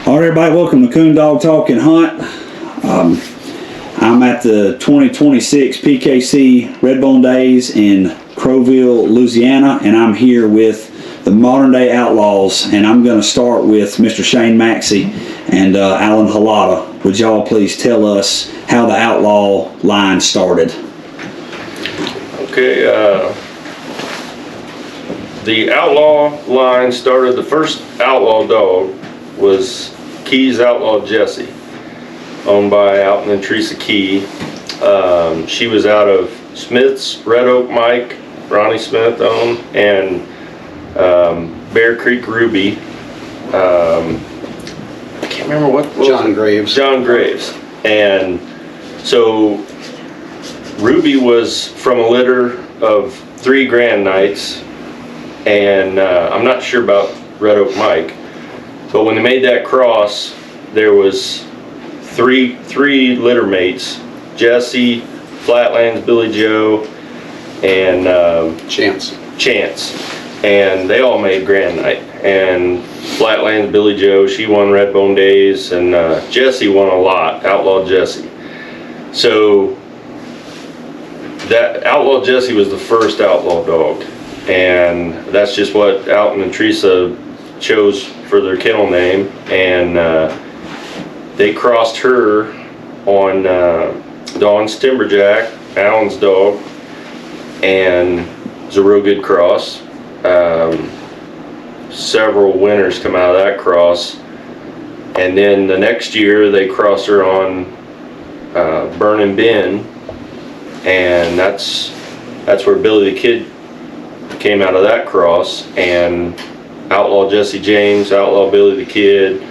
All right, everybody, welcome to Coon Dog Talk and Hunt. I'm at the 2026 PKC Redbone Days in Crowville, Louisiana, and I'm here with the modern day outlaws, and I'm going to start with Mr. Shane Maxey and Alan Halata. Would y'all please tell us how the outlaw line started? Okay, the outlaw line started, the first outlaw dog was Key's Outlaw Jessie, owned by Alton and Teresa Key. She was out of Smith's Red Oak Mike, Ronnie Smith owned, and Bear Creek Ruby. I can't remember what John Graves. John Graves. And so Ruby was from a litter of 3 Grand Knights, and I'm not sure about Red Oak Mike, but when they made that cross, there was three litter mates: Jesse, Flatlands Billy Joe, and Chance. And they all made Grand Knight. And Flatlands Billy Joe, she won Redbone Days, and Jesse won a lot, Outlaw Jesse. So that Outlaw Jesse was the first outlaw dog, and that's just what Alton and Teresa chose for their kennel name. And they crossed her on Dawn's Timberjack, Alan's dog, and it was a real good cross. Several winners come out of that cross, and then the next year they crossed her on Burnin' Ben, and that's where Billy the Kid came out of that cross, and Outlaw Jesse James, Outlaw Billy the Kid.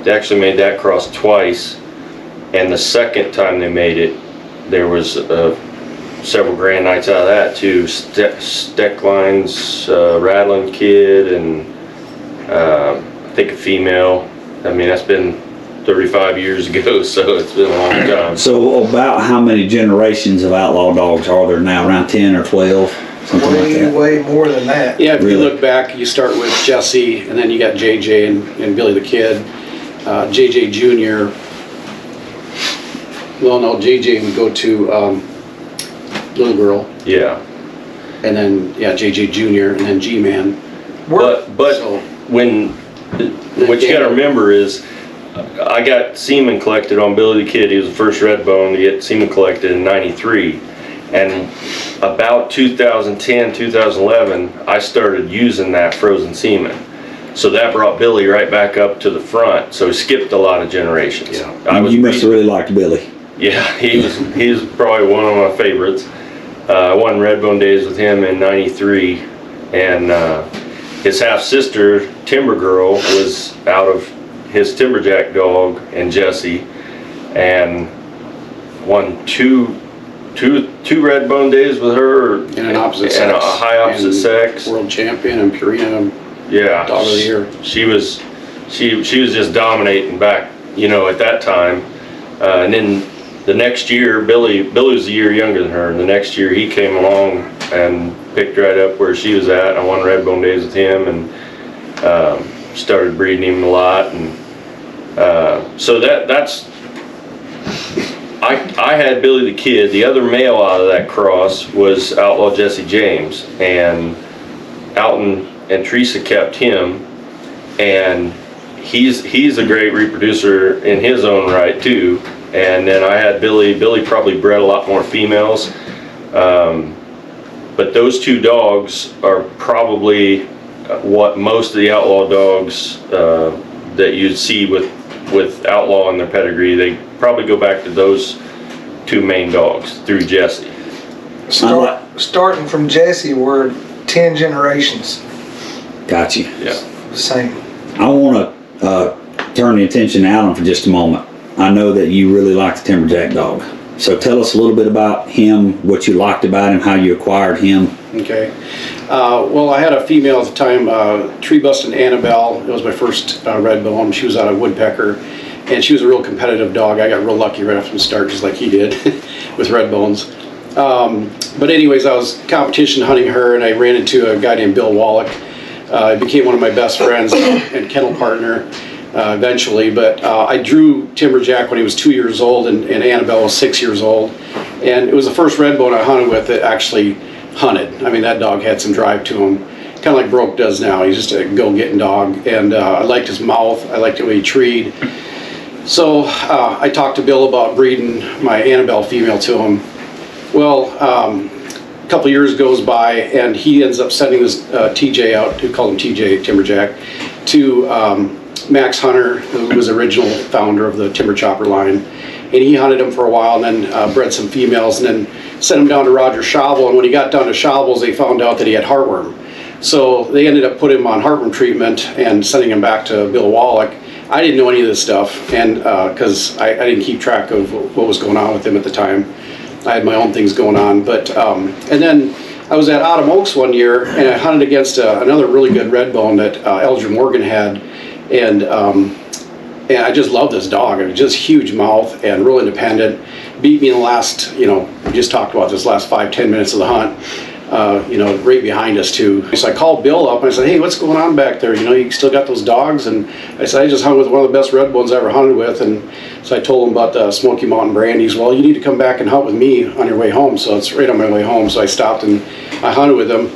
They actually made that cross twice, and the second time they made it, there was several Grand Knights out of that too. Steckline's Rattling Kid, and I think a female. I mean, that's been 35 years ago, so it's been a long time. So about how many generations of outlaw dogs are there now? Around 10 or 12? Something like that. Way more than that. Yeah, if you look back, you start with Jesse, and then you got JJ and Billy the Kid. JJ Jr. Well, no, JJ would go to Little Girl. Yeah. And then, yeah, JJ Jr. and then G-Man. But So, what you got to remember is, I got semen collected on Billy the Kid. He was the first Redbone to get semen collected in '93, and about 2010, 2011, I started using that frozen semen. So that brought Billy right back up to the front. So he skipped a lot of generations. Yeah. You must have really liked Billy. Yeah, he was probably one of my favorites. I won Redbone Days with him in '93, and his half sister Timber Girl was out of his Timberjack dog and Jesse, and won two Redbone Days with her, and an opposite sex. And a high opposite sex. World champion and Purina. Yeah, Dog of the year. She was just dominating back, at that time. And then the next year, Billy was a year younger than her, and the next year he came along and picked right up where she was at. I won Redbone Days with him, and started breeding him a lot, and so that's. I had Billy the Kid. The other male out of that cross was Outlaw Jesse James, and Alton and Teresa kept him, and he's a great reproducer in his own right too. And then I had Billy. Billy probably bred a lot more females, but those 2 dogs are probably what most of the outlaw dogs that you'd see with outlaw in their pedigree. They probably go back to those 2 main dogs through Jesse. Starting from Jesse, we're 10 generations. Got you. Yeah. Same. I want to turn the attention to Alan for just a moment. I know that you really like the Timberjack dog. So tell us a little bit about him, what you liked about him, how you acquired him. Okay. Well, I had a female at the time, Tree Bustin' Annabelle. It was my first Redbone. She was out of Woodpecker, and she was a real competitive dog. I got real lucky right off the start, just like he did with Redbones. But anyways, I was competition hunting her, and I ran into a guy named Bill Wallach. He became one of my best friends and kennel partner. eventually. But I drew Timberjack when he was 2 years old, and Annabelle was 6 years old. And it was the first Redbone I hunted with that actually hunted. I mean, that dog had some drive to him, kind of like Broke does now. He's just a go-getting dog. And I liked his mouth. I liked the way he treed. So I talked to Bill about breeding my Annabelle female to him. Well, a couple years goes by, and he ends up sending this TJ out, we called him TJ Timberjack, to Max Hunter, who was the original founder of the Timber Chopper line. And he hunted him for a while, and then bred some females, and then sent him down to Roger Schaubel. And when he got down to Schaubel's, they found out that he had heartworm. So they ended up putting him on heartworm treatment and sending him back to Bill Wallach. I didn't know any of this stuff, and because I didn't keep track of what was going on with him at the time. I had my own things going on, but and then I was at Autumn Oaks one year, and I hunted against another really good Redbone that Elger Morgan had, and I just loved this dog. It was just huge mouth and real independent. Beat me in the last, we just talked about this last 5-10 minutes of the hunt. Right behind us too. So I called Bill up and I said, "Hey, what's going on back there? You still got those dogs?" And I said, "I just hunted with one of the best Redbones I ever hunted with." And so I told him about the Smoky Mountain Brandies. "Well, you need to come back and hunt with me on your way home." So it's right on my way home. So I stopped and I hunted with him.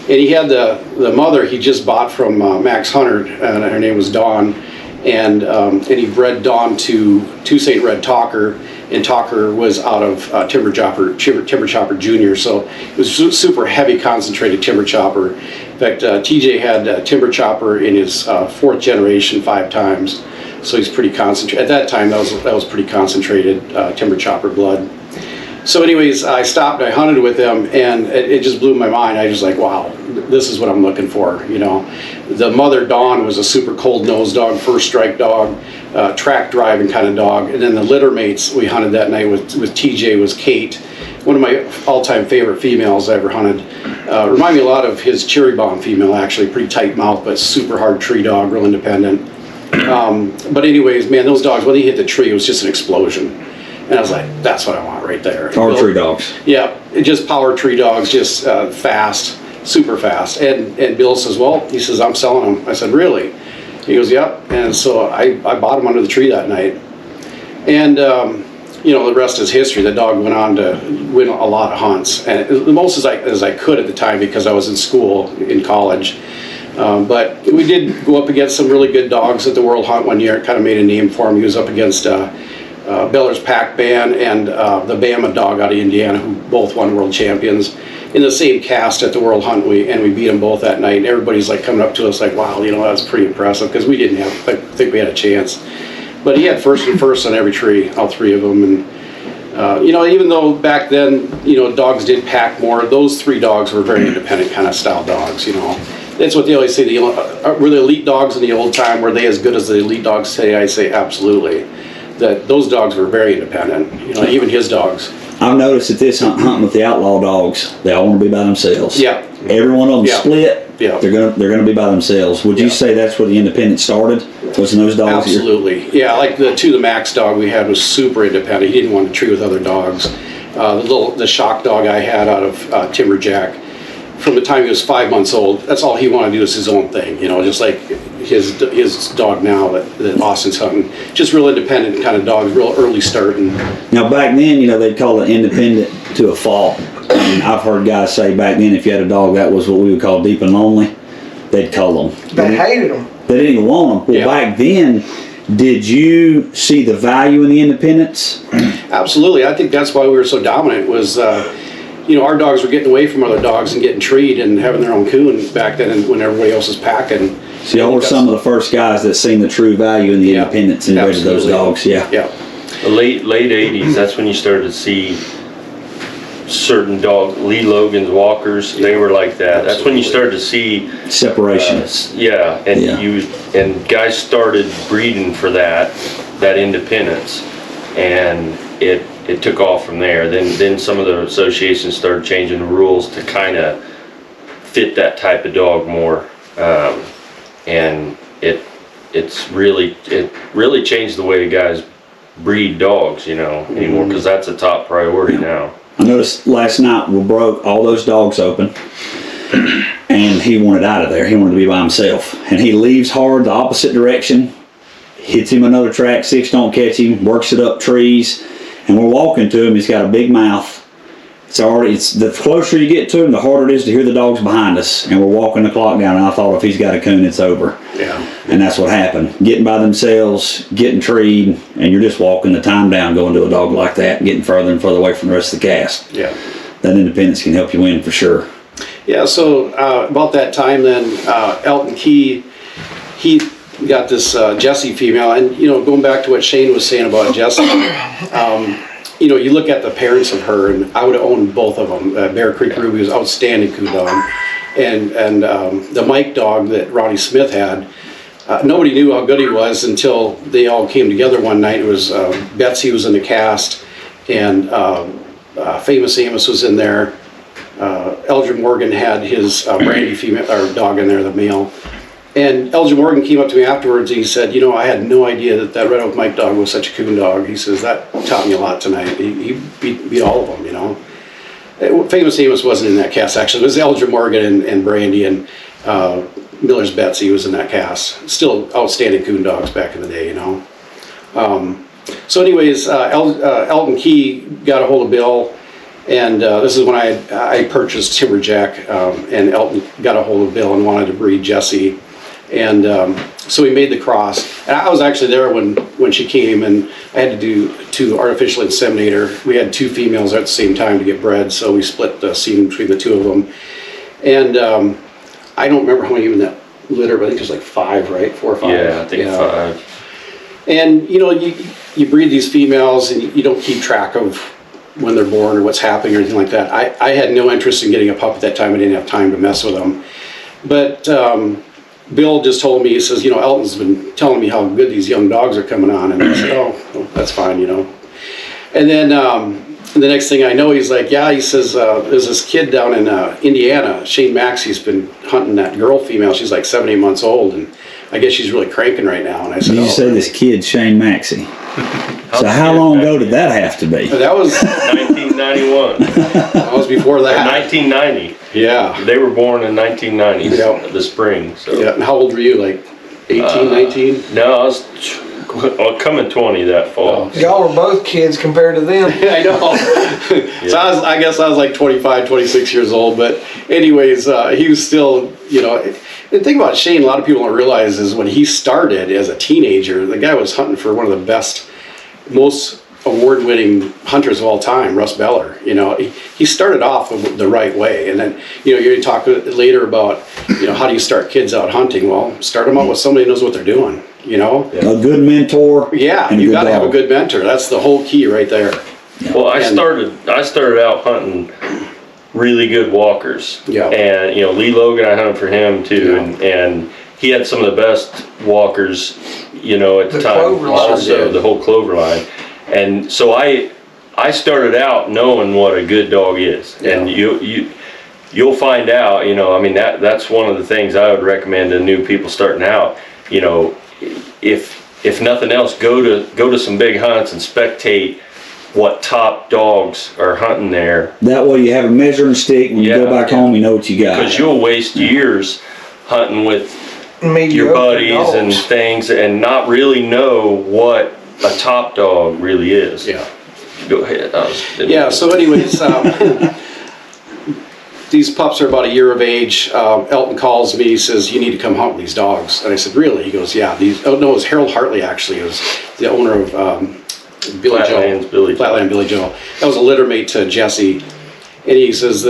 And he had the mother he just bought from Max Hunter, and her name was Dawn. And he bred Dawn to St. Red Talker. And Talker was out of Timber Chopper Jr., so it was super heavy concentrated Timber Chopper. In fact, TJ had Timber Chopper in his 4th generation 5 times, so he's pretty concentrated. At that time, that was pretty concentrated Timber Chopper blood. So anyways, I stopped and I hunted with him, and it just blew my mind. I was like, wow, this is what I'm looking for, The mother, Dawn, was a super cold-nosed dog, first strike dog, track driving kind of dog. And then the litter mates we hunted that night with TJ was Kate, one of my all-time favorite females I ever hunted. Remind me a lot of his Cherry Bomb female, actually, pretty tight mouth, but super hard tree dog, real independent. But anyways, man, those dogs, when they hit the tree, it was just an explosion. And I was like, that's what I want right there. Power tree dogs. Yeah, just power tree dogs, just fast, super fast. And Bill says, well, he says, I'm selling them. I said, really? He goes, yep. And so I bought him under the tree that night. And, the rest is history. The dog went on to win a lot of hunts. And the most as I could at the time because I was in school, in college. But we did go up against some really good dogs at the World Hunt one year. It kind of made a name for him. He was up against Beller's Pack Band and the Bama dog out of Indiana, who both won world champions in the same cast at the World Hunt. And we beat them both that night. And everybody's like coming up to us like, wow, that's pretty impressive, because we didn't think we had a chance. But he had first on every tree, all 3 of them. And even though back then, dogs did pack more, those 3 dogs were very independent kind of style dogs. That's what they always say. Were the elite dogs in the old time, were they as good as the elite dogs today? I say absolutely. That those dogs were very independent, even his dogs. I've noticed that this hunting with the outlaw dogs, they all want to be by themselves. Yeah. Every one of them split. Yeah. They're gonna be by themselves. Would you say that's where the independence started? Was in those dogs? Absolutely. Yeah, like the Max dog we had was super independent. He didn't want to tree with other dogs. The shock dog I had out of Timberjack, from the time he was 5 months old, that's all he wanted to do is his own thing. Just like his dog now that Austin's hunting, just real independent kind of dogs, real early starting. Now back then, they'd call it independent to a fault. And I've heard guys say back then, if you had a dog that was what we would call deep and lonely, they'd cull them. They hated them. They didn't even want them. Well, back then, did you see the value in the independence? Absolutely. I think that's why we were so dominant. Was our dogs were getting away from other dogs and getting treed and having their own coon back then, and when everybody else was packing. So y'all were some of the first guys that seen the true value in the independence and bred those dogs. Yeah. The late 80s, that's when you started to see certain dogs, Lee Logan's, Walkers, they were like that. That's when you started to see separation. And guys started breeding for that independence, and it took off from there. Then some of the associations started changing the rules to kind of fit that type of dog more, and it really changed the way guys breed dogs, anymore, because that's a top priority now. I noticed last night we broke all those dogs open, and he wanted out of there. He wanted to be by himself, and he leaves hard the opposite direction hits him another track, 6 don't catch him, works it up trees, and we're walking to him. He's got a big mouth. It's the closer you get to him, the harder it is to hear the dogs behind us. And we're walking the clock down, and I thought if he's got a coon, it's over. Yeah. And that's what happened. Getting by themselves, getting treed, and you're just walking the time down going to a dog like that, getting further and further away from the rest of the cast. Yeah. That independence can help you win for sure. Yeah, so about that time then, Elton Key, he got this Jessie female, and going back to what Shane was saying about Jessie, you look at the parents of her, and I would have owned both of them. Bear Creek Ruby was outstanding coon dog, and the Mike dog that Ronnie Smith had, nobody knew how good he was until they all came together one night. It was Betsy was in the cast, and Famous Amos was in there. Elgin Morgan had his Brandy female or dog in there, the male. And Elgin Morgan came up to me afterwards and he said, I had no idea that Red Oak Mike dog was such a coon dog. He says, that taught me a lot tonight. He beat all of them, Famous Amos wasn't in that cast, actually. It was Elgin Morgan and Brandy, and Miller's Betsy was in that cast. Still outstanding coon dogs back in the day, So anyways, Elton Key got a hold of Bill, and this is when I purchased Timberjack, and Elton got a hold of Bill and wanted to breed Jessie. And so we made the cross. And I was actually there when she came, and I had to do 2 artificial inseminator. We had 2 females at the same time to get bred, so we split the semen between the 2 of them. And I don't remember how many in that litter, but I think there's like 5, right? 4 or 5. Yeah, I think 5. And you breed these females, and you don't keep track of when they're born or what's happening or anything like that. I had no interest in getting a pup at that time. I didn't have time to mess with them. But Bill just told me, he says, Elton's been telling me how good these young dogs are coming on. And I said, oh, that's fine, And then the next thing I know, he's like, yeah, he says, there's this kid down in Indiana, Shane Maxey's been hunting that girl female. She's like 7, 8 months old, and I guess she's really cranking right now. And I said, You say this kid, Shane Maxey. So how long ago did that have to be? That was 1991. That was before that. 1990. Yeah. They were born in 1990, Yep. the spring. So. Yeah. And how old were you? Like 18, 19? No, I was coming 20 that fall. Y'all were both kids compared to them. I know. So I guess I was like 25, 26 years old. But anyways, he was still, the thing about Shane, a lot of people don't realize is when he started as a teenager, the guy was hunting for one of the best, most award-winning hunters of all time, Russ Beller. He started off the right way, and then you talk later about how do you start kids out hunting? Well, start them out with somebody who knows what they're doing. A good mentor. Yeah, and you got to dog. have a good mentor. That's the whole key right there. Well, I started out hunting really good walkers. Yeah. And Lee Logan, I hunted for him too, Yeah. and he had some of the best walkers, at the time. Clover line. Also, the whole Clover line. And so I started out knowing what a good dog is, and you'll find out. That's one of the things I would recommend to new people starting out. If nothing else, go to some big hunts and spectate what top dogs are hunting there. That way you have a measuring stick. When you go back home, you know what you got. Because you'll waste years hunting with Mediocre your buddies dogs. and things and not really know what a top dog really is. Yeah. Go ahead. Yeah, so anyways, these pups are about a year of age. Elton calls me, he says, you need to come hunt with these dogs. And I said, really? He goes, yeah. It was Harold Hartley, actually. It was the owner of Flatlands Flatland Billy Joe. That was a litter mate to Jessie. And he says,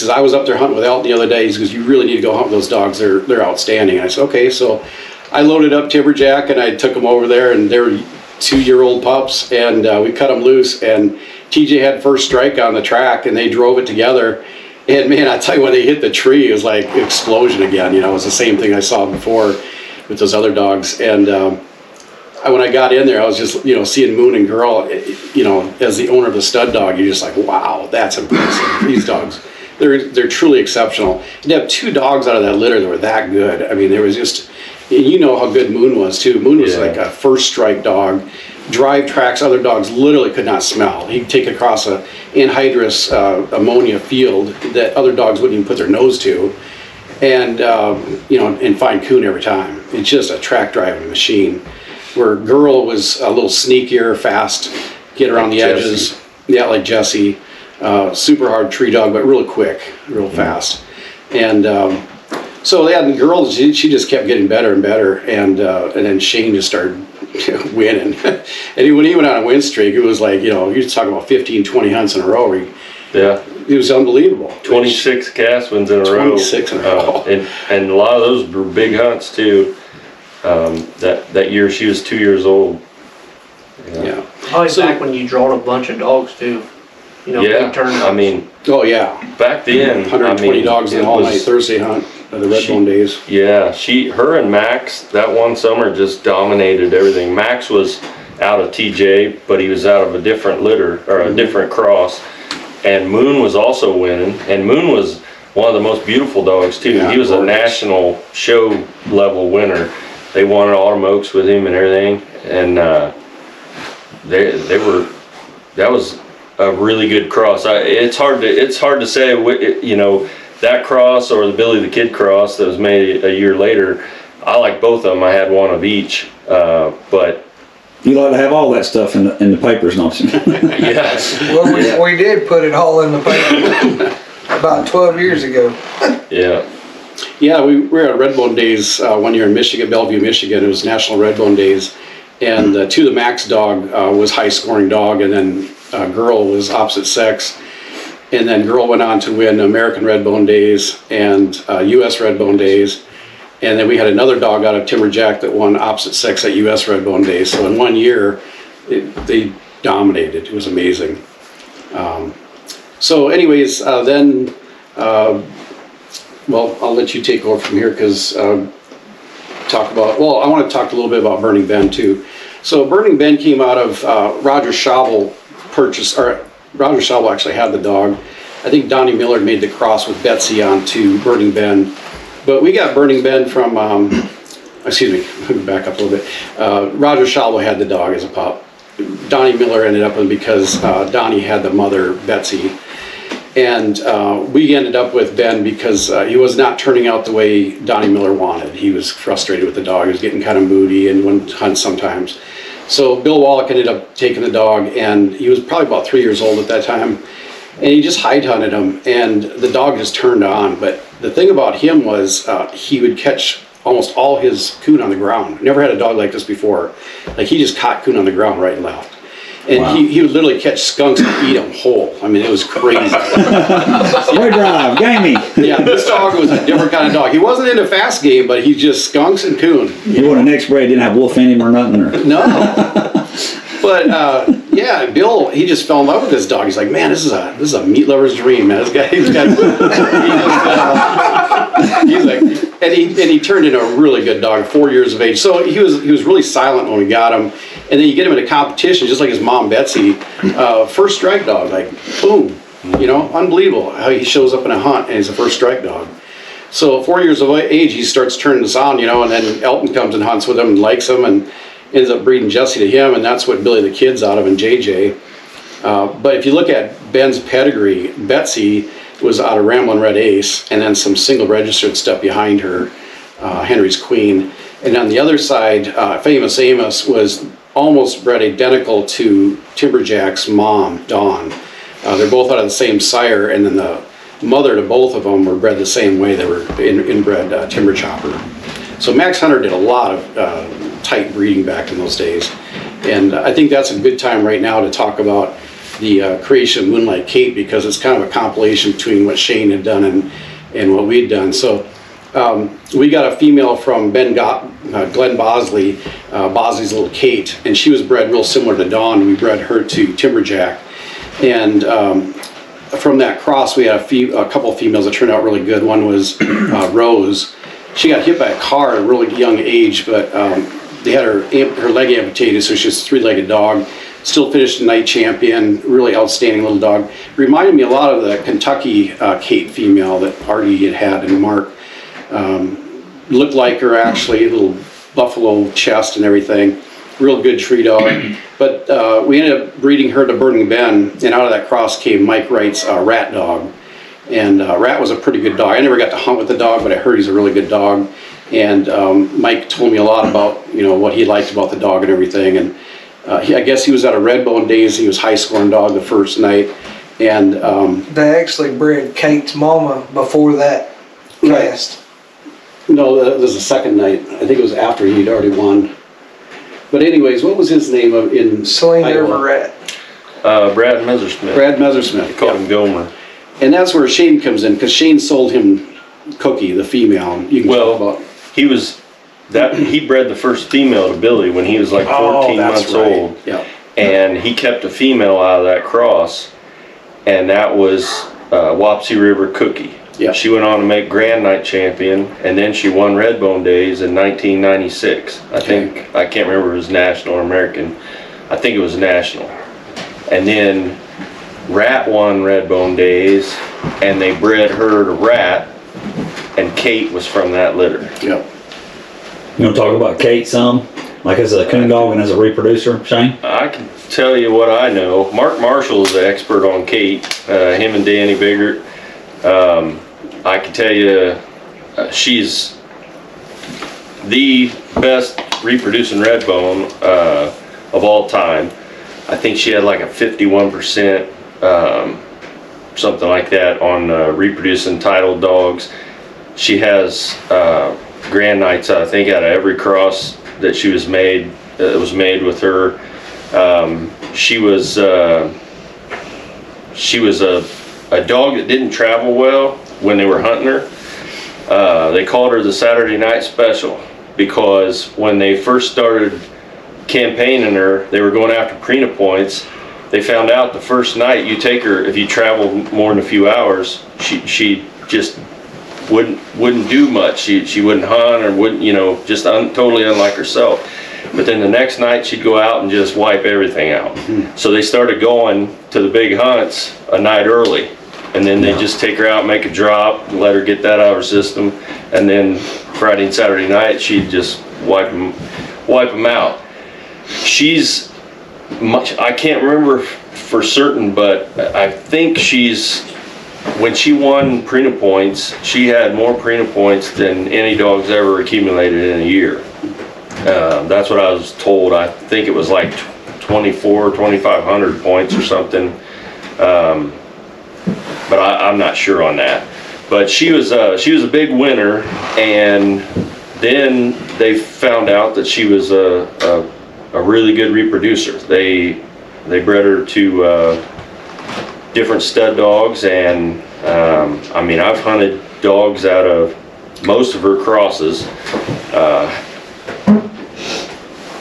I was up there hunting with Elton the other day. He goes, you really need to go hunt with those dogs. They're outstanding. And I said, okay. So I loaded up Timberjack and I took them over there, and they were 2-year-old pups, and we cut them loose, and TJ had first strike on the track, and they drove it together. And man, I tell you, when they hit the tree, it was like an explosion again. It was the same thing I saw before with those other dogs. And when I got in there, I was just, seeing Moon and Girl, as the owner of the stud dog, you're just like, wow, that's impressive. These dogs, they're truly exceptional. And to have 2 dogs out of that litter that were that good, there was just, how good Moon was too. Moon was like a first strike dog. Drive tracks other dogs literally could not smell. He'd take across a anhydrous ammonia field that other dogs wouldn't even put their nose to, and and find coon every time. It's just a track driving machine. where girl was a little sneakier, fast, get around the edges. Yeah, like Jessie. Super hard tree dog, but real quick, real fast. And so yeah, the girl, she just kept getting better and better, and then Shane just started winning. And when he went on a win streak, it was like, you're talking about 15, 20 hunts in a row. Yeah. It was unbelievable. 26 cast wins in a row. 26 in a row. And a lot of those were big hunts too. That year she was 2 years old. Yeah. Always back when you drawed a bunch of dogs too. Big tournaments. I mean, Oh yeah. back then, 120 dogs in the all-night Thursday hunt of the Redbone days. Yeah, her and Max that one summer just dominated everything. Max was out of TJ, but he was out of a different litter or a different cross. And Moon was also winning, and Moon was one of the most beautiful dogs too. Yeah, he was gorgeous. a national show level winner. They won Autumn Oaks with him and everything, and that was a really good cross. It's hard to say, that cross or the Billy the Kid cross that was made a year later. I like both of them. I had one of each, but You like to have all that stuff in the papers, don't you? yes. Well, we did put it all in the paper about 12 years ago. Yeah. Yeah, we were at Redbone Days one year in Michigan, Bellevue, Michigan. It was National Redbone Days. And to the Max dog was high scoring dog, and then girl was opposite sex. And then girl went on to win American Redbone Days and US Redbone Days. And then we had another dog out of Timberjack that won opposite sex at US Redbone Days. So in 1 year, they dominated. It was amazing. So anyways, then, I'll let you take over from here because I want to talk a little bit about Burning Ben too. So Burning Ben came out of Roger Schaubel Roger Schaubel actually had the dog. I think Donnie Miller made the cross with Betsy onto Burning Ben. But we got Burning Ben from, excuse me, let me back up a little bit. Roger Schaubel had the dog as a pup. Donnie Miller ended up with because Donnie had the mother, Betsy. And we ended up with Ben because he was not turning out the way Donnie Miller wanted. He was frustrated with the dog. He was getting kind of moody and wouldn't hunt sometimes. So Bill Wallach ended up taking the dog, and he was probably about 3 years old at that time. And he just hide hunted him, and the dog just turned on. But the thing about him was he would catch almost all his coon on the ground. Never had a dog like this before. Like, he just caught coon on the ground right and left. And Wow. he would literally catch skunks and eat them whole. I mean, it was crazy. Way drive, gamey. Yeah, this dog was a different kind of dog. He wasn't into fast game, but he just skunks and coon. You want a next breed, didn't have wolf in him or nothing? Or? No. But yeah, Bill, he just fell in love with this dog. He's like, man, this is a meat lover's dream, man. This guy, he's like, and he turned into a really good dog, 4 years of age. So he was really silent when we got him. And then you get him in a competition, just like his mom Betsy, first strike dog, like boom, unbelievable how he shows up in a hunt and he's a first strike dog. So 4 years of age, he starts turning this on, and then Elton comes and hunts with him and likes him and ends up breeding Jesse to him, and that's what Billy the Kid's out of and JJ. But if you look at Ben's pedigree, Betsy was out of Ramblin' Red Ace, and then some single registered stuff behind her, Henry's Queen. And on the other side, Famous Amos was almost bred identical to Timberjack's mom, Dawn. They're both out of the same sire, and then the mother to both of them were bred the same way. They were inbred timber chopper. So Max Hunter did a lot of tight breeding back in those days. And I think that's a good time right now to talk about the creation of Moonlight Kate, because it's kind of a compilation between what Shane had done and what we'd done. So we got a female from Glenn Bosley, Bosley's little Kate, and she was bred real similar to Dawn. We bred her to Timberjack. And from that cross, we had a couple of females that turned out really good. One was Rose. She got hit by a car at a really young age, but they had her leg amputated, so she's a three-legged dog. Still finished night champion, really outstanding little dog. Reminded me a lot of the Kentucky Kate female that Artie had and Mark. Looked like her actually, a little buffalo chest and everything. Real good tree dog. But we ended up breeding her to Burning Ben, and out of that cross came Mike Wright's Rat dog. And Rat was a pretty good dog. I never got to hunt with the dog, but I heard he's a really good dog. And Mike told me a lot about, what he liked about the dog and everything. And I guess he was at a Redbone days. He was high scoring dog the first night. And They actually bred Kate's mama before that cast. no, that was the second night. I think it was after he'd already won. But anyways, what was his name in Celine Iowa? Everett. Brad Messersmith. Brad Messersmith. Called him Gomer. And that's where Shane comes in, because Shane sold him Cookie, the female. You can talk about. He bred the first female to Billy when he was like 14 months old. Yeah. And he kept a female out of that cross, and that was Wapsie River Cookie. Yeah. She went on to make Grand Night champion, and then she won Redbone Days in 1996. I can't remember if it was national or American. I think it was national. And then Rat won Redbone Days, and they bred her to Rat, and Kate was from that litter. Yeah. You want to talk about Kate some? Like as a coon dog and as a reproducer, Shane? I can tell you what I know. Mark Marshall is the expert on Kate, him and Danny Biggert. I can tell you she's the best reproducing Redbone of all time. I think she had like a 51%, something like that, on reproducing titled dogs. She has Grand Nights, I think, out of every cross that was made with her. She was a dog that didn't travel well when they were hunting her. They called her the Saturday Night Special because when they first started campaigning her, they were going after Prina points. They found out the first night you take her, if you travel more than a few hours, she just wouldn't do much. She wouldn't hunt or wouldn't, totally unlike herself. But then the next night she'd go out and just wipe everything out. So they started going to the big hunts a night early, and then they just take her out, make a drop, let her get that out of her system, and then Friday and Saturday night she'd just wipe them out. She's much, I can't remember for certain, but I think when she won Prina points, she had more Prina points than any dog's ever accumulated in a year. That's what I was told. I think it was like 2,500 points or something. But I'm not sure on that. But she was a big winner, and then they found out that she was a really good reproducer. They bred her to different stud dogs, and I've hunted dogs out of most of her crosses,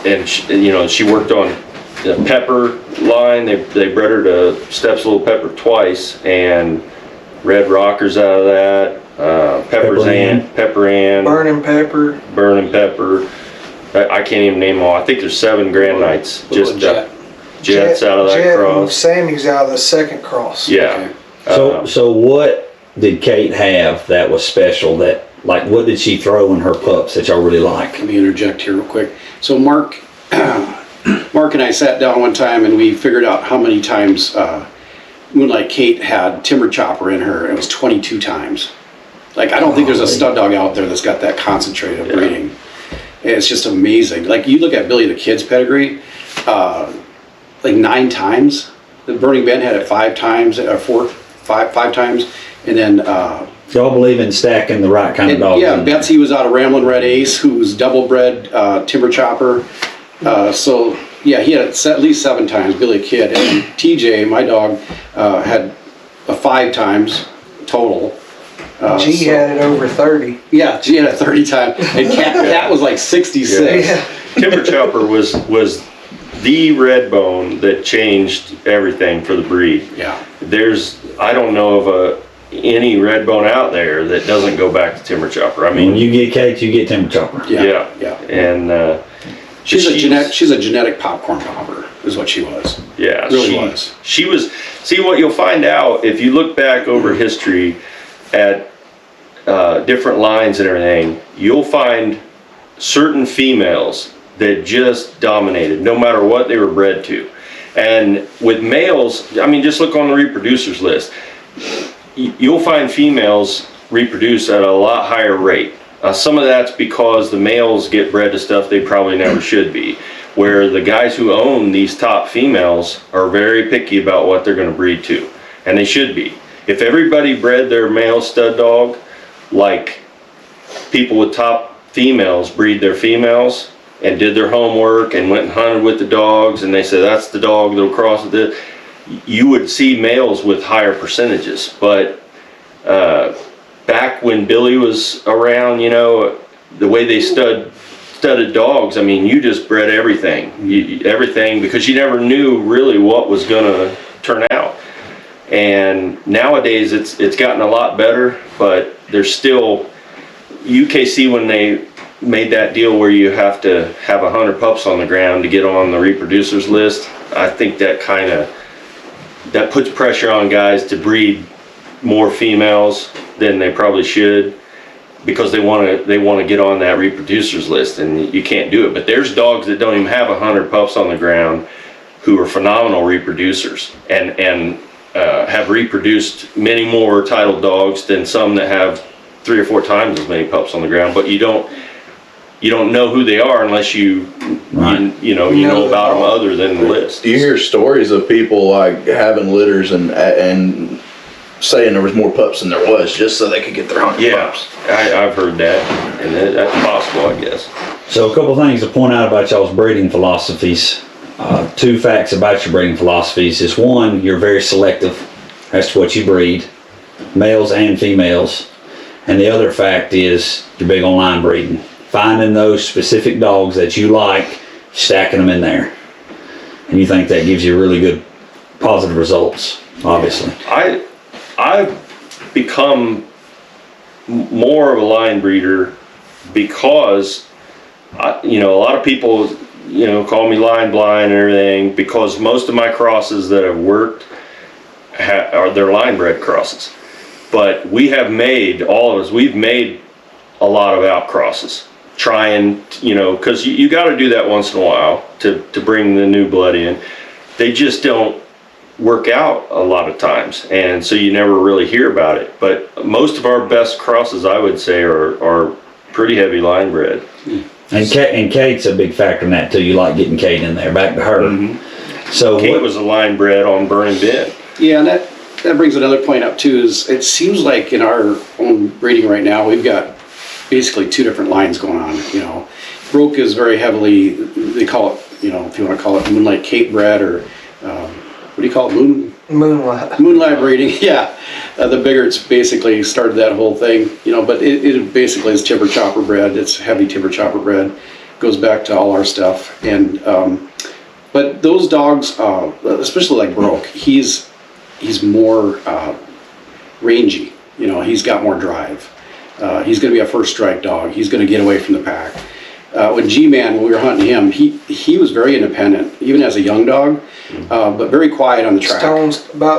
and she worked on the Pepper line. They bred her to Steps Little Pepper twice, and Red Rockers out of that, Pepper Ann, Burning Pepper. I can't even name them all. I think there's 7 Grand Nights. Just Jets out of that Jet cross. And Sammy's out of the second cross. Yeah. So what did Kate have that was special? What did she throw in her pups that y'all really like? Let me interject here real quick. So Mark and I sat down one time and we figured out how many times Moonlight Kate had Timber Chopper in her. It was 22 times. Like, I don't think there's a stud dog out there that's got that concentrated of breeding. And it's just amazing. Like, you look at Billy the Kid's pedigree, like 9 times. The Burning Ben had it 5 times, or 5 times. And then Y'all believe in stacking the right kind of dogs? yeah, Betsy was out of Ramblin' Red Ace, who was double bred Timber Chopper. So yeah, he had at least 7 times, Billy Kid. And TJ, my dog, had 5 times total. G had it over 30. Yeah, G had it 30 times. And Cat was like 66. Yeah. Timber Chopper was the Redbone that changed everything for the breed. Yeah. I don't know of any Redbone out there that doesn't go back to Timber Chopper. I mean, When you get Kate, you get Timber Chopper. Yeah. And she's a genetic popcorn popper, is what she was. Yeah, Really was. She was. See, what you'll find out if you look back over history at different lines and everything, you'll find certain females that just dominated, no matter what they were bred to. And with males, I mean, just look on the reproducers list. You'll find females reproduce at a lot higher rate. Some of that's because the males get bred to stuff they probably never should be. Where the guys who own these top females are very picky about what they're going to breed to. And they should be. If everybody bred their male stud dog like people with top females breed their females and did their homework and went and hunted with the dogs and they said that's the dog that'll cross with it, you would see males with higher percentages. But back when Billy was around, you know, the way they studded dogs, I mean, you just bred everything, everything, because you never knew really what was gonna turn out. And nowadays it's gotten a lot better, but there's still, UKC, when they made that deal where you have to have 100 pups on the ground to get on the reproducers list, I think that that puts pressure on guys to breed more females than they probably should, because they want to get on that reproducers list, and you can't do it. But there's dogs that don't even have 100 pups on the ground who are phenomenal reproducers and have reproduced many more titled dogs than some that have 3 or 4 times as many pups on the ground. But you don't know who they are unless you know about them other than the list. Do you hear stories of people like having litters and saying there was more pups than there was just so they could get their 100 pups? I've heard that, and that's possible, I guess. So a couple of things to point out about y'all's breeding philosophies. 2 facts about your breeding philosophies is, 1, you're very selective as to what you breed, males and females. And the other fact is you're big on line breeding. Finding those specific dogs that you like, stacking them in there. And you think that gives you really good positive results, obviously. I've become more of a line breeder because, a lot of people, call me line blind and everything, because most of my crosses that have worked are their line bred crosses. But we have made, we've made a lot of out crosses. Trying, because you got to do that once in a while to bring the new blood in. They just don't work out a lot of times, and so you never really hear about it. But most of our best crosses, I would say, are pretty heavy line bred. And Kate's a big factor in that too. You like getting Kate in there, back to her. Mm-hmm. So Kate was a line bred on Burning Bin. Yeah, and that brings another point up too, is it seems like in our own breeding right now, we've got basically 2 different lines going on. Broke is very heavily, they call it, if you want to call it Moonlight Cape bred, or what do you call it? Moonlight breeding. Yeah. The Biggarts basically started that whole thing, but it basically is timber chopper bred. It's heavy timber chopper bred. Goes back to all our stuff. And but those dogs, especially like Broke, he's more rangy. He's got more drive. He's going to be a first strike dog. He's going to get away from the pack. When G-Man, when we were hunting him, he was very independent, even as a young dog, but very quiet on the track.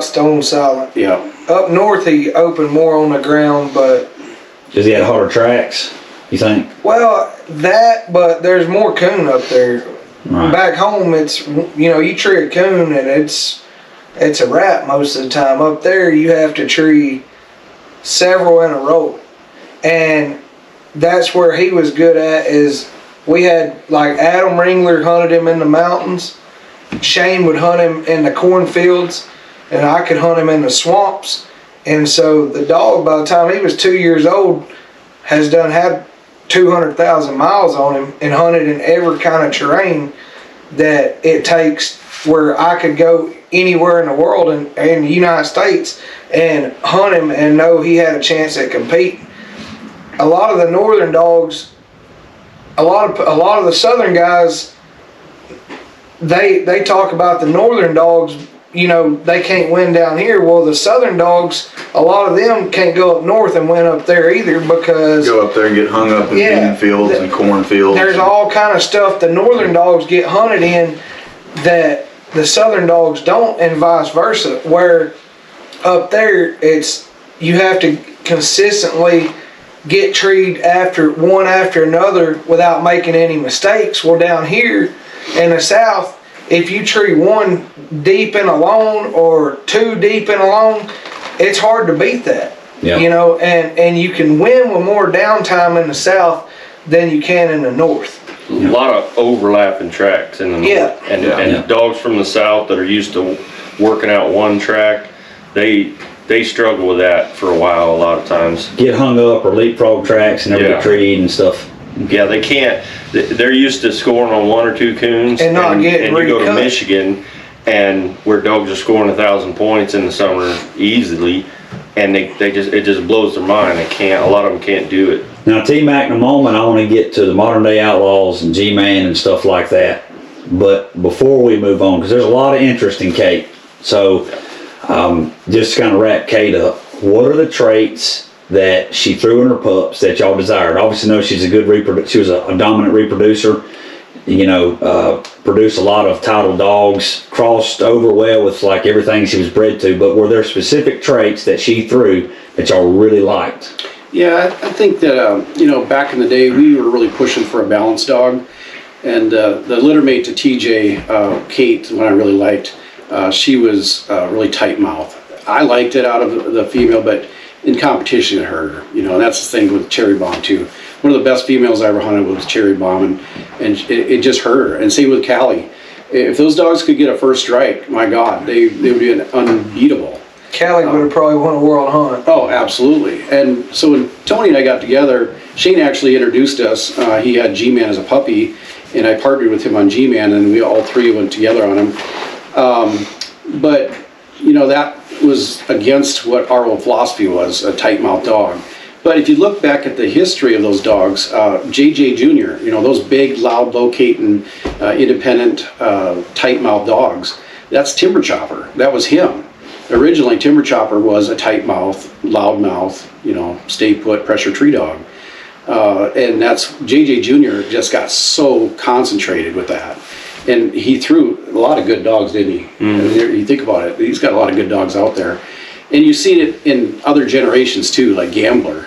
Stone silent. Yeah. Up north, he opened more on the ground, but... Does he have harder tracks, you think? Well, but there's more coon up there. Right. Back home, it's, you tree a coon and it's a wrap most of the time. Up there, you have to tree several in a row. And that's where he was good at, is we had, like, Adam Ringler hunted him in the mountains. Shane would hunt him in the cornfields, and I could hunt him in the swamps. And so the dog, by the time he was 2 years old, had 200,000 miles on him and hunted in every kind of terrain that it takes, where I could go anywhere in the world in the United States and hunt him and know he had a chance at competing. A lot of the northern dogs, a lot of the southern guys, they talk about the northern dogs, they can't win down here. Well, the southern dogs, a lot of them can't go up north and win up there either, because go up there and get hung up in bean fields and cornfields. There's all kind of stuff the northern dogs get hunted in that the southern dogs don't, and vice versa. Where up there, you have to consistently get treed one after another without making any mistakes. Well, down here in the south, if you tree 1 deep in a lawn or 2 deep in a lawn, it's hard to beat that. Yeah. You know, and you can win with more downtime in the south than you can in the north. A lot of overlapping tracks in the north. Yeah. And dogs from the south that are used to working out one track, they struggle with that for a while a lot of times. Get hung up or leapfrog tracks and never get treed and stuff. Yeah, they can't. They're used to scoring on 1 or 2 coons, And not getting and you go to recut. Michigan, and where dogs are scoring 1,000 points in the summer easily, and it just blows their mind. A lot of them can't do it. Now, T-Mac, in a moment, I want to get to the modern day outlaws and G-Man and stuff like that. But before we move on, because there's a lot of interest in Kate. So, just to kind of wrap Kate up, what are the traits that she threw in her pups that y'all desired? Obviously, know she's a good she was a dominant reproducer. You know, produced a lot of titled dogs, crossed over well with like everything she was bred to. But were there specific traits that she threw that y'all really liked? Yeah, I think that, you know, back in the day, we were really pushing for a balanced dog. And the littermate to TJ, Kate, the one I really liked, she was really tight mouth. I liked it out of the female, but in competition it hurt her. You know, and that's the thing with Cherry Bomb too. One of the best females I ever hunted was Cherry Bomb, and it just hurt her. And same with Callie. If those dogs could get a first strike, my God, they would be unbeatable. Callie would have probably won a world hunt. Oh, absolutely. And so when Tony and I got together, Shane actually introduced us. He had G-Man as a puppy, and I partnered with him on G-Man, and we all three went together on him. But, you know, that was against what our old philosophy was, a tight-mouthed dog. But if you look back at the history of those dogs, JJ Jr., you know, those big, loud, locating, independent, tight-mouthed dogs, that's Timber Chopper. That was him. Originally, Timber Chopper was a tight mouth, loud mouth, you know, stay put, pressure tree dog. And that's JJ Jr. just got so concentrated with that. And he threw a lot of good dogs, didn't he? I mean, you think about it, he's got a lot of good dogs out there. And you see it in other generations too, like Gambler.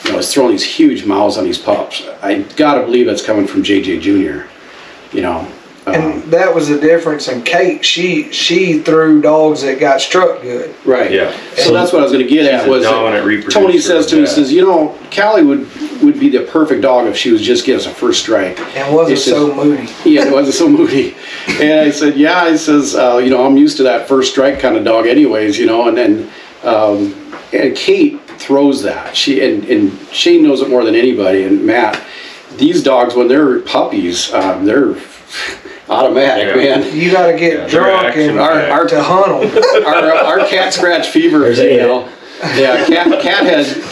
You know, he's throwing these huge mouths on these pups. I gotta believe that's coming from JJ Jr., you know. And that was the difference in Kate. She threw dogs that got struck good. Right. Yeah. So that's what I was going to get at. Was dominant reproducer Tony says to me, of that. says, you know, Callie would be the perfect dog if she was just getting us a first strike. And wasn't so moody. Yeah, it wasn't so moody. And I said, yeah. I says, you know, I'm used to that first strike kind of dog, anyways. You know, and then and Kate throws that. And Shane knows it more than anybody. And Matt, these dogs when they're puppies, they're automatic, man. You got to get drunk and to hunt them. Our cat scratch fever, you know. Yeah, Cat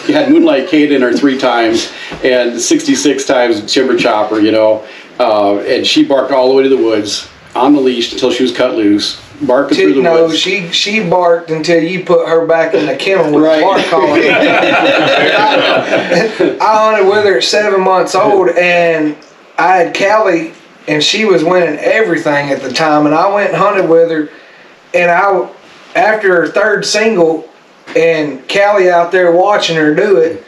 had Moonlight Kate in her 3 times and 66 times Timber Chopper, you know. And she barked all the way to the woods on the leash until she was cut loose, barking through the woods. She barked until you put her back in the kennel with a bark collar. I hunted with her at 7 months old, and I had Callie, and she was winning everything at the time, and I went and hunted with her, and after her 3rd single and Callie out there watching her do it,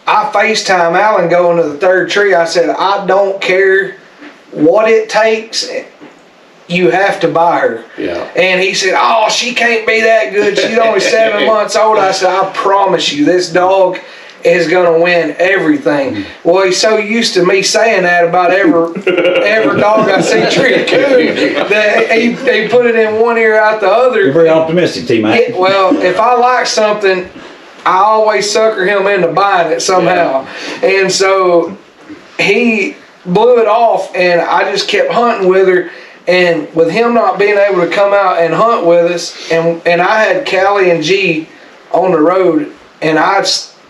I FaceTime Alan going to the 3rd tree. I said, I don't care what it takes, you have to buy her. Yeah. And he said, oh, she can't be that good, she's only 7 months old. I said, I promise you, this dog is gonna win everything. Well, he's so used to me saying that about every dog I see treat a coon that he put it in one ear out the other. You're very optimistic, T-Mac. Yeah, well, if I like something, I always sucker him into buying it somehow. Yeah. And so he blew it off, and I just kept hunting with her. And with him not being able to come out and hunt with us, and I had Callie and G on the road, and I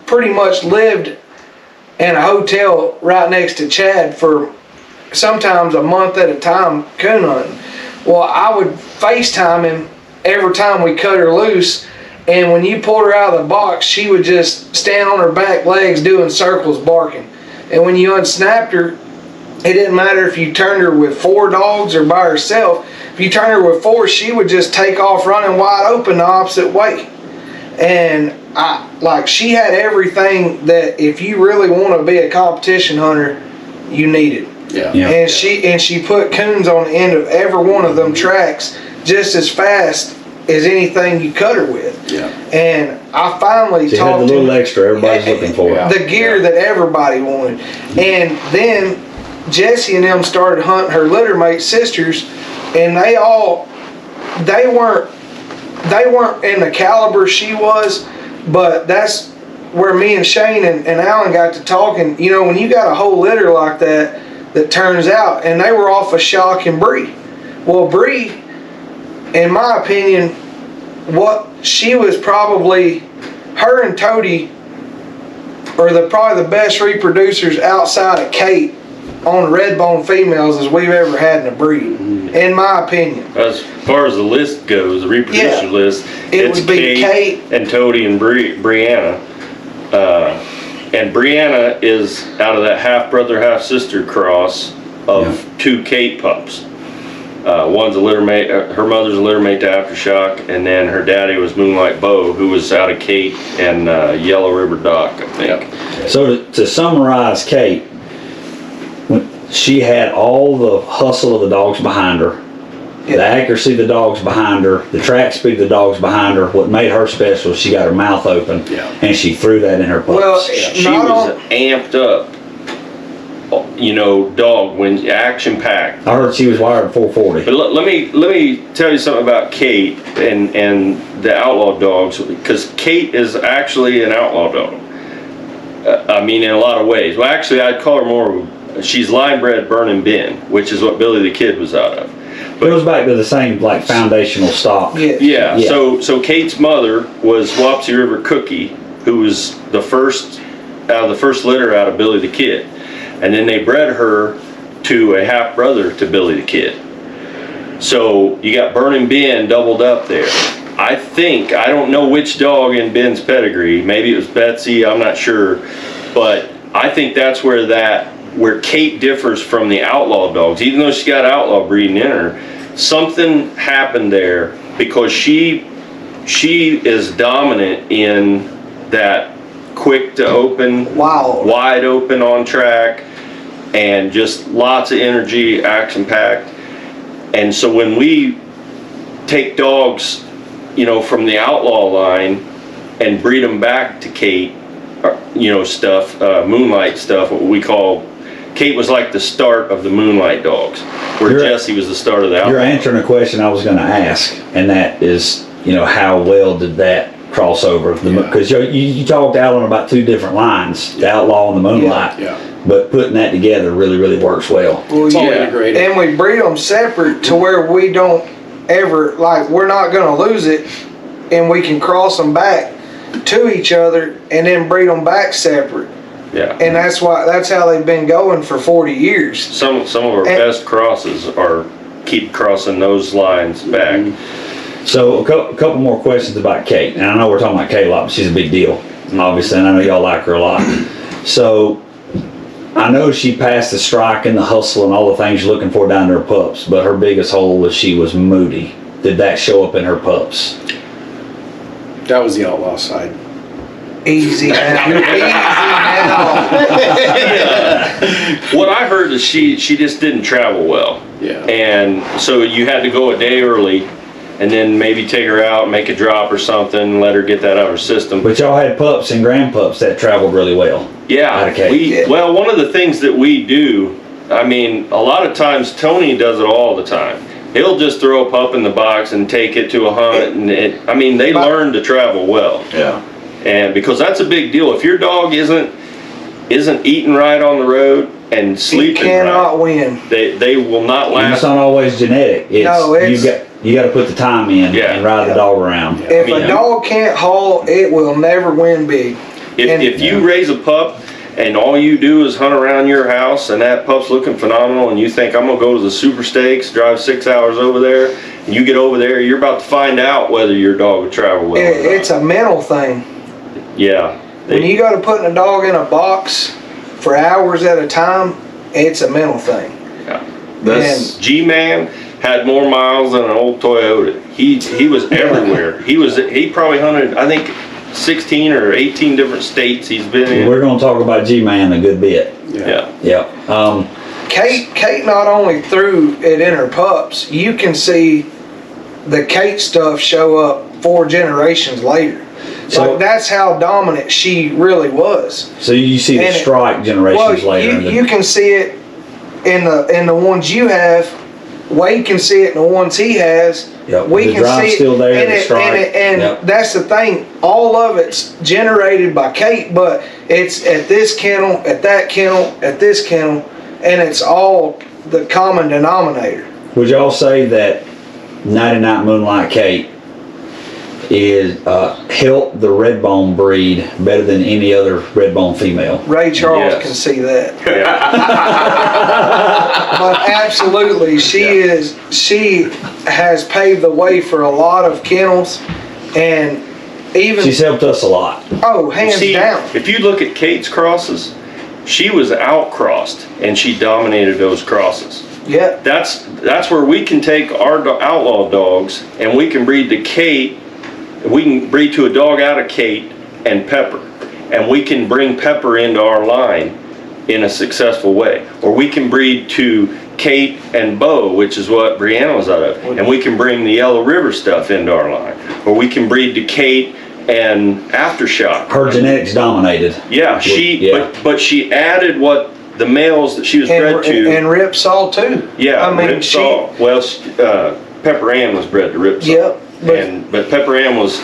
pretty much lived in a hotel right next to Chad for sometimes a month at a time coon hunting. Well, I would FaceTime him every time we cut her loose, and when you pulled her out of the box, she would just stand on her back legs doing circles barking. And when you unsnapped her, it didn't matter if you turned her with 4 dogs or by herself. If you turned her with 4, she would just take off running wide open the opposite way. And she had everything that if you really want to be a competition hunter, you needed. Yeah. And she put coons on the end of every one of them tracks just as fast as anything you cut her with. Yeah. And I finally She had the talked little him extra everybody's looking for. Yeah. the gear that everybody wanted. And then Jesse and them started hunting her littermate sisters, and they weren't in the caliber she was, but that's where me and Shane and Alan got to talking. You know, when you got a whole litter like that turns out, and they were off of Shock and Bree. Well, Bree, in my opinion, what she was probably, her and Toady are probably the best reproducers outside of Kate on Redbone females as we've ever had in a breed, in my opinion. As far as the list goes, the reproducer Yeah. list, It it's would be Kate and Toady and Brianna. And Brianna is out of that half brother, half sister cross of two Kate pups. One's a littermate, her mother's a littermate to Aftershock, and then her daddy was Moonlight Bow, who was out of Kate and Yellow River Dock, I think. So to summarize Kate, she had all the hustle of the dogs behind her, the accuracy of the dogs behind her, the track speed of the dogs behind her. What made her special, she got her mouth open, and she threw that in her pups. Well, She was amped up, you know, dog, when action packed. I heard she was wired 440. But let me tell you something about Kate and the outlaw dogs, because Kate is actually an outlaw dog. I mean, in a lot of ways. Well, actually, I'd call her more. She's line bred Burn and Bin, which is what Billy the Kid was out of. But it goes back to the same like foundational stock. Yeah. So Kate's mother was Wapsie River Cookie, who was the first litter out of Billy the Kid, and then they bred her to a half brother to Billy the Kid. So you got Burn and Bin doubled up there. I don't know which dog in Ben's pedigree. Maybe it was Betsy. I'm not sure, but I think that's where Kate differs from the outlaw dogs. Even though she's got outlaw breeding in her, something happened there because she is dominant in that quick to open, wide open on track, and just lots of energy, action packed. And so when we take dogs, you know, from the outlaw line and breed them back to Kate, you know, Moonlight stuff, what we call. Kate was like the start of the Moonlight dogs, where Jesse was the start of the outlaw. You're answering a question I was going to ask, and that is, you know, how well did that cross over? Because you talked to Alan about two different lines, the outlaw and the Moonlight. But putting that together really, really works well. It's all integrated. And we breed them separate to where we don't ever, like, we're not going to lose it, and we can cross them back to each other and then breed them back separate. Yeah. And that's how they've been going for 40 years. Some of our best crosses keep crossing those lines back. So a couple more questions about Kate. And I know we're talking about Kate a lot, but she's a big deal. And obviously, and I know y'all like her a lot. So I know she passed the strike and the hustle and all the things you're looking for down to her pups, but her biggest hole was she was moody. Did that show up in her pups? That was the outlaw side. Easy now. What I heard is she just didn't travel well. Yeah. And so you had to go a day early and then maybe take her out, make a drop or something, let her get that out of her system. But y'all had pups and grandpups that traveled really well. Yeah. Well, one of the things that we do, I mean, a lot of times Tony does it all the time. He'll just throw a pup in the box and take it to a hunt. And they learn to travel well. Yeah. And because that's a big deal. If your dog isn't eating right on the road and sleeping He cannot right, win. They will not And last. it's not always genetic. You got to put the time in and ride the dog around. If a dog can't haul, it will never win big. If you raise a pup and all you do is hunt around your house and that pup's looking phenomenal and you think, I'm going to go to the Super Stakes, drive 6 hours over there, and you get over there, you're about to find out whether your dog would travel well or not. It's a mental thing. Yeah. When you go to putting a dog in a box for hours at a time, it's a mental thing. Yeah. G-Man had more miles than an old Toyota. He was everywhere. He probably hunted, I think, 16 or 18 different states he's been in. We're going to talk about G-Man a good bit. Yeah. Kate not only threw it in her pups, you can see the Kate stuff show up 4 generations later. So- like that's how dominant she really was. So you see the And it- strike generations Well, later. you can see it in the ones you have. Wade can see it in the ones he has. Yep, We the can drive's see it, still there, and, the strike. and Yep. that's the thing. All of it's generated by Kate, but it's at this kennel, at that kennel, at this kennel, and it's all the common denominator. Would y'all say that 99 Moonlight Kate is helped the Redbone breed better than any other Redbone female? Ray Charles Yes. can see that. Yeah. But absolutely, she has paved the way for a lot of kennels, and even She's helped us a lot. hands See, down. if you look at Kate's crosses, she was outcrossed and she dominated those crosses. Yeah, That's where we can take our outlaw dogs and we can breed to Kate. We can breed to a dog out of Kate and Pepper, and we can bring Pepper into our line in a successful way. Or we can breed to Kate and Bo, which is what Brianna was out of, and we can bring the Yellow River stuff into our line. Or we can breed to Kate and Aftershock. Her genetics dominated. Yeah, Yeah. but she added what the males that she was bred to. and Ripsaw too. Yeah, I mean Ripsaw. Well, Pepper Ann was bred to Ripsaw. Yep, But Pepper Ann was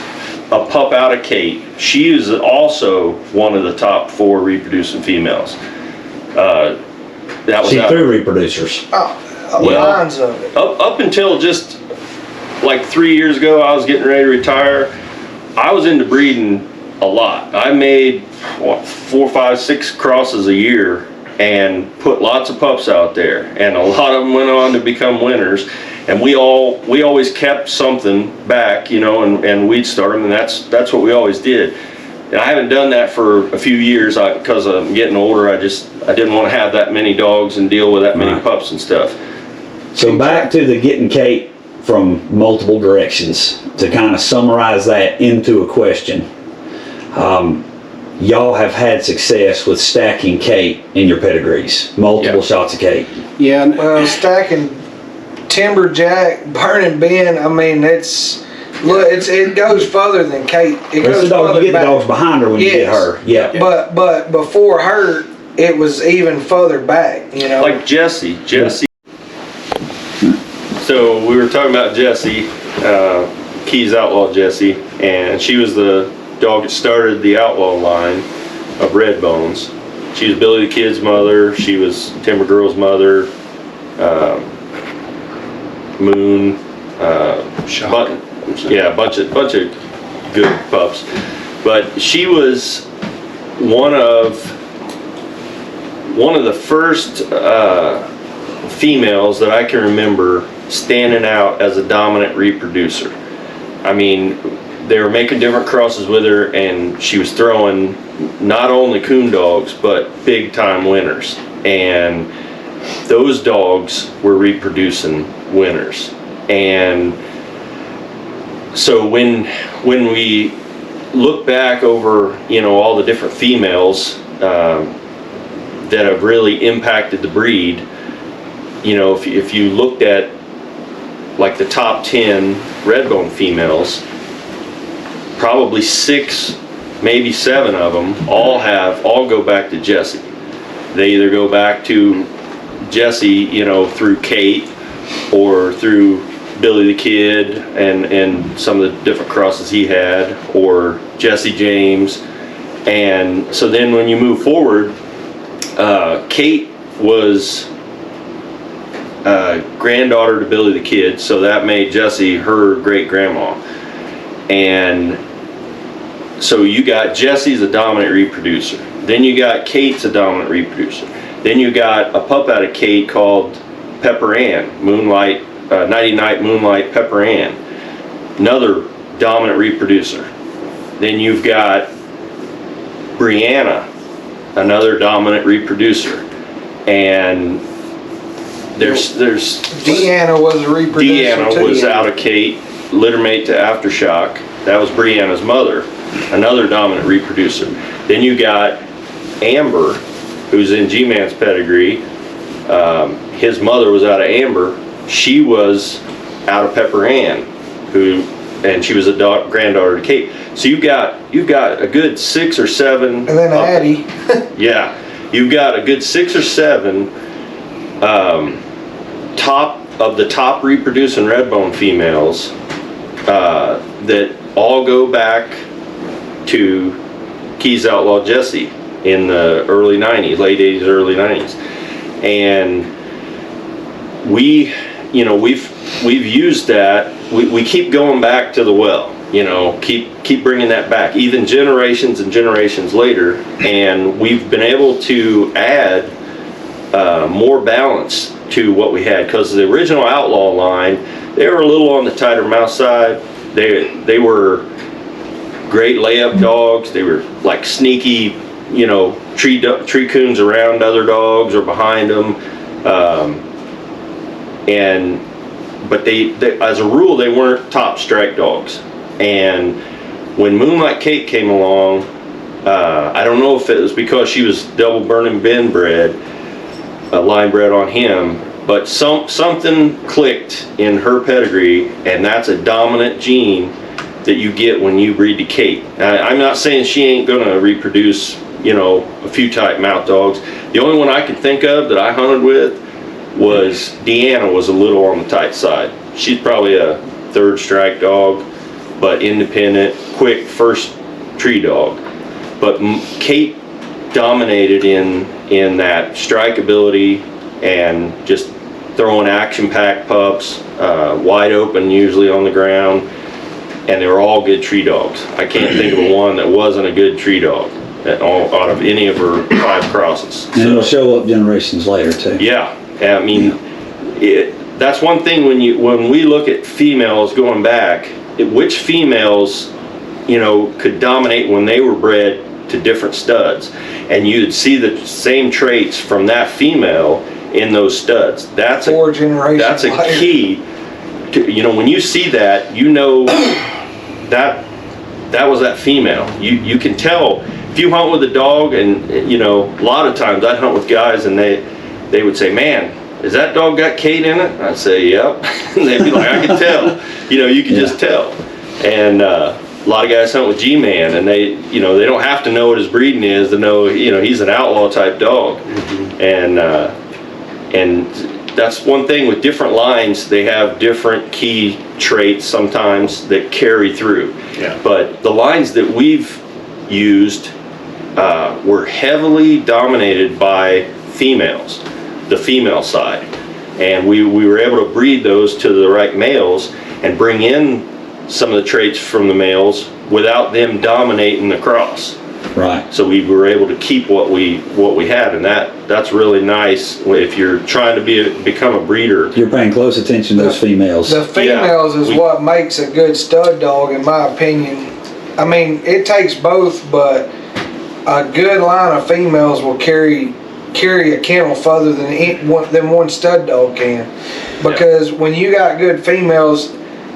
a pup out of Kate. She is also one of the top 4 reproducing females. That was She out- threw reproducers. lines of it. up until just like 3 years ago. I was getting ready to retire. I was into breeding a lot. I made 4, 5, 6 crosses a year and put lots of pups out there, and a lot of them went on to become winners. And we always kept something back, and we'd start them, and that's what we always did. And I haven't done that for a few years because I'm getting older. I didn't want to have that many dogs and deal with that many Right. pups and stuff. So back to the getting Kate from multiple directions, to kind of summarize that into a question. Y'all have had success with stacking Kate in your pedigrees, multiple Yeah. shots of Kate. Yeah, and Well, stacking Timberjack, Burning Ben. I mean, it goes further than Kate. It That's goes the dog, further you get the back. dogs behind her when you get Yes. her. Yeah. But before her, it was even further back. Like Jessie. So we were talking about Jessie, Keys Outlaw Jessie, and she was the dog that started the outlaw line of Redbones. She was Billy the Kid's mother. She was Timber Girl's mother. Moon. Shock. Yeah, a bunch of good pups. But she was one of the first females that I can remember standing out as a dominant reproducer. I mean, they were making different crosses with her, and she was throwing not only coon dogs, but big time winners. And those dogs were reproducing winners. And so when we look back over, all the different females that have really impacted the breed, if you looked at like the top 10 Redbone females, probably 6, maybe 7 of them all go back to Jessie. They either go back to Jessie, through Kate, or through Billy the Kid and some of the different crosses he had, or Jesse James. And so then when you move forward, Kate was granddaughter to Billy the Kid, so that made Jessie her great grandma. And so you got Jessie's a dominant reproducer. Then you got Kate's a dominant reproducer. Then you got a pup out of Kate called Pepper Ann, Moonlight, Nighty Night Moonlight Pepper Ann, another dominant reproducer. Then you've got Brianna, another dominant reproducer. And there's Deanna was a reproducer Deanna too. was out of Kate, littermate to Aftershock. That was Brianna's mother, another dominant reproducer. Then you got Amber, who's in G-Man's pedigree. His mother was out of Amber. She was out of Pepper Ann, who and she was a granddaughter to Kate. So you've got a good 6 or 7. And then Addie. Yeah, you've got a good 6 or 7 top reproducing Redbone females that all go back to Keys Outlaw Jesse in the early 90s, late 80s, early 90s. And we've used that. We keep going back to the well, keep bringing that back, even generations and generations later. And we've been able to add more balance to what we had, because the original Outlaw line, they were a little on the tighter mouth side. They were great layup dogs. They were like sneaky, tree coons around other dogs or behind them. But they, as a rule, they weren't top strike dogs. And when Moonlight Kate came along, I don't know if it was because she was double Burning Ben bred, line bred on him, but something clicked in her pedigree, and that's a dominant gene that you get when you breed to Kate. I'm not saying she ain't gonna reproduce, a few type mouth dogs. The only one I can think of that I hunted with was Deanna, was a little on the tight side. She's probably a 3rd strike dog, but independent, quick first tree dog. But Kate dominated in that strike ability and just throwing action-packed pups, wide open usually on the ground, and they were all good tree dogs. I can't think of one that wasn't a good tree dog out of any of her 5 crosses. And it'll show up generations later too. Yeah, I mean, that's one thing when we look at females going back, which females, could dominate when they were bred to different studs, and you'd see the same traits from that female in those studs. That's 4 generations. That's a key to, when you see that, that was that female. You can tell if you hunt with a dog, and a lot of times I'd hunt with guys and they would say, "Man, has that dog got Kate in it?" I'd say, "Yep." And they'd be like, "I can tell." You can just tell. And a lot of guys hunt with G-Man, and they don't have to know what his breeding is to know, he's an outlaw type dog. And that's one thing with different lines, they have different key traits sometimes that carry through. Yeah. But the lines that we've used were heavily dominated by females, the female side. And we were able to breed those to the right males and bring in some of the traits from the males without them dominating the cross. Right. So we were able to keep what we had, and that's really nice if you're trying to become a breeder. You're paying close attention to those females. The females is what makes a good stud dog, in my opinion. I mean, it takes both, but a good line of females will carry a kennel further than one stud dog can. Because when you got good females,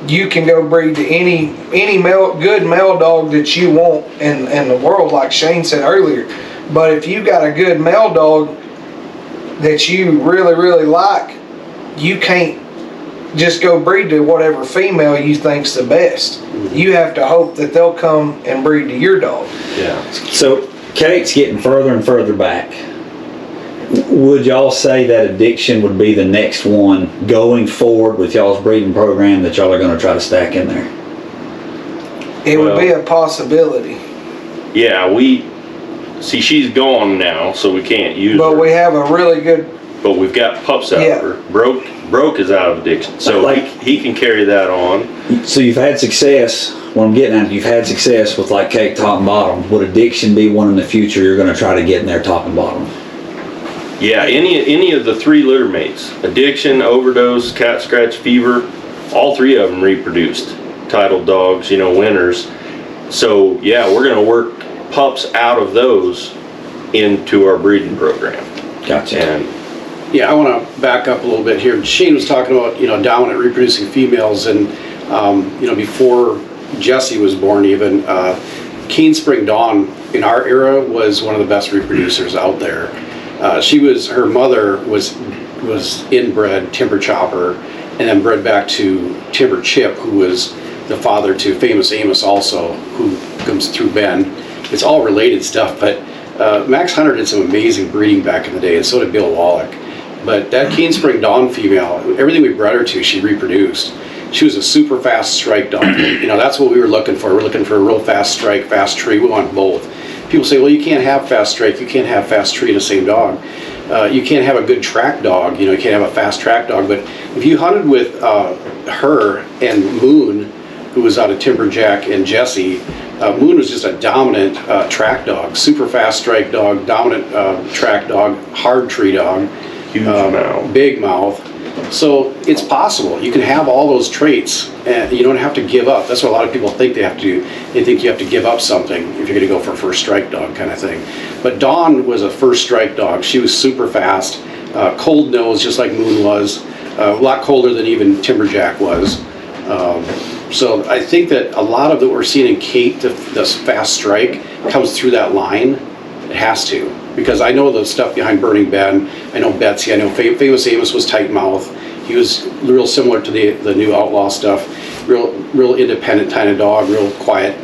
you can go breed to any good male dog that you want in the world, like Shane said earlier. But if you got a good male dog that you really, really like, you can't just go breed to whatever female you think's the best. You have to hope that they'll come and breed to your dog. Yeah. So Kate's getting further and further back. Would y'all say that addiction would be the next one going forward with y'all's breeding program that y'all are going to try to stack in there? It would be a possibility. Yeah, see she's gone now, so we can't use her. But we have a really good... But we've got pups out of her. Broke is out of addiction, so he can carry that on. So you've had success. What I'm getting at, you've had success with like Kate top and bottom. Would addiction be one in the future you're going to try to get in there top and bottom? Yeah, any of the 3 litter mates, addiction, overdose, cat scratch fever, all 3 of them reproduced. Titled dogs, winners. So yeah, we're going to work pups out of those into our breeding program. Gotcha. And Yeah, I want to back up a little bit here. Shane was talking about, dominant reproducing females, and, before Jessie was born even, Keen Spring Dawn in our era was one of the best reproducers out there. Her mother was inbred Timber Chopper, and then bred back to Timber Chip, who was the father to Famous Amos also, who comes through Ben. It's all related stuff, but Max Hunter did some amazing breeding back in the day, and so did Bill Wallach. But that Cane Spring Dawn female, everything we bred her to, she reproduced. She was a super fast strike dog. You know, that's what we were looking for. We're looking for a real fast strike, fast tree. We want both. People say, well, you can't have fast strike, you can't have fast tree in the same dog. You can't have a good track dog, you know, you can't have a fast track dog. But if you hunted with her and Moon, who was out of Timberjack, and Jesse, Moon was just a dominant track dog, super fast strike dog, dominant track dog, hard tree dog. Huge mouth. Big mouth. So it's possible. You can have all those traits and you don't have to give up. That's what a lot of people think they have to do. They think you have to give up something if you're going to go for a first strike dog kind of thing. But Dawn was a first strike dog. She was super fast, cold nose just like Moon was, a lot colder than even Timberjack was. So I think that a lot of what we're seeing in Kate, this fast strike, comes through that line. It has to. Because I know the stuff behind Burning Ben. I know Betsy. I know Famous Amos was tight mouth. He was real similar to the new Outlaw stuff. Real independent kind of dog. Real quiet.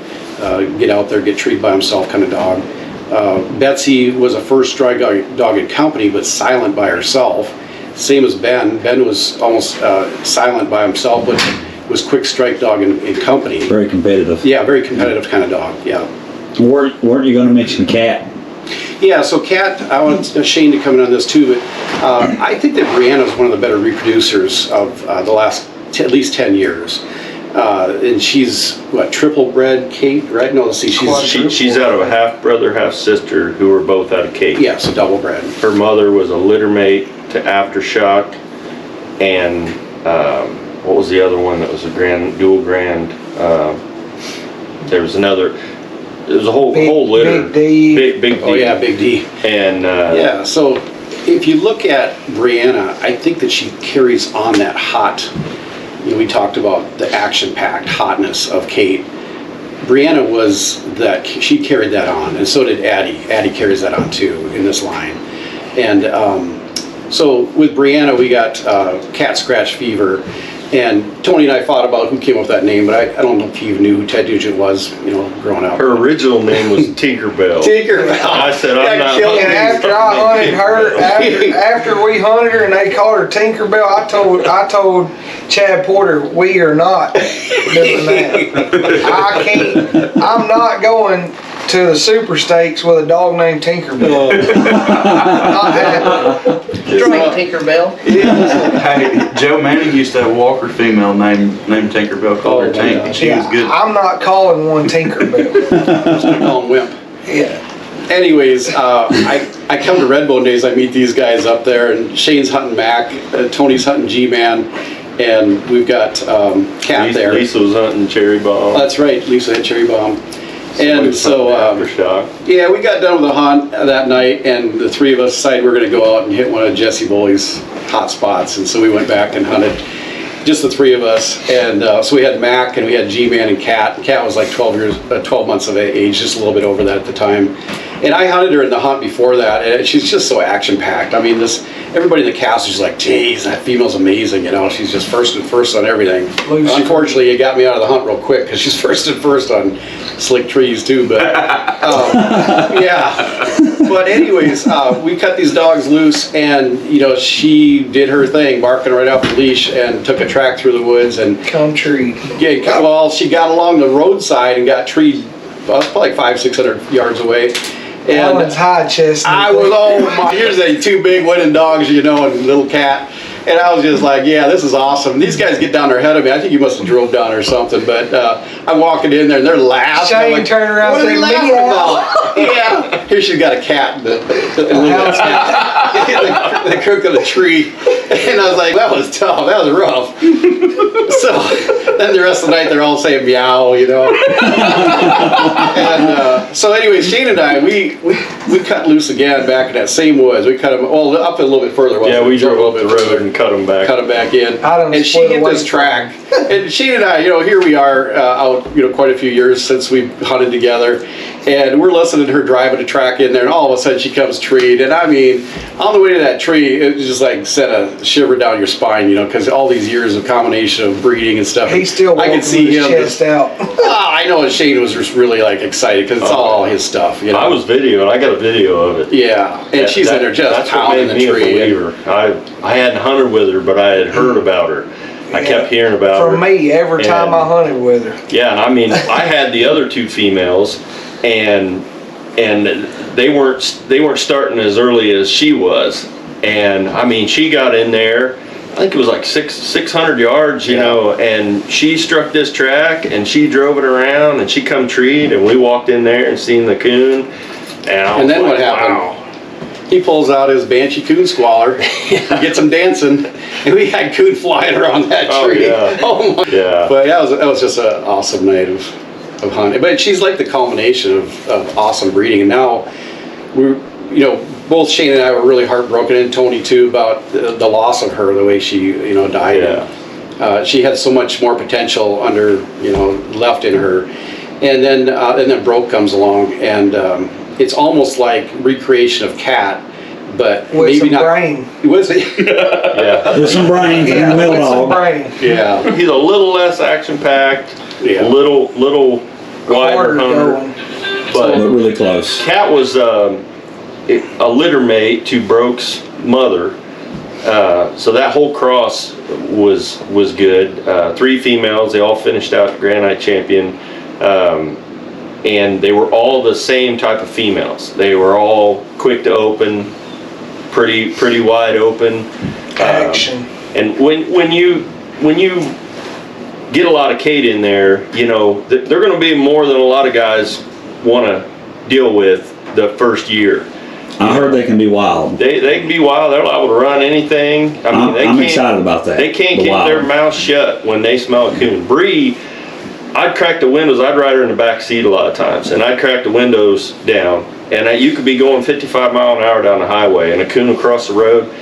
Get out there, get treated by himself kind of dog. Betsy was a first strike dog in company, but silent by herself. Same as Ben. Ben was almost silent by himself, but was quick strike dog in company. Very competitive. Yeah, very competitive kind of dog. Yeah. Weren't you going to mention Cat? Yeah, so Kat, I want Shane to come in on this too, but I think that Brianna is one of the better reproducers of the last at least 10 years. And she's, what, triple bred Kate, right? No, let's see, She's out of a half brother, half sister who were both out of Kate. Yeah, so double bred. Her mother was a litter mate to Aftershock, and what was the other one that was a dual grand? There was another. It was a whole litter. Big D. Big D. Oh yeah, Big D. And yeah, so if you look at Brianna, I think that she carries on that hot, you know, we talked about the action-packed hotness of Kate. Brianna was that, she carried that on, and so did Addie. Addie carries that on too in this line. And so with Brianna, we got Cat Scratch Fever. And Tony and I fought about who came up with that name, but I don't know if he even knew who Ted Nugent was, you know, growing up. her original name was Tinkerbell. Tinkerbell. I said, I'm not. And after I hunted her, after we hunted her and they called her Tinkerbell, I told Chad Porter, we are not doing that. I'm not going to the Super Stakes with a dog named Tinkerbell. Not happening. Tinkerbell. Hey, Joe Manning used to have a Walker female named Tinkerbell, called her Tink, and she was good. I'm not calling one Tinkerbell. I was going to call him Wimp. Yeah. Anyways, I come to Redbone days, I meet these guys up there, and Shane's hunting Mac, Tony's hunting G-Man, and we've got Cat there. Lisa was hunting Cherry Bomb. That's right, Lisa had Cherry Bomb. And so, Aftershock. yeah, we got done with the hunt that night, and the three of us decided we were going to go out and hit one of Jesse Bully's hot spots, and so we went back and hunted, just the three of us, and so we had Mac, and we had G-Man and Cat. Cat was like 12 months of age, just a little bit over that at the time. And I hunted her in the hunt before that, and she's just so action-packed. I mean, everybody in the cast was like, geez, that female's amazing, you know, she's just first on everything. Unfortunately, it got me out of the hunt real quick, because she's first on slick trees too, but yeah. But anyways, we cut these dogs loose, and you know, she did her thing, barking right off the leash, and took a track through the woods, and Country. yeah, well, she got along the roadside and got treed, probably like 500-600 yards away. And Alan's high chest. I was, oh my, here's two big winning dogs, you know, and little Cat. And I was just like, yeah, this is awesome. These guys get down there ahead of me. I think you must have drove down or something. But I'm walking in there and they're laughing. Shane like, turned around what and are they said, laughing about? Yeah. Here she's got a cat in the crook of the tree. And I was like, that was tough. That was rough. So then the rest of the night they're all saying meow, you know. And so anyway, Shane and I, we cut loose again back in that same woods. We cut them, well, up a little bit further. Yeah, we drove up the road and cut them back. Cut them back in. And she hit this track. And Shane and I, you know, here we are out, you know, quite a few years since we hunted together. And we're listening to her driving a track in there, and all of a sudden she comes treed. And I mean, on the way to that tree, it just like sent a shiver down your spine, you know, because all these years of combination of breeding and stuff. He's still I walking could see with his him chest just, out. I know Shane was just really like excited because it's all his stuff, you know. I was videoing. I got a video of it. Yeah, and she's in there just that's what pounding made the me a tree. believer. I hadn't hunted with her, but I had heard about her. I kept hearing about her. From me, every time I hunted with her. Yeah, and I mean, I had the other 2 females, and they weren't starting as early as she was. And I mean, she got in there, I think it was like 600 yards, you know, and she struck this track and she drove it around and she come treed, and we walked in there and seen the coon. And then like, what happened? wow. He pulls out his Banshee Coon squaller, gets him dancing, and we had coon flying around that tree. Yeah. Oh my! Yeah. But yeah, that was just an awesome night of hunting. But she's like the culmination of awesome breeding. And now we're, you know, both Shane and I were really heartbroken, and Tony too, about the loss of her, the way she, you know, died. Yeah. She had so much more potential left in her, and then Broke comes along, and it's almost like recreation of Cat, but With maybe some not. brain. Was it? Yeah. With some brains and a middle with some dog. brain. Yeah. He's a little less action packed, Yeah. little wider Harder hunter, going. But but really close. Cat was a litter mate to Broke's mother, so that whole cross was good. 3 females, they all finished out Grand Night champion, and they were all the same type of females. They were all quick to open, pretty wide open. Action. And when you get a lot of Kate in there, you know, they're going to be more than a lot of guys want to deal with the first year. I heard they can be wild. They can be wild. They're liable to run anything. I mean, I'm excited about that. They can't The keep wild. their mouth shut when they smell a coon. Bree, I'd crack the windows. I'd ride her in the back seat a lot of times, and I'd crack the windows down. And you could be going 55 mile an hour down the highway, and a coon across the road,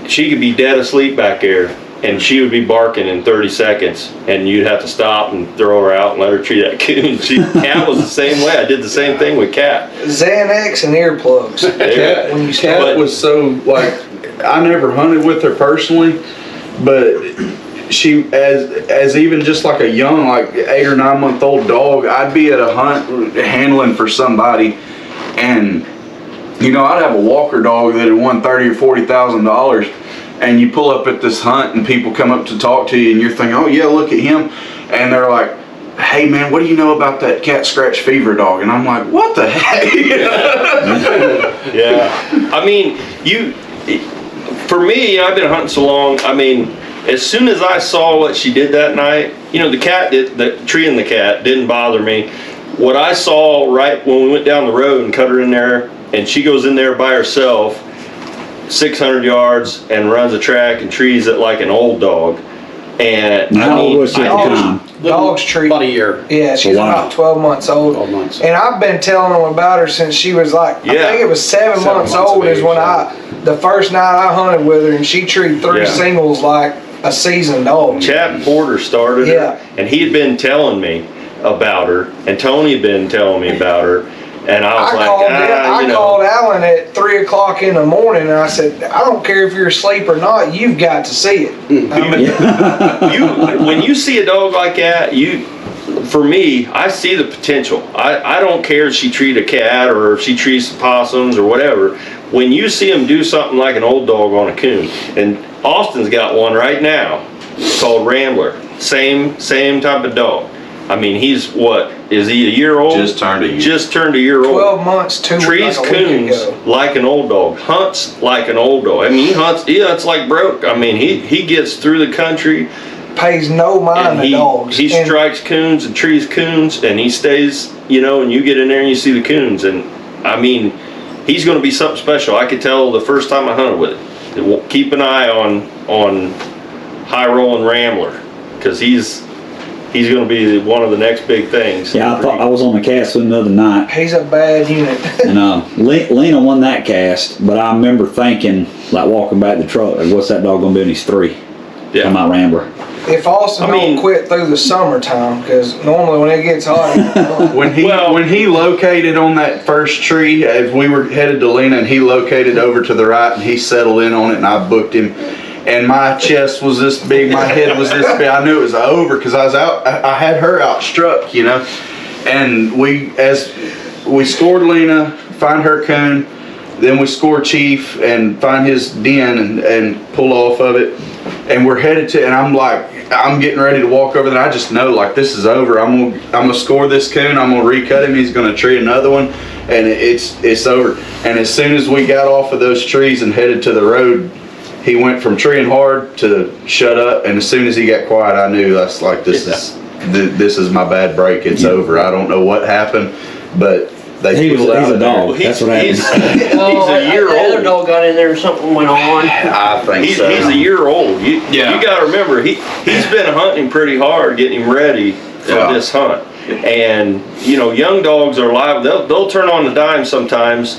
she could be dead asleep back there, and she would be barking in 30 seconds, and you'd have to stop and throw her out and let her treat that coon. Cat was the same way. I did the same thing with Cat. Xanax and earplugs. Yeah. When you Cat start. was so, like, I never hunted with her personally, but she, as even just like a young, like 8 or 9 month old dog, I'd be at a hunt handling for somebody, and you know, I'd have a walker dog that had won $30,000 or $40,000, and you pull up at this hunt and people come up to talk to you, and you're thinking, oh yeah, look at him, and they're like, hey man, what do you know about that cat scratch fever dog? And I'm like, what the heck? Yeah. I mean, for me, I've been hunting so long, I mean, as soon as I saw what she did that night, you know, the tree and the cat didn't bother me. What I saw right when we went down the road and cut her in there, and she goes in there by herself, 600 yards, and runs a track and trees it like an old dog. And How old was she at the Dogs, time? dogs treat. About a year. Yeah, she's Wow. about 12 months old. 12 months. And I've been telling them about her since she was like, I Yeah. think it was 7 7 months months old of is when age, the first night I hunted with her, and she treated 3 Yeah. singles like a seasoned dog. Chad Porter started Yeah. her, and he had been telling me about her, and Tony had been telling me about her, and I was I like, called Alan at 3 o'clock in the morning, and I said, I don't care if you're asleep or not, you've got to see it. I mean, when you see a dog like that, for me, I see the potential. I don't care if she treat a cat or if she treats possums or whatever. When you see them do something like an old dog on a coon, and Austin's got one right now called Rambler, same type of dog. I mean, he's what? Is he a year old? Just turned a year. Just turned a year old. 12 months, 2 Trees like a week coons ago. like an old dog, hunts like an old dog. I mean, he hunts. Yeah, it's like Broke. I mean, he gets through the country. Pays no mind And to dogs. he And strikes coons and trees coons, and he stays, you know, and you get in there and you see the coons, and I mean, he's going to be something special. I could tell the first time I hunted with it. Keep an eye on high rolling Rambler, because he's going to be one of the next big things. Yeah, I thought I was on the cast with him the other night, he's a bad unit. and Lena won that cast. But I remember thinking, like walking back the truck, like, what's that dog gonna be when he's 3? Yeah. I'm not Rambler. if Austin don't quit through the summertime, because normally when it gets hot, When he located on that first tree, as we were headed to Lena, and he located over to the right, and he settled in on it, and I booked him. And my chest was this big, my head was this big. I knew it was over because I had her outstruck, you know. And as we scored Lena, find her Coon, then we score Chief and find his den and pull off of it. And we're headed to, and I'm getting ready to walk over there. I just know, like, this is over. I'm gonna score this Coon. I'm gonna recut him. He's gonna tree another one, and it's over. And as soon as we got off of those trees and headed to the road, he went from treeing hard to shut up. And as soon as he got quiet, I knew that's like, this is my bad break. It's over. I don't know what happened, but he's a dog. That's what happened. He's a year The old. other dog got in there and something went on. I think so. He's a year old. You got to remember, he's been hunting pretty hard, getting him ready for this hunt. And you know, young dogs are liable. They'll turn on the dime sometimes.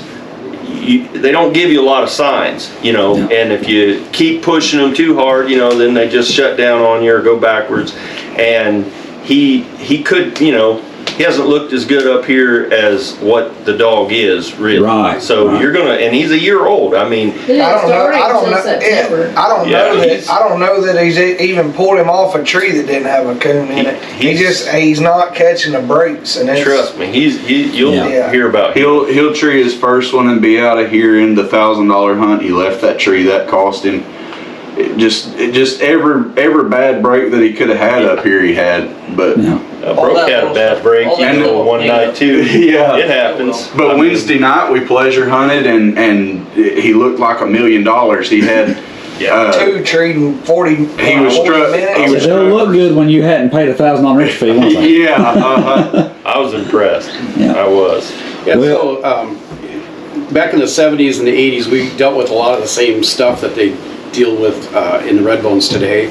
They don't give you a lot of signs, you know. No. And if you keep pushing them too hard, you know, then they just shut down on you or go backwards. And he could, you know. He hasn't looked as good up here as what the dog is, really. Right. So right. you're gonna, and he's a year old. I mean, I don't know that he's even pulled him off a tree that didn't have a Coon in it. He's not catching the breaks, and trust me, you'll hear about him. He'll tree his first one and be out of here in the $1,000 hunt. He left that tree, that cost him. Just every bad break that he could have had up here, he had. But Broke had a bad break, one night too. Yeah, it happens. But Wednesday night we pleasure hunted, and he looked like $1 million. He had two treed in 40 He was struck. They'll look good when you hadn't paid $1,000 entry fee, won't they? Yeah. I was impressed. Yeah. I was. Yeah. So back in the 70s and the 80s, we dealt with a lot of the same stuff that they deal with in the Redbones today.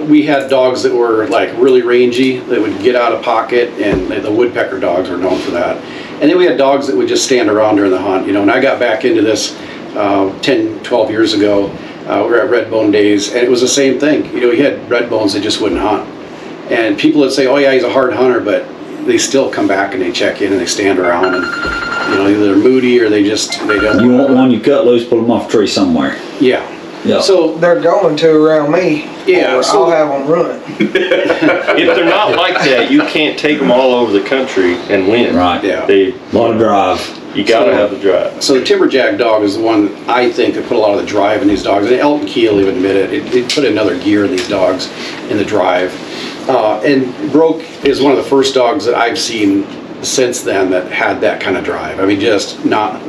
We had dogs that were like really rangy, that would get out of pocket, and the woodpecker dogs were known for that. And then we had dogs that would just stand around during the hunt, you know. And I got back into this 10, 12 years ago. We were at Redbone days, and it was the same thing. You know, you had Redbones that just wouldn't hunt. And people would say, oh yeah, he's a hard hunter, but they still come back and they check in and they stand around, and you know, either they're moody or they don't. You want one you cut loose, pull them off a tree somewhere. Yeah. Yeah. So they're going to around me. Yeah, I'll have them run. If they're not like that, you can't take them all over the country and win. Right. Yeah. A lot of drive. You gotta have the drive. So the Timberjack dog is the one I think that put a lot of the drive in these dogs. And Elton Keel even admitted it put another gear in these dogs in the drive. And Broke is one of the first dogs that I've seen since then that had that kind of drive. I mean, just not.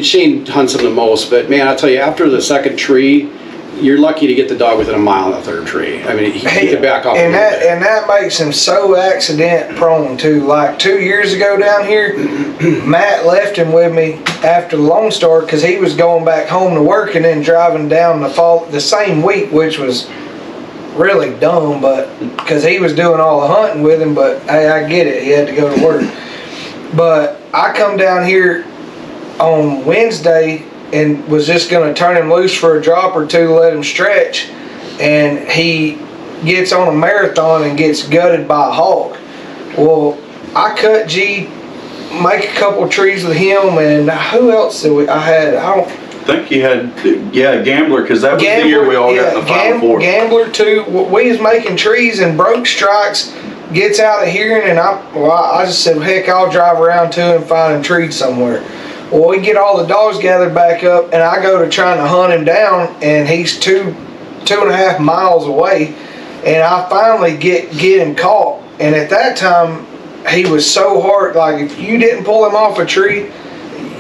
Shane hunts him the most, but man, I'll tell you, after the second tree, you're lucky to get the dog within a mile of the third tree. I mean, he could back off. And that makes him so accident prone too. Like 2 years ago down here, Matt left him with me after the Lone Star because he was going back home to work and then driving down the same week, which was really dumb, but because he was doing all the hunting with him. But hey, I get it, he had to go to work. But I come down here on Wednesday and was just going to turn him loose for a drop or two to let him stretch, and he gets on a marathon and gets gutted by a hog. Well, I cut G, make a couple trees with him, and who else did I think you had, Gambler, because that was the year we all got in the Final Four. Gambler too. We was making trees, and Broke strikes, gets out of hearing, and I just said, heck, I'll drive around to him and find him treed somewhere. Well, we get all the dogs gathered back up, and I go to trying to hunt him down, and he's 2.5 miles away, and I finally get him caught. And at that time, he was so hard, like if you didn't pull him off a tree,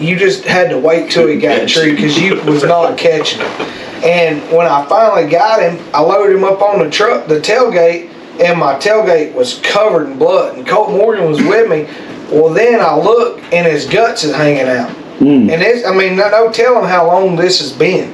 you just had to wait till he got a tree because you was not catching him. And when I finally got him, I loaded him up on the truck, the tailgate, and my tailgate was covered in blood, and Colt Morgan was with me. Well, then I look, and his guts is hanging out. And it's, I mean, no telling how long this has been.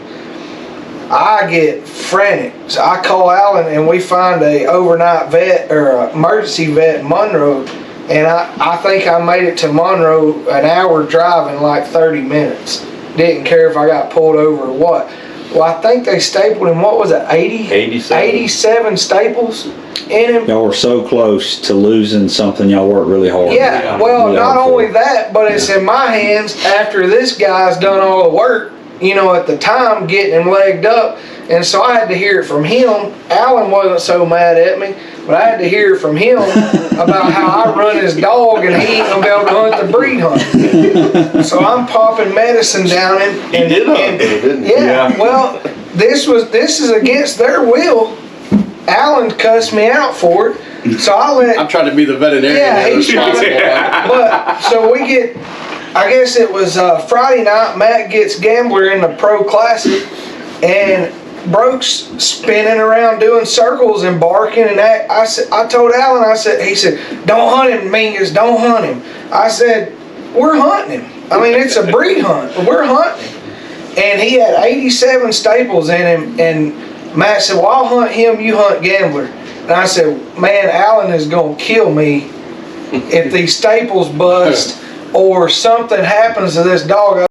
I get frantic. So I call Alan, and we find a overnight vet or a emergency vet in Monroe. And I think I made it to Monroe an hour drive in like 30 minutes. Didn't care if I got pulled over or what. Well, I think they stapled him, what was it, 87 staples in him. Y'all were so close to losing something y'all worked really hard. Yeah, well, really not hard for. only that, but it's in my hands after this guy's done all the work, you know, at the time, getting him legged up. And so I had to hear it from him. Alan wasn't so mad at me, but I had to hear from him about how I run his dog and he ain't gonna be able to hunt the breed hunt. So I'm popping medicine down him. He did hunt, didn't he? Yeah, well, this is against their will. Alan cussed me out for it. So I'm trying to be the veterinarian. Yeah, that's he's trying responsible. But so we get, I guess it was Friday night, Matt gets Gambler in the Pro Classic, and Broke's spinning around doing circles and barking, and I told Alan, he said, don't hunt him, Mingus, don't hunt him. I said, we're hunting him. I mean, it's a breed hunt, but we're hunting him. And he had 87 staples in him, and Matt said, well, I'll hunt him, you hunt Gambler. And I said, man, Alan is going to kill me if these staples bust or something happens to this dog.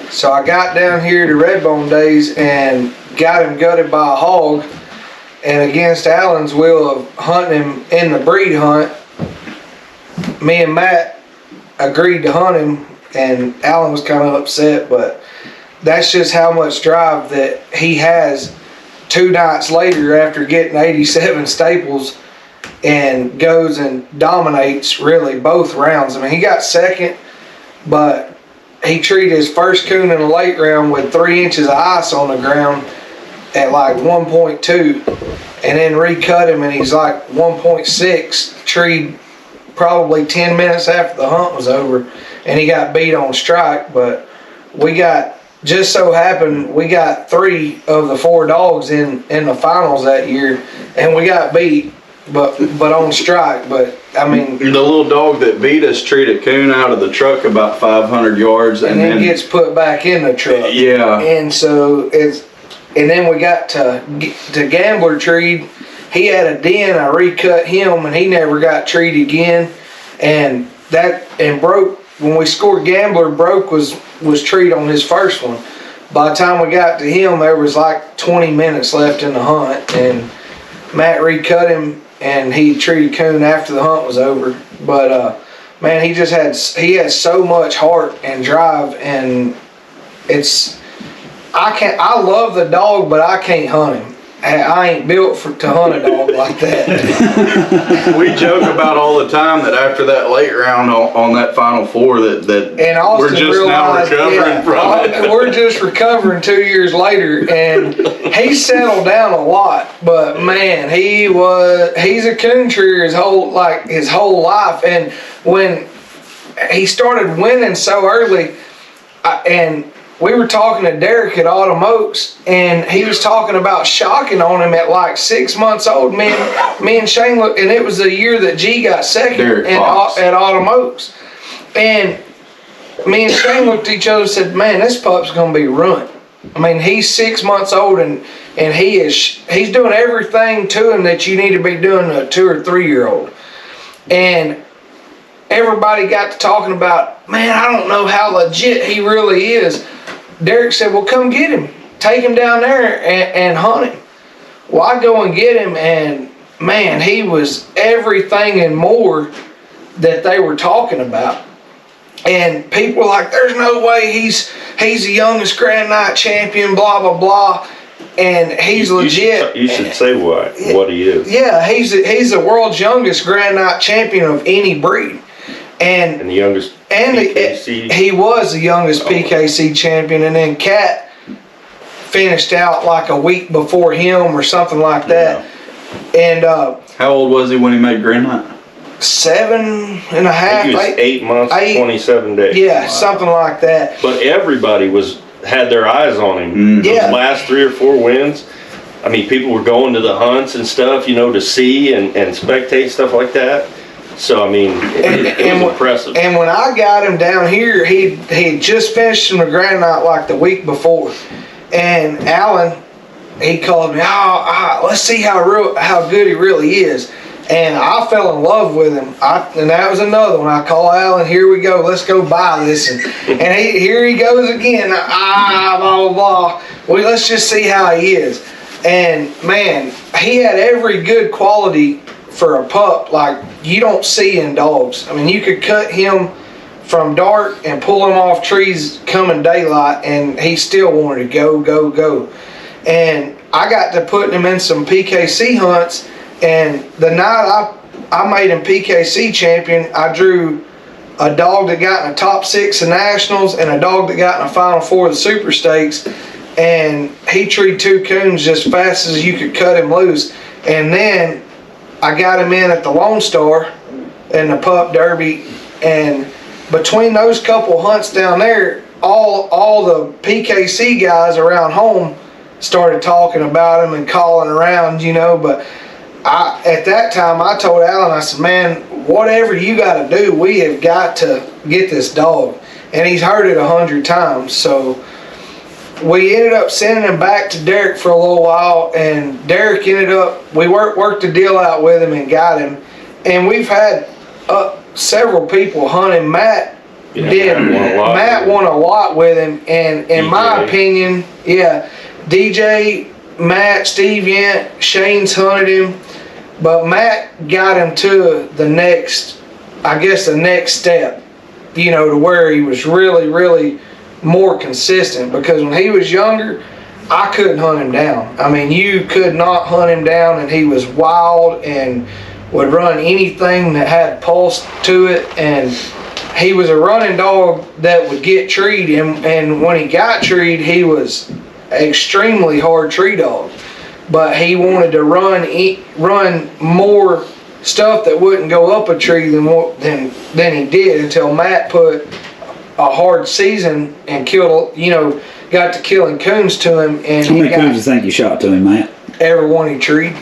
So I got down here to Redbone days and got him gutted by a hog. And against Alan's will of hunting him in the breed hunt, me and Matt agreed to hunt him, and Alan was kind of upset, but that's just how much drive that he has 2 nights later after getting 87 staples, and goes and dominates really both rounds. I mean, he got second, but he treated his first coon in a late round with 3 inches of ice on the ground at like 1.2, and then recut him, and he's like 1.6, treed probably 10 minutes after the hunt was over, and he got beat on strike. But we got, just so happened, we got 3 of the 4 dogs in the finals that year, and we got beat, but on strike. But I mean, The little dog that beat us treated Coon out of the truck about 500 yards, and then gets put back in the truck. Yeah. And so and then we got to Gambler treed. He had a den. I recut him, and he never got treed again. And Broke, when we scored Gambler, Broke was treed on his first one. By the time we got to him, there was like 20 minutes left in the hunt, and Matt recut him, and he treated Coon after the hunt was over. But man, he has so much heart and drive, and I love the dog, but I can't hunt him. I ain't built to hunt a dog like that. We joke about all the time that after that late round on that final 4 that And Austin we're just now realized, recovering from it. We're just recovering 2 years later, and he settled down a lot. But man, he's a coon treer his whole life. And when he started winning so early, and we were talking to Derek at Autumn Oaks, and he was talking about shocking on him at like 6 months old. Me and Shane looked, and it was the year that G got second at Autumn Oaks. And me and Shane looked at each other and said, man, this pup's gonna be ruined. I mean, he's 6 months old, and he's doing everything to him that you need to be doing to a 2 or 3 year old. And everybody got to talking about, man, I don't know how legit he really is. Derek said, well, come get him. Take him down there and hunt him. Well, I go and get him, and man, he was everything and more that they were talking about. And people were like, there's no way he's the youngest Grand Night champion, blah, blah, blah. And he's legit. You should say what he is. Yeah, he's the world's youngest Grand Night champion of any breed. And the youngest PKC. He was the youngest PKC champion, and then Cat finished out like a week before him or something like that. Yeah. And how old was he when he made Grand Night? 7.5. I think he was 8 months, 27 days. Yeah, wow. Something like that. But everybody had their eyes on him. Mm-hmm. Those last 3 or 4 wins. I mean, people were going to the hunts and stuff, to see and spectate stuff like that. So, I mean, it was impressive. And when I got him down here, he had just finished in the Grand Night like the week before. And Alan, he called me, let's see how good he really is. And I fell in love with him. And that was another one. I call Alan, here we go, let's go buy this. And here he goes again. Blah, blah, blah. Well, let's just see how he is. And man, he had every good quality for a pup like you don't see in dogs. I mean, you could cut him from dark and pull him off trees coming daylight, and he still wanted to go, go, go. And I got to putting him in some PKC hunts, and the night I made him PKC champion, I drew a dog that got in the top 6 of nationals and a dog that got in the final 4 of the super stakes, and he treed 2 coons just fast as you could cut him loose. And then I got him in at the Lone Star in the pup derby, and between those couple hunts down there, all the PKC guys around home started talking about him and calling around, you know. But at that time, I told Alan, I said, man, whatever you got to do, we have got to get this dog. And he's heard it 100 times. So we ended up sending him back to Derek for a little while, and Derek ended up, we worked a deal out with him and got him. And we've had several people hunt him. Matt won a lot with him, and in my opinion, yeah, DJ, Matt, Steve Yent, Shane's hunted him, but Matt got him to the next step, you know, to where he was really, really more consistent. Because when he was younger, I couldn't hunt him down. I mean, you could not hunt him down, and he was wild and would run anything that had pulse to it. And he was a running dog that would get treed, and when he got treed, he was extremely hard tree dog. But he wanted to run more stuff that wouldn't go up a tree than he did, until Matt put a hard season and killed, you know, got to killing coons to him. And how many coons do you think you shot to him, Matt? Every one he treed.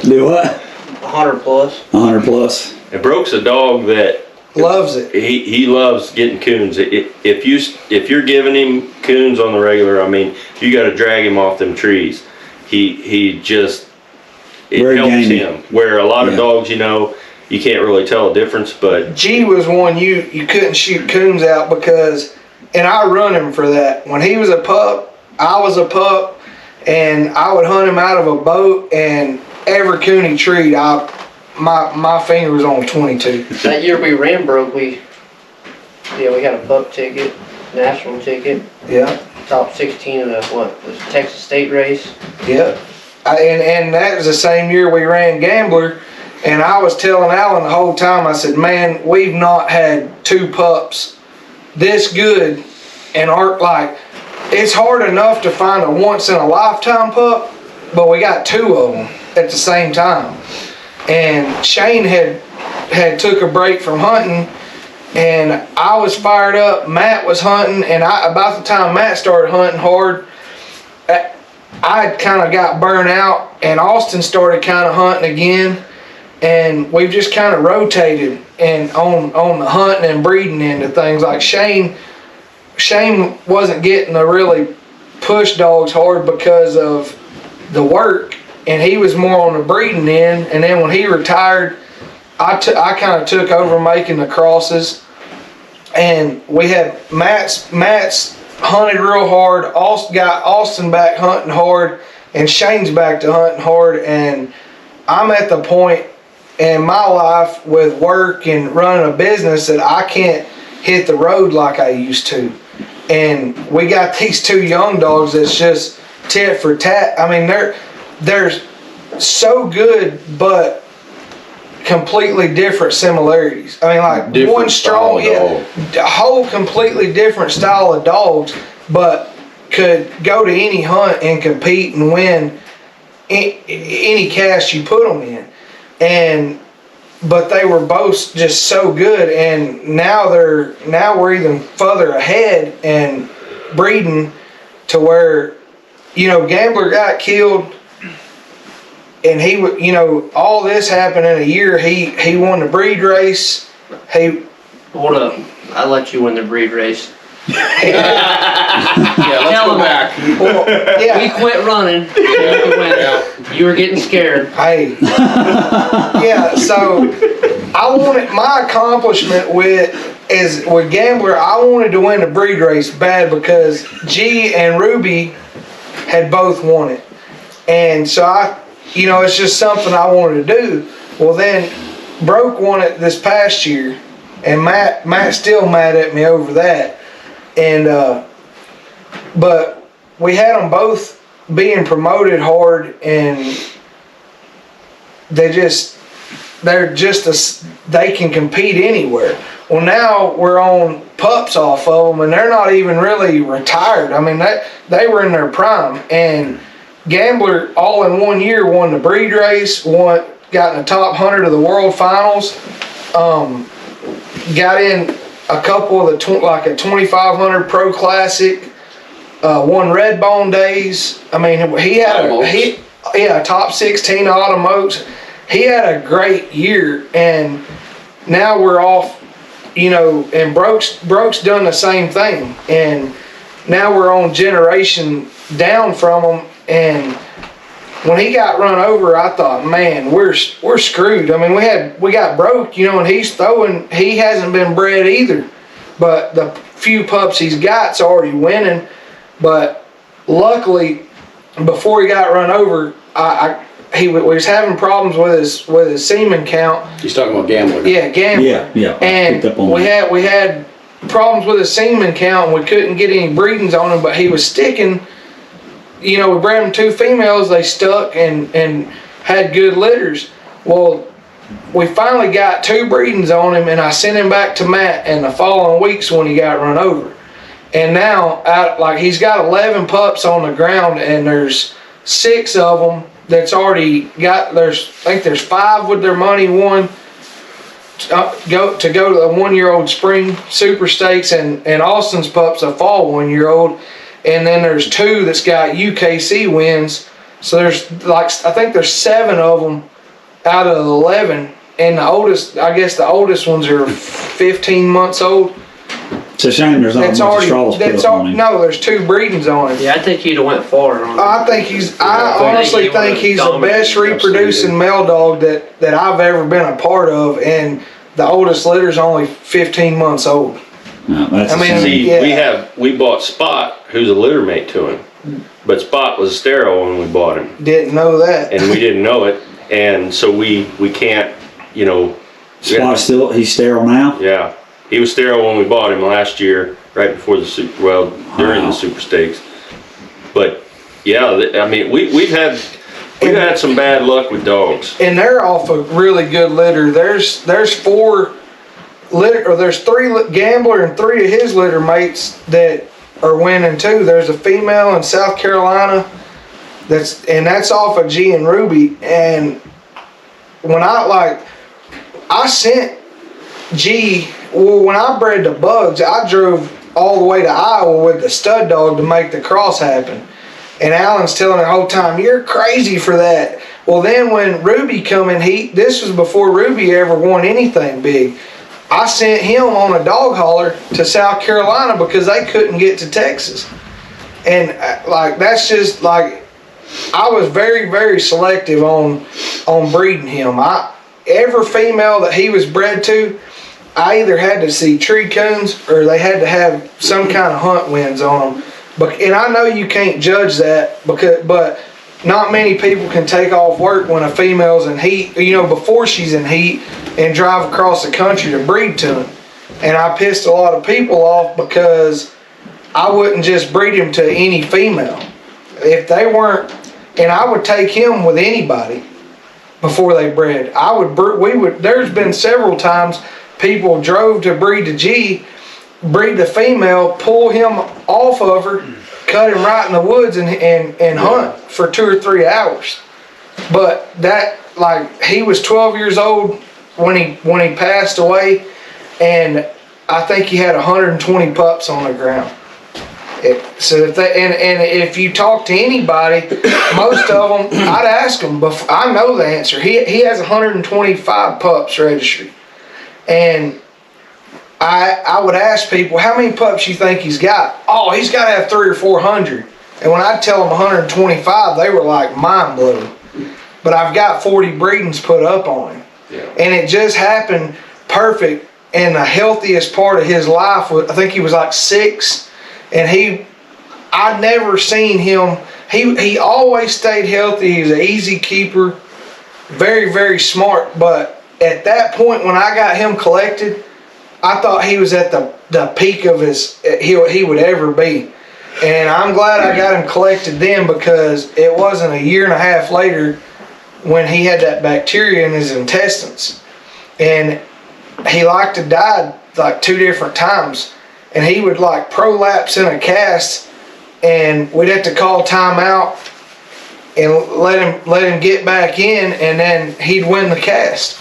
Do what? 100 plus. 100 plus. And Broke's a dog that Loves it. He loves getting coons. If you're giving him coons on the regular, I mean, you got to drag him off them trees. It Very helps gamey. him. Where a lot of dogs, you know, you can't really tell a difference. But G was one you couldn't shoot coons out because, and I run him for that. When he was a pup, I was a pup, and I would hunt him out of a boat, and every coon he treed, my finger was on 22. That year we ran Broke, we got a pup ticket, national ticket, Yeah, top 16 of the Texas State race. yeah. And that was the same year we ran Gambler, and I was telling Alan the whole time, I said, man, we've not had 2 pups this good, and it's hard enough to find a once in a lifetime pup, but we got 2 of them at the same time. And Shane had took a break from hunting, and I was fired up. Matt was hunting, and about the time Matt started hunting hard, I kind of got burnt out, and Austin started kind of hunting again, and we've just kind of rotated and on the hunting and breeding end of things. Like Shane wasn't getting to really push dogs hard because of the work, and he was more on the breeding end. And then when he retired, I kind of took over making the crosses, and we had Matt's hunted real hard. Got Austin back hunting hard, and Shane's back to hunting hard. And I'm at the point in my life with work and running a business that I can't hit the road like I used to. And we got these 2 young dogs that's just tit for tat. I mean, they're so good, but completely different similarities. I mean, like Different one strong, style a whole completely different style of dogs, but could go to any hunt and compete and win any cast you put them in. But they were both just so good, and now we're even further ahead and breeding to where, you know, Gambler got killed, and he would, you know, all this happened in a year. He won the breed race. Hold up, I let you win the breed race. Yeah, let's Tell go him back. Well, We yeah. quit running. You went. You were getting scared. Hey. Yeah. So I wanted my accomplishment with Gambler. I wanted to win the breed race bad because G and Ruby had both won it, and so it's just something I wanted to do. Well, then Broke won it this past year, and Matt's still mad at me over that. And but we had them both being promoted hard, and they can compete anywhere. Well, now we're on pups off of them, and they're not even really retired. I mean, they were in their prime, and Gambler all in 1 year won the breed race, got in the top 100 of the world finals, got in a couple of like a 2500 Pro Classic, won Redbone days. I mean, he had top 16 Autumn Oaks. He had a great year, and now we're off, and Broke's done the same thing, and now we're on generation down from him. And when he got run over, I thought, man, we're screwed. I mean, we got Broke, and he hasn't been bred either, but the few pups he's got's already winning. But luckily, before he got run over, he was having problems with his semen count. He's talking about Gambler. Yeah, Gambler. Yeah. And we had problems with his semen count, and we couldn't get any breedings on him. But he was sticking. We bred him 2 females. They stuck and had good litters. Well, we finally got 2 breedings on him, and I sent him back to Matt. And the following week's when he got run over. And now, he's got 11 pups on the ground, and there's 6 of them that's already got. I think there's 5 with their money won go to the 1-year-old spring super stakes, and Austin's pup's a fall 1-year-old, and then there's 2 that's got UKC wins. So there's I think there's 7 of them out of the 11, and the oldest ones are 15 months old. It's a shame there's not much straws put up on him. No, there's 2 breedings on him. Yeah, I think you'd have went far on it. I honestly think he's the best reproducing male dog that I've ever been a part of, and the oldest litter's only 15 months old. No, that's we bought Spot, who's a litter mate to him, but Spot was sterile when we bought him, Didn't know that. and we didn't know it, and so we can't, Spot's he's sterile now? Yeah, he was sterile when we bought him last year, right before during the Super Stakes. But yeah, I mean, we've had some bad luck with dogs. And they're off a really good litter. There's 4 litter, or there's 3 Gambler and 3 of his litter mates that are winning too. There's a female in South Carolina that's off of G and Ruby. And when I sent G, when I bred the Bugs, I drove all the way to Iowa with the stud dog to make the cross happen. And Alan's telling the whole time, you're crazy for that. Well, then when Ruby come in, this was before Ruby ever won anything big. I sent him on a dog hauler to South Carolina because they couldn't get to Texas. And that's just I was very, very selective on breeding him. Every female that he was bred to, I either had to see tree coons or they had to have some kind of hunt wins on them. And I know you can't judge that but not many people can take off work when a female's in heat, before she's in heat, and drive across the country to breed to them. And I pissed a lot of people off because I wouldn't just breed him to any female. If they weren't, and I would take him with anybody before they bred. There's been several times people drove to breed the G, breed the female, pull him off of her, cut him right in the woods and hunt for 2 or 3 hours. But he was 12 years old when he passed away, and I think he had 120 pups on the ground. If you talk to anybody, most of them, I'd ask them. I know the answer. He has 125 pups registered, and I would ask people, how many pups you think he's got? Oh, he's got to have 300 or 400. And when I tell them 125, they were like mind blown. But I've got 40 breedings put up on him. Yeah. And it just happened perfect in the healthiest part of his life. I think he was like 6, and I'd never seen him. He always stayed healthy. He was an easy keeper, very, very smart. But at that point when I got him collected, I thought he was at the peak of he would ever be. And I'm glad I got him collected then, because it wasn't a year and a half later when he had that bacteria in his intestines. And he liked to die like 2 different times. And he would like prolapse in a cast, and we'd have to call timeout and let him get back in, and then he'd win the cast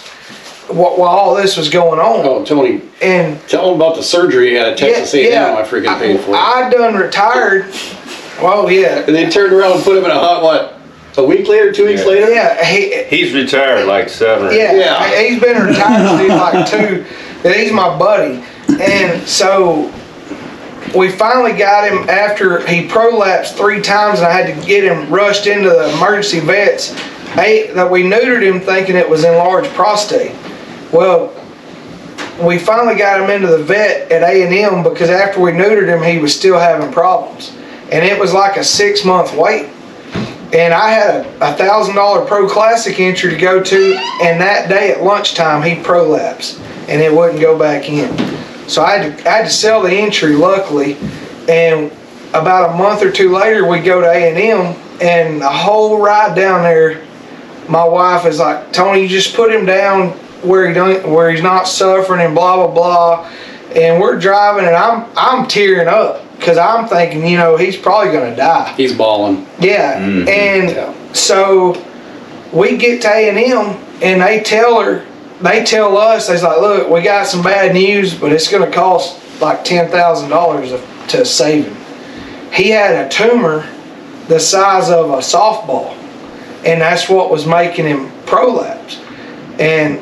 while all this was going on. Oh, Tony, And tell him about the surgery he had at Texas A&M. I freaking paid for it. I done retired. Oh yeah. And they turned around and put him in a hot, what, a week later, 2 weeks later? Yeah, He's retired like 7 or Yeah. he's been retired since like 2. He's my buddy. And so we finally got him after he prolapsed 3 times, and I had to get him rushed into the emergency vets. That we neutered him thinking it was enlarged prostate. Well, we finally got him into the vet at A&M, because after we neutered him, he was still having problems. And it was like a 6-month wait. And I had a $1,000 Pro Classic entry to go to, and that day at lunchtime he prolapsed, and it wouldn't go back in. So I had to sell the entry, luckily. And about a month or 2 later, we go to A&M, and the whole ride down there, my wife is like, Tony, you just put him down where he's not suffering, and blah blah blah. And we're driving, and I'm tearing up, because I'm thinking, he's probably gonna die. He's balling. Yeah. And so we get to A&M, and they tell us, they're like, look, we got some bad news, but it's gonna cost like $10,000 to save him. He had a tumor the size of a softball, and that's what was making him prolapse. And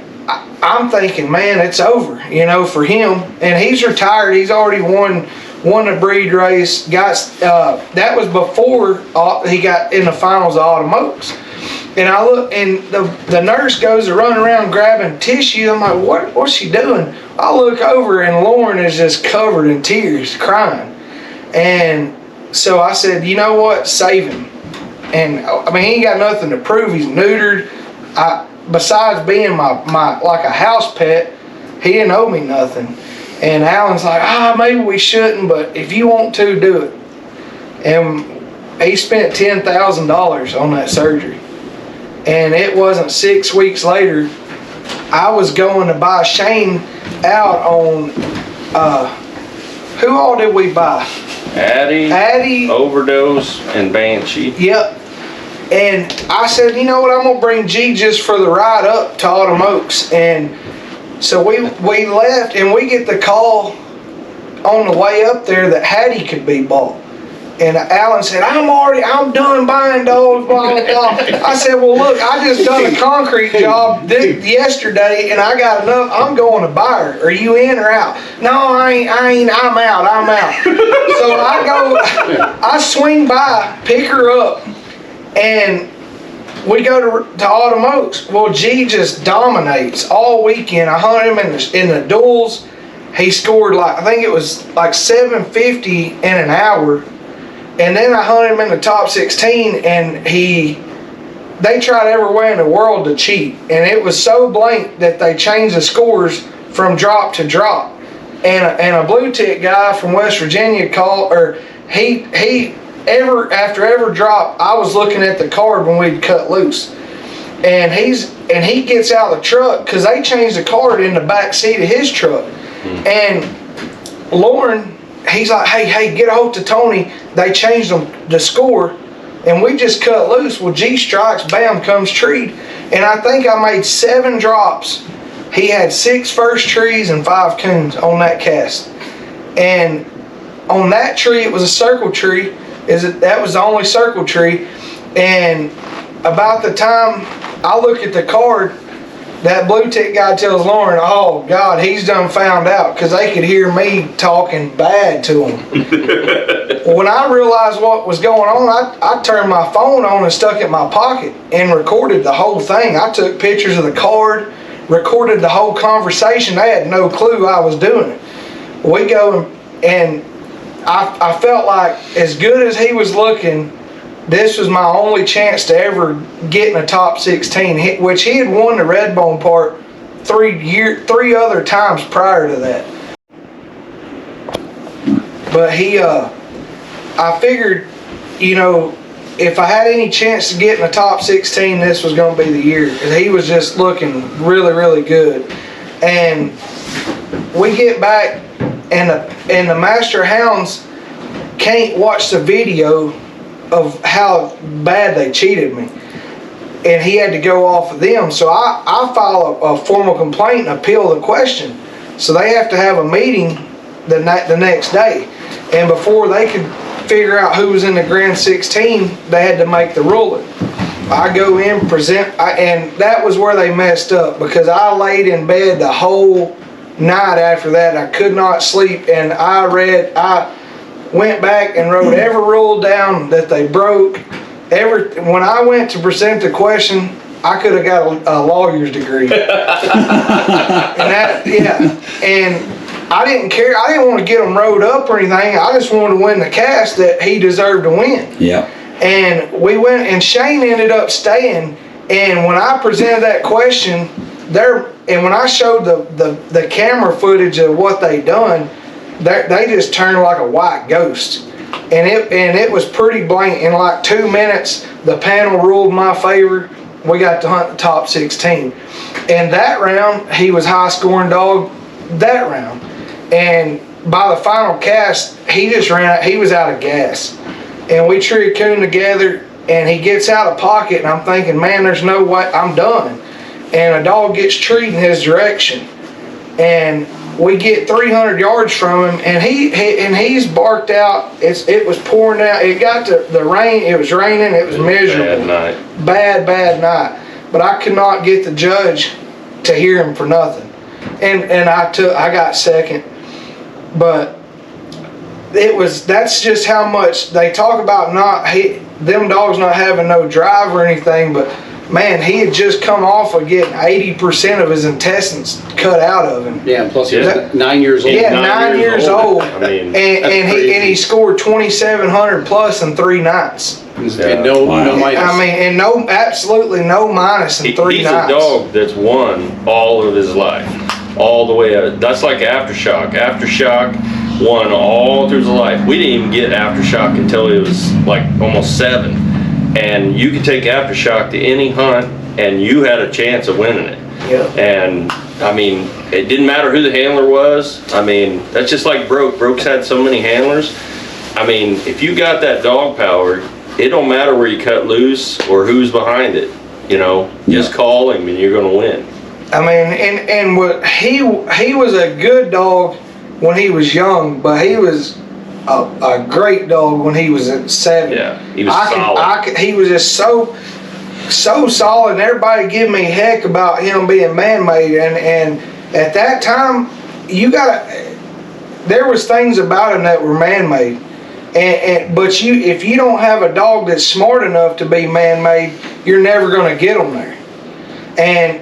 I'm thinking, man, it's over, for him. And he's retired. He's already won a breed race. That was before he got in the finals of Autumn Oaks. And I look, and the nurse goes to run around grabbing tissue. I'm like, what's she doing? I look over, and Lauren is just covered in tears, crying. And so I said, you know what? Save him. And I mean, he ain't got nothing to prove. He's neutered. Besides being my like a house pet, he didn't owe me nothing. And Alan's like, maybe we shouldn't, but if you want to, do it. And he spent $10,000 on that surgery. And it wasn't 6 weeks later, I was going to buy Shane out on, who all did we buy? Addie, Overdose, and Banshee. Yep. And I said, you know what, I'm going to bring G just for the ride up to Autumn Oaks. And so we left, and we get the call on the way up there that Hattie could be bought. And Alan said, I'm done buying dogs, blah, blah, blah. I said, well, look, I just done a concrete job yesterday, and I got enough. I'm going to buy her. Are you in or out? No, I ain't, I'm out. So I swing by, pick her up, and we go to Autumn Oaks. Well, G just dominates all weekend. I hunted him in the duels. He scored I think it was like 750 in an hour. And then I hunted him in the top 16, and they tried every way in the world to cheat. And it was so blank that they changed the scores from drop to drop. And a blue tick guy from West Virginia called, or after every drop, I was looking at the card when we'd cut loose. And he gets out of the truck, because they changed the card in the back seat of his truck. And Lauren, he's like, hey, get a hold of Tony. They changed the score, and we just cut loose. Well, G strikes, bam, comes treed. And I think I made 7 drops. He had 6 first trees and 5 coons on that cast. And on that tree, it was a circle tree. That was the only circle tree. And about the time I look at the card, that blue tick guy tells Lauren, oh God, he's done found out, because they could hear me talking bad to him. When I realized what was going on, I turned my phone on and stuck it in my pocket and recorded the whole thing. I took pictures of the card, recorded the whole conversation. They had no clue I was doing it. We go and I felt like, as good as he was looking, this was my only chance to ever get in a top 16, which he had won the Redbone part 3 other times prior to that. But I figured, you know, if I had any chance to get in the top 16, this was going to be the year. He was just looking really, really good. And we get back, and the Master Hounds can't watch the video of how bad they cheated me, and he had to go off of them. So I file a formal complaint and appeal the question. So they have to have a meeting the next day, and before they could figure out who was in the Grand 16, they had to make the ruling. I go in, present, and that was where they messed up, because I laid in bed the whole night after that. I could not sleep, and I went back and wrote every rule down that they broke. When I went to present the question, I could have got a lawyer's degree. And I didn't care. I didn't want to get him rode up or anything. I just wanted to win the cast that he deserved to win. Yeah. And we went, and Shane ended up staying. And when I presented that question, and when I showed the camera footage of what they done, they just turned like a white ghost, and it was pretty blank. In like 2 minutes, the panel ruled my favor. We got to hunt the top 16. And that round, he was high scoring dog that round. And by the final cast, he just ran out. He was out of gas. And we treated Coon together, and he gets out of pocket, and I'm thinking, man, there's no way, I'm done. And a dog gets treed in his direction, and we get 300 yards from him, and he's barked out. It was pouring out. It got to the rain. It was raining. It was miserable. Bad night. Bad night. But I could not get the judge to hear him for nothing, and I got second. But that's just how much they talk about them dogs not having no drive or anything, but man, he had just come off of getting 80% of his intestines cut out of him. Yeah, plus he was 9 years old. Yeah, 9 years old. I mean, and he scored 2,700 plus in 3 nights. And no minus. I mean, and absolutely no minus in 3 nights. He's a dog that's won all of his life, all the way up. That's like Aftershock. Aftershock won all through his life. We didn't even get Aftershock until he was like almost 7. And you could take Aftershock to any hunt, and you had a chance of winning it. Yeah. And I mean, it didn't matter who the handler was. I mean, that's just like Broke. Broke's had so many handlers. I mean, if you got that dog power, it don't matter where you cut loose or who's behind it. You know, just call him and you're going to win. I mean, and what he was a good dog when he was young, but he was a great dog when he was at 7. Yeah, he was solid. He was just so solid, and everybody give me heck about him being man-made, and at that time, there was things about him that were man-made, but if you don't have a dog that's smart enough to be man-made, you're never going to get them there.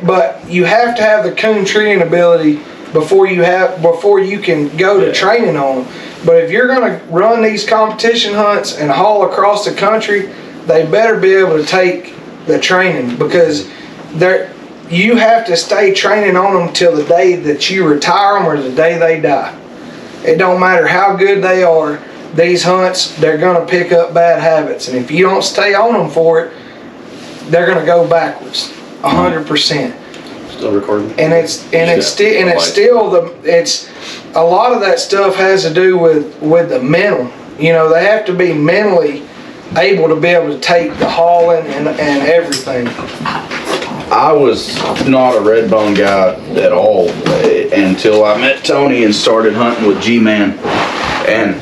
But you have to have the coon treating ability before you can go to training on them. But if you're going to run these competition hunts and haul across the country, they better be able to take the training, because you have to stay training on them till the day that you retire them or the day they die. It don't matter how good they are. These hunts, they're going to pick up bad habits, and if you don't stay on them for it, they're going to go backwards 100%. Still recording. And it's a lot of that stuff has to do with the mental. You know, they have to be mentally able to be able to take the hauling and everything. I was not a Redbone guy at all until I met Tony and started hunting with G-Man, and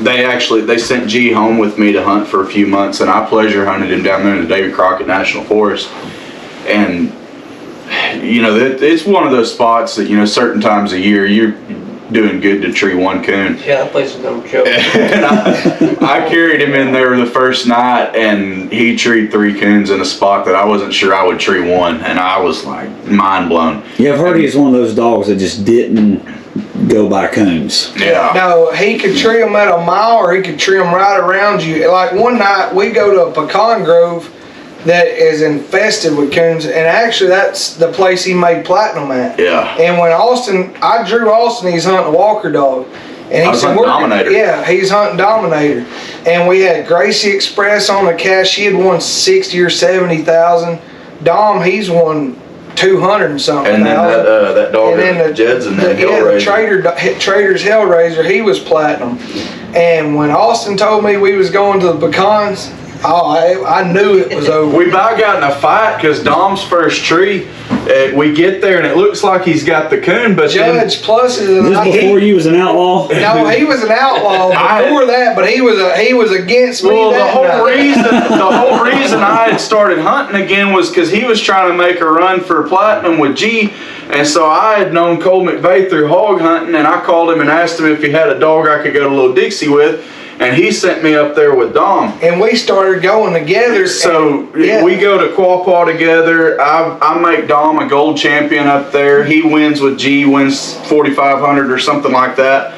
they sent G home with me to hunt for a few months, and I pleasure hunted him down there in the David Crockett National Forest. And you know, it's one of those spots that, you know, certain times a year you're doing good to tree one coon. Yeah, that place is no joke. And I carried him in there the first night, and he treed 3 coons in a spot that I wasn't sure I would tree one, and I was like mind blown. Yeah, I've heard he's one of those dogs that just didn't go by coons. Yeah. No, he could tree them at a mile, or he could tree them right around you. Like one night, we go to a pecan grove that is infested with coons, and actually that's the place he made platinum at. Yeah. And when I drew Austin, he's hunting a Walker dog. And he said, Dominator. Yeah, he's hunting Dominator. And we had Gracie Express on the cash. She had won 60 or 70,000. Dom, he's won 200 and something. And then that dog, and then Jed's and that the Trader's Hellraiser, he was platinum. And when Austin told me we was going to the pecans, I knew it was over. We about got in a fight because Dom's first tree, we get there and it looks like he's got the coon, but Judge Pluses and This before you was an outlaw? No, he was an outlaw before that, but he was against me. Well, that night. the whole reason I had started hunting again was because he was trying to make a run for platinum with G, and so I had known Cole McVeigh through hog hunting, and I called him and asked him if he had a dog I could go to Little Dixie with. And he sent me up there with Dom. And we started going together. So we go to Quapaw together. I make Dom a gold champion up there. He wins with G, wins 4,500 or something like that.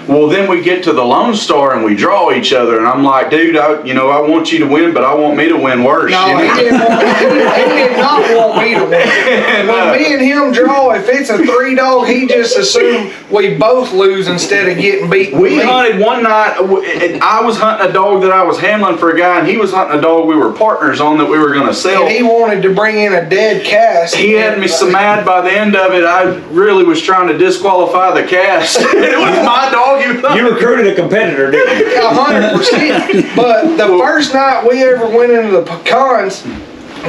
Well, then we get to the Lone Star and we draw each other. And I'm like, dude, I want you to win, but I want me to win worse. No, you know? he did not want me to win. When me and him draw, if it's a 3 dog, he just assumed we both lose instead of getting beat. We hunted one night, and I was hunting a dog that I was handling for a guy, and he was hunting a dog we were partners on that we were going to sell. And he wanted to bring in a dead cast. He had me so mad by the end of it, I really was trying to disqualify the cast. It was my dog. You recruited a competitor, didn't you? 100%. But the first night we ever went into the pecans,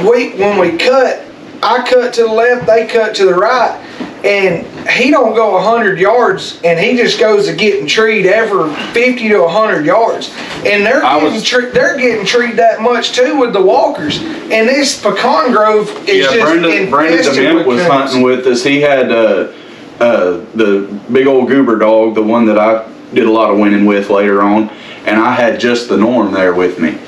when we cut, I cut to the left, they cut to the right, and he don't go 100 yards, and he just goes to getting treed every 50 to 100 yards, and they're getting treed that much too with the walkers. And this pecan grove is just Brandon infested DeMint with was coons. hunting with us. He had the big old goober dog, the one that I did a lot of winning with later on, and I had just the Norm there with me.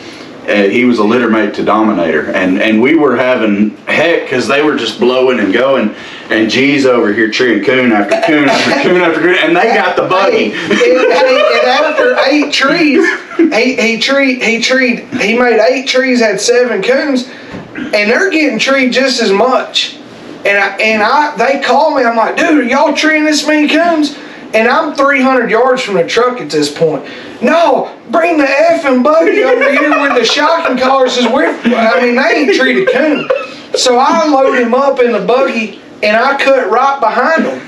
He was a litter mate to Dominator, and we were having heck because they were just blowing and going, and G's over here treeing coon after coon after coon after coon, and they got the buggy. And after 8 trees, he made 8 trees, had 7 coons, and they're getting treed just as much. And they call me, I'm like, dude, are y'all treeing this many coons? And I'm 300 yards from the truck at this point. No, bring the effing buggy over here with the shocking collars. They ain't treated coon. So I load him up in the buggy and I cut right behind him.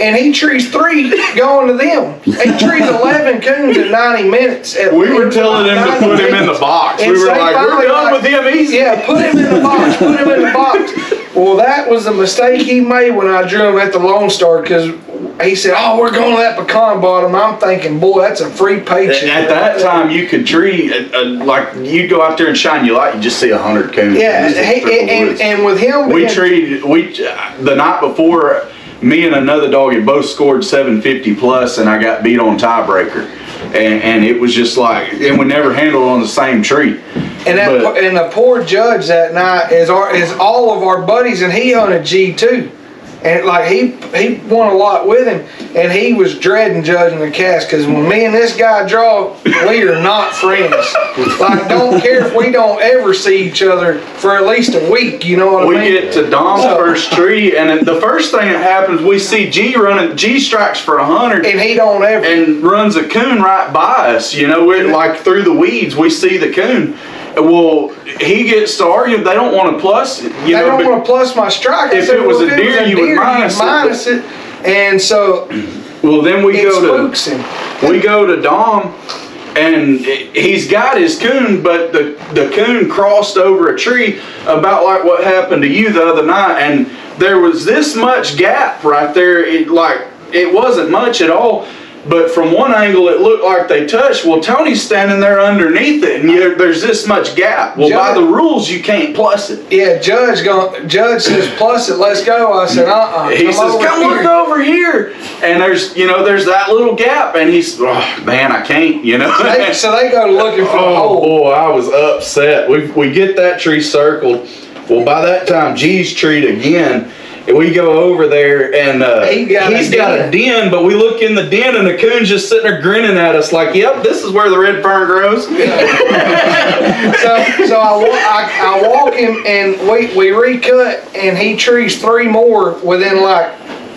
And he trees 3 going to them. He trees 11 coons in 90 minutes. We were telling him to put him in the box. We were like, we're done with him easy. Yeah, put him in the box, put him in the box. Well, that was the mistake he made when I drew him at the Lone Star, because he said, oh, we're going to that pecan bottom. I'm thinking, boy, that's a free paycheck. At that time, you could tree, like, you'd go out there and shine your light, you just see 100 coons. Yeah, and with him we the night before, me and another dog had both scored 750 plus, and I got beat on tiebreaker. And it was just like, and we never handled on the same tree. And the poor judge that night is all of our buddies, and he hunted G too. And like he won a lot with him, and he was dreading judging the cast, because when me and this guy draw, we are not friends. Like, don't care if we don't ever see each other for at least a week. You know what I mean? We get to Dom's first tree, and the first thing that happens, we see G running. G strikes for 100, and he don't ever, and runs a coon right by us. You know, we're like through the weeds, we see the coon. Well, he gets to argue. They don't want to plus. They don't want to plus my strike. If it was a deer, you would minus it. And so, well, then we go to Dom, and he's got his coon, but the coon crossed over a tree, about like what happened to you the other night, and there was this much gap right there. It wasn't much at all. but from one angle it looked like they touched. Well, Tony's standing there underneath it, and there's this much gap. Well, by the rules, you can't plus it. Yeah, Judge says plus it, let's go. I said, He says, come look over here. And there's that little gap, and he's, oh, man, I can't, So they go looking for a Oh hole. boy, I was upset. We get that tree circled. Well, by that time, G's treed again. And we go over there, and he's got a den, but we look in the den, and the coon's just sitting there grinning at us like, yep, this is where the red fern grows. So I walk him, and we recut, and he trees 3 more within like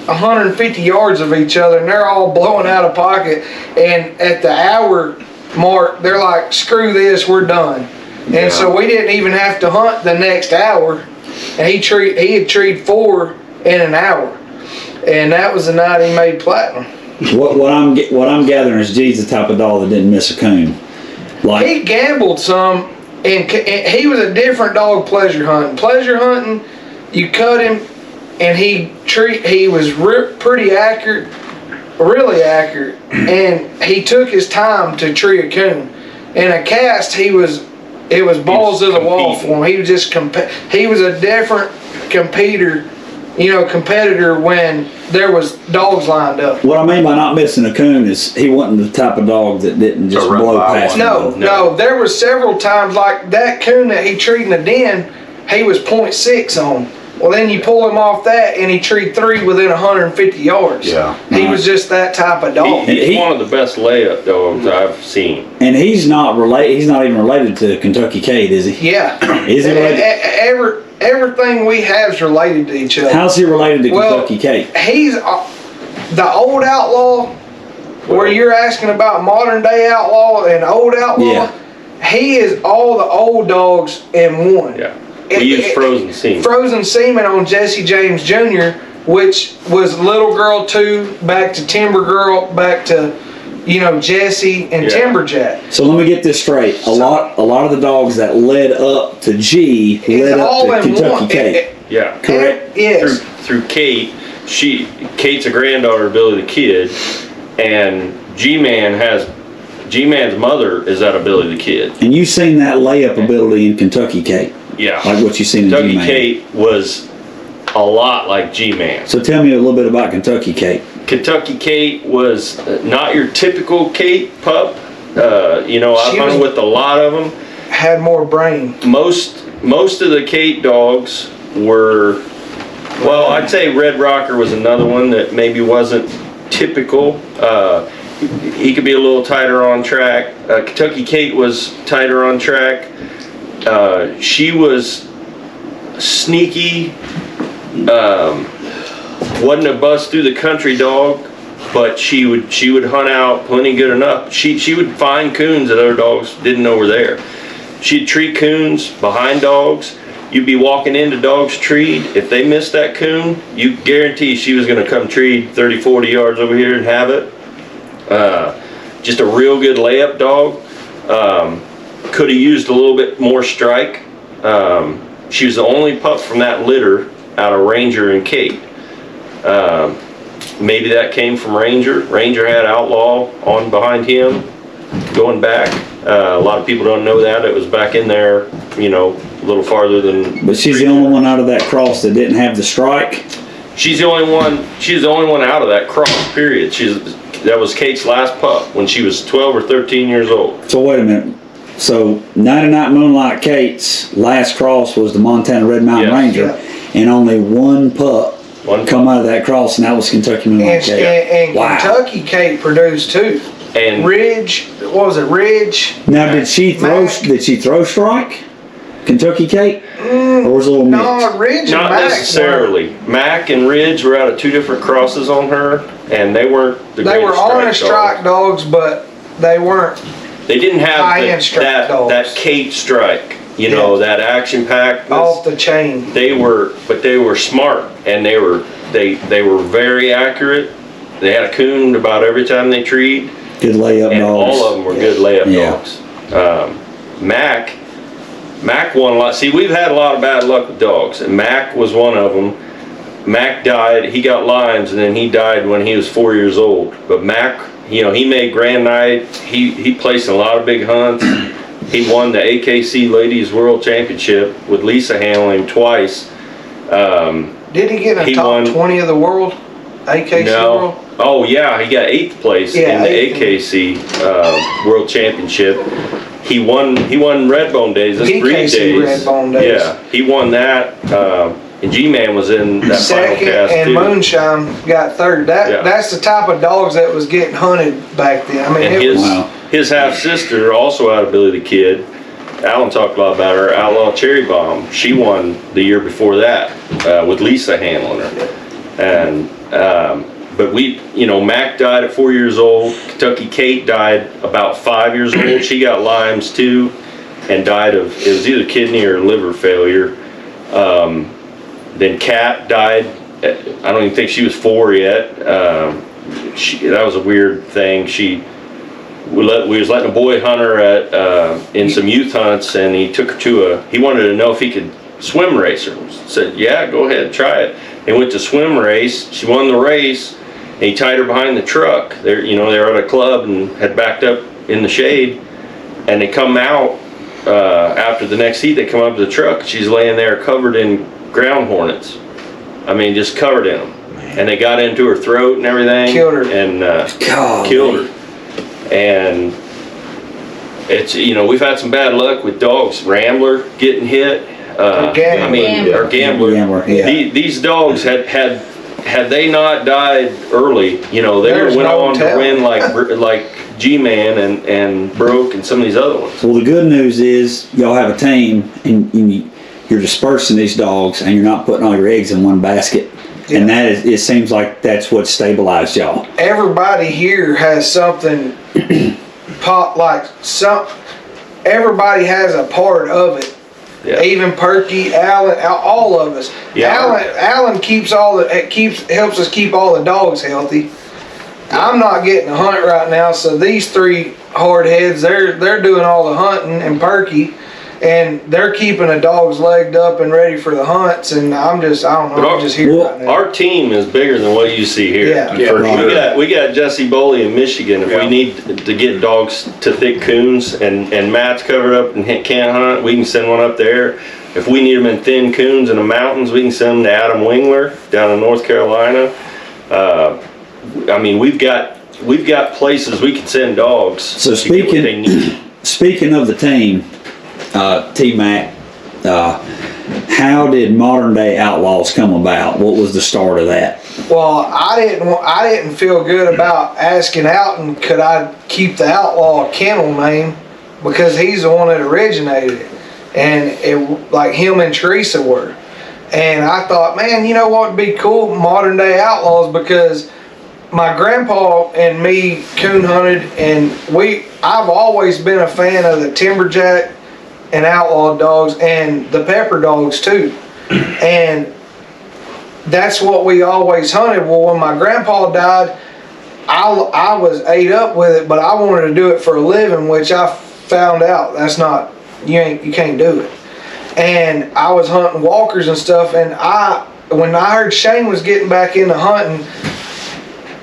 150 yards of each other, and they're all blowing out of pocket. And at the hour mark, they're like, screw this, we're done. And so we didn't even have to hunt the next hour. And he had treed 4 in an hour, and that was the night he made platinum. What I'm gathering is G's the type of dog that didn't miss a coon. He gambled some, and he was a different dog pleasure hunting. Pleasure hunting, you cut him, and he was pretty accurate, really accurate, and he took his time to tree a coon. In a cast, it was balls to the wall for him. He was just he was a different competitor when there was dogs lined up. What I mean by not missing a coon is he wasn't the type of dog that didn't just blow past. No. There were several times like that coon that he treed in the den, he was 0.6 on. Well, then you pull him off that, and he treed 3 within 150 yards. Yeah. He was just that type of dog. He's one of the best layup dogs I've seen. And he's not even related to Kentucky Kate, is he? Yeah. Is he related? Everything we have is related to each other. How's he related to Kentucky Kate? He's the old outlaw, where you're asking about modern day outlaw and old outlaw. Yeah. He is all the old dogs in one. Yeah. We use frozen semen. Frozen semen on Jesse James Jr., which was Little Girl 2, back to Timber Girl, back to, Jesse and Timberjack. So let me get this straight. A lot of the dogs that led up to G led up to Kentucky Kate. Yeah. Correct? Yes. Through Kate, Kate's a granddaughter of Billy the Kid, and G-Man's mother is that of Billy the Kid. And you've seen that layup ability in Kentucky Kate. Yeah. Like what you've seen in Kentucky G-Man. Kate was a lot like G-Man. So tell me a little bit about Kentucky Kate. Kentucky Kate was not your typical Kate pup. I hunted with a lot of them. Had more brain. Most of the Kate dogs were, well, I'd say Red Rocker was another one that maybe wasn't typical. He could be a little tighter on track. Kentucky Kate was tighter on track. She was sneaky. Wasn't a bust through the country dog, but she would hunt out plenty good enough. She would find coons that other dogs didn't know were there. She'd treat coons behind dogs. You'd be walking into dogs treed. If they missed that coon, you guarantee she was going to come treed 30, 40 yards over here and have it. Just a real good layup dog. Could have used a little bit more strike. She was the only pup from that litter out of Ranger and Kate. Maybe that came from Ranger. Ranger had Outlaw on behind him going back. A lot of people don't know that. It was back in there, a little farther than... But she's the only one out of that cross that didn't have the strike? She's the only one out of that cross, period. That was Kate's last pup when she was 12 or 13 years old. So wait a minute. So 99 Moonlight Kate's last cross was the Montana Red Mountain Ranger, and only one pup come out of that cross, and that was Kentucky Moonlight Kate. And wow. Kentucky Kate produced 2. And Ridge, what was it, Ridge? Now did she throw strike? Kentucky Kate? Or was it a little mix? No, Ridge Not and Mac necessarily. Mac and Ridge were out of 2 different crosses on her, and they weren't the They were greatest honest strike dogs, but they weren't. They didn't have that Kate strike, that action pack off the chain. They were smart, and they were very accurate. They had a coon about every time they treed. Good layup and dogs. All of them were good layup dogs. Mac won a lot. See, we've had a lot of bad luck with dogs, and Mac was one of them. Mac died. He got Lyme's, and then he died when he was 4 years old. But Mac you know, he made Grand Night. He placed in a lot of big hunts. He won the AKC Ladies World Championship with Lisa handling twice. Did he get in the top 20 of the world? AKC No. world? Oh yeah, he got 8th place Yeah, in the 8th. AKC World Championship. He won Redbone Days. That's breed PKC days. Redbone Days. Yeah, he won that. And G-Man was in that final Second, cast and too. Moonshine got third. That's the type of dogs that was getting hunted back then. I mean, And it his was, Wow. his half sister also out of Billy the Kid. Alan talked a lot about her. Outlaw Cherry Bomb. She won the year before that with Lisa handling her. And but we, you know, Mac died at 4 years old. Kentucky Kate died about 5 years old. She got Lyme's too, and died of, it was either kidney or liver failure. Then Kat died. I don't even think she was 4 yet. That was a weird thing. We was letting a boy hunt her at in some youth hunts, and he took her to he wanted to know if he could swim race her. Said, yeah, go ahead, try it. They went to swim race. She won the race, and he tied her behind the truck. They were at a club and had backed up in the shade, and they come out after the next heat. They come up to the truck. She's laying there covered in ground hornets. I mean, just covered in them. And they got into her throat and everything. Killed her. And killed her. And it's, you know, we've had some bad luck with dogs. Rambler getting hit. Gambler. I mean, or Gambler. Gambler, yeah. These dogs had they not died early, you know, they There's went no on to telling. win like G-Man and Broke and some of these other ones. Well, the good news is y'all have a team, and you're dispersing these dogs, and you're not putting all your eggs in one basket. Yeah. And that is, it seems like that's what stabilized y'all. everybody here has something everybody has a part of it. Yeah. Even Perky, Alan, all of us. Yeah. Alan keeps helps us keep all the dogs healthy. I'm not getting a hunt right now, so these three hard heads, they're doing all the hunting, and Perky, and they're keeping the dogs legged up and ready for the hunts, and I'm just here right now. Our team is bigger than what you see here. Yeah. For sure. We got Jesse Boley in Michigan. If we need to get dogs to thick coons and Matt's covered up and can't hunt, we can send one up there. If we need them in thin coons in the mountains, we can send them to Adam Wingler down in North Carolina. I mean, we've got places we can send dogs. So to get what they need. speaking of the team, T-Mac, how did Modern Day Outlaws come about? What was the start of that? Well, I didn't feel good about asking Alton could I keep the Outlaw kennel name, because he's the one that originated it, and it, like him and Teresa were. And I thought, man, you know what would be cool? Modern Day Outlaws, because my grandpa and me coon hunted, and I've always been a fan of the Timberjack and Outlaw dogs and the Pepper dogs too. And that's what we always hunted. Well, when my grandpa died, I was ate up with it, but I wanted to do it for a living, which I found out that's not, you can't do it. And I was hunting walkers and stuff, and when I heard Shane was getting back into hunting,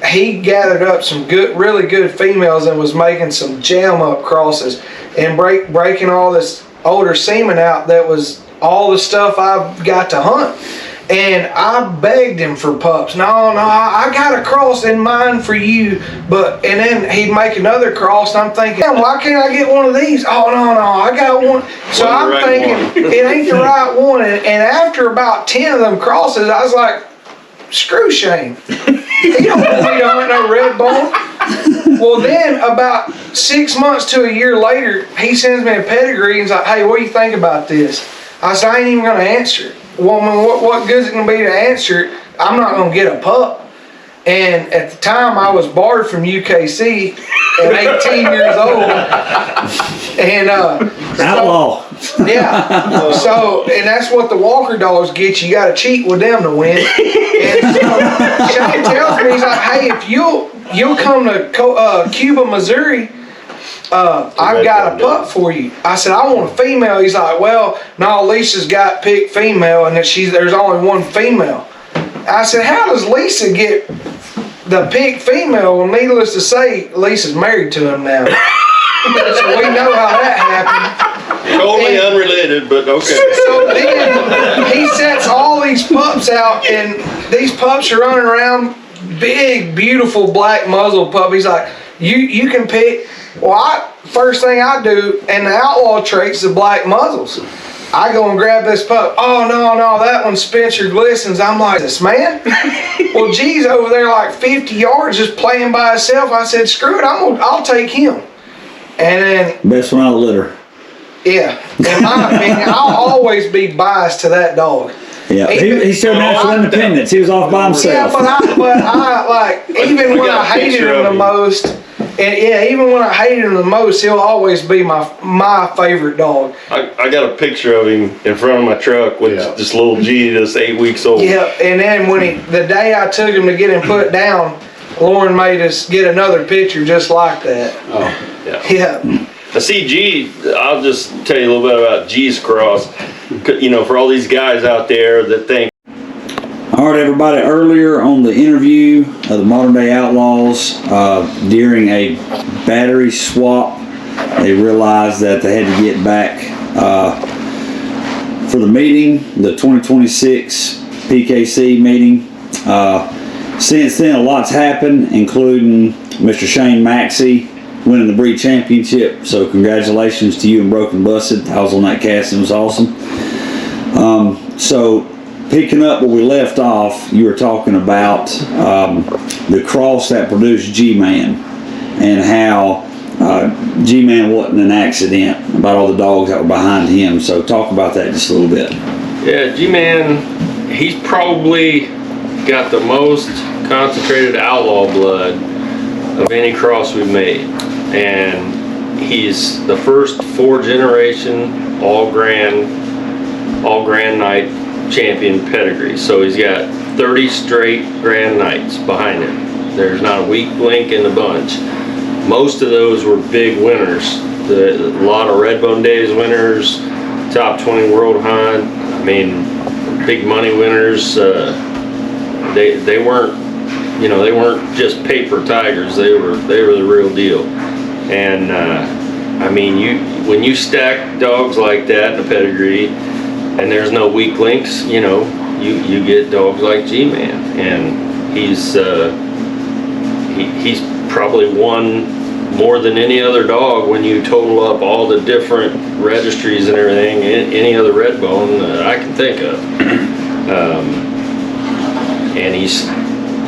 he gathered up some really good females and was making some jam up crosses and breaking all this older semen out that was all the stuff I've got to hunt. And I begged him for pups. No, I got a cross in mind for you. And then he'd make another cross, and I'm thinking, man, why can't I get one of these? Oh, no, I got one. So I'm thinking, it ain't the right one. And after about 10 of them crosses, I was like, screw Shane. He don't want me to hunt no Redbone. Well, then about 6 months to a year later, he sends me a pedigree and he's like, hey, what do you think about this? I said, I ain't even going to answer it. Woman, what good is it going to be to answer it? I'm not going to get a pup. And at the time, I was barred from UKC at 18 years old. And Outlaw. yeah. So, and that's what the Walker dogs get you. You got to cheat with them to win. And so Shane tells me, he's like, hey, if you'll come to Cuba, Missouri, I've got a pup for you. I said, I want a female. He's like, well, no, Lisa's got picked female, and that there's only one female. I said, how does Lisa get the pig female, well, needless to say, Lisa's married to him now. So we know how that happened. Totally unrelated, but okay. So then he sets all these pups out, and these pups are running around, big, beautiful black muzzle pup. He's like, you can pick. Well, first thing I do, and the outlaw traits, the black muzzles. I go and grab this pup. Oh, no, that one's Spencer Glistens. I'm like, this man? Well, G's over there like 50 yards just playing by himself. I said, screw it, I'll take him. And then, Best one out of the litter. yeah, in my opinion, I'll always be biased to that dog. Yeah, he showed natural independence. He was off by Yeah, himself. but I like, even when I hated him the most, and yeah, even when I hated him the most, he'll always be my favorite dog. I got a picture of him in front of my truck with this little G that's 8 weeks old. Yeah, and then the day I took him to get him put down, Lauren made us get another picture just like that. Oh. Yeah. I see G, I'll just tell you a little bit about G's cross. You know, for all these guys out there that think. All right, everybody. Earlier on the interview of the Modern Day Outlaws, during a battery swap, they realized that they had to get back for the meeting, the 2026 PKC meeting. Since then, a lot's happened, including Mr. Shane Maxey winning the breed championship. So congratulations to you and Broken Busted. I was on that cast and it was awesome. So picking up where we left off, you were talking about the cross that produced G-Man and how G-Man wasn't an accident, about all the dogs that were behind him. So talk about that just a little bit. Yeah, G-Man, he's probably got the most concentrated outlaw blood of any cross we've made. And he's the first 4-generation all grand night champion pedigree. So he's got 30 straight grand nights behind him. There's not a weak link in the bunch. Most of those were big winners. A lot of Redbone Days winners, top 20 world hunt. I mean, big money winners. They weren't, you know, they weren't just paper tigers. They were the real deal. And I mean, when you stack dogs like that in a pedigree, and there's no weak links, you know, you get dogs like G-Man, and he's probably won more than any other dog when you total up all the different registries and everything, any other Redbone that I can think of. And he's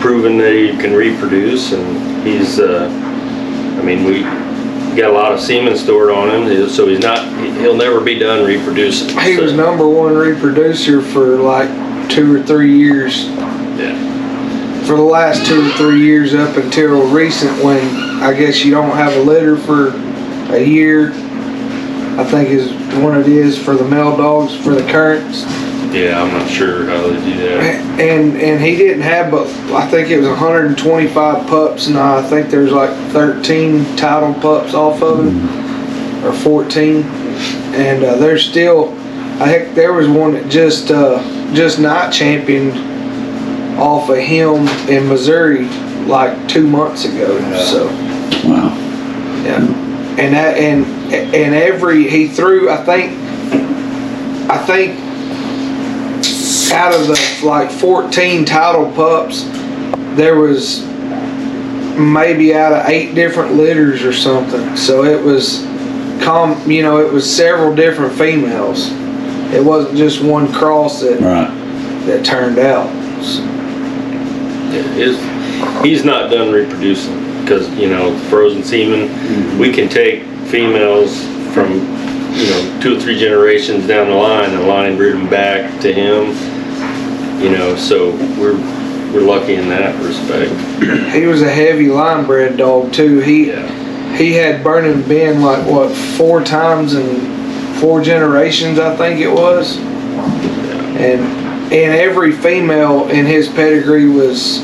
proven that he can reproduce, and he's, I mean, we got a lot of semen stored on him, so he'll never be done reproducing. He was #1 reproducer for like 2 or 3 years. Yeah. For the last 2 or 3 years up until recent, when I guess you don't have a litter for a year, I think is when it is for the male dogs for the currents. Yeah, I'm not sure how they do that. And he didn't have, but I think it was 125 pups, and I think there's like 13 title pups off of it, or 14. And there's still, I think there was one that just night championed off of him in Missouri like 2 months ago. So Wow. yeah, and that and every he threw, I think out of the like 14 title pups, there was maybe out of 8 different litters or something. So it was you know, it was several different females. It wasn't just one cross that turned out. So. He's not done reproducing, because, you know, frozen semen, we can take females from, you know, 2 or 3 generations down the line and line breed them back to him, you know, so we're lucky in that respect. He was a heavy line bred dog too. He had Burning Ben like what 4 times in 4 generations, I think it was. And every female in his pedigree was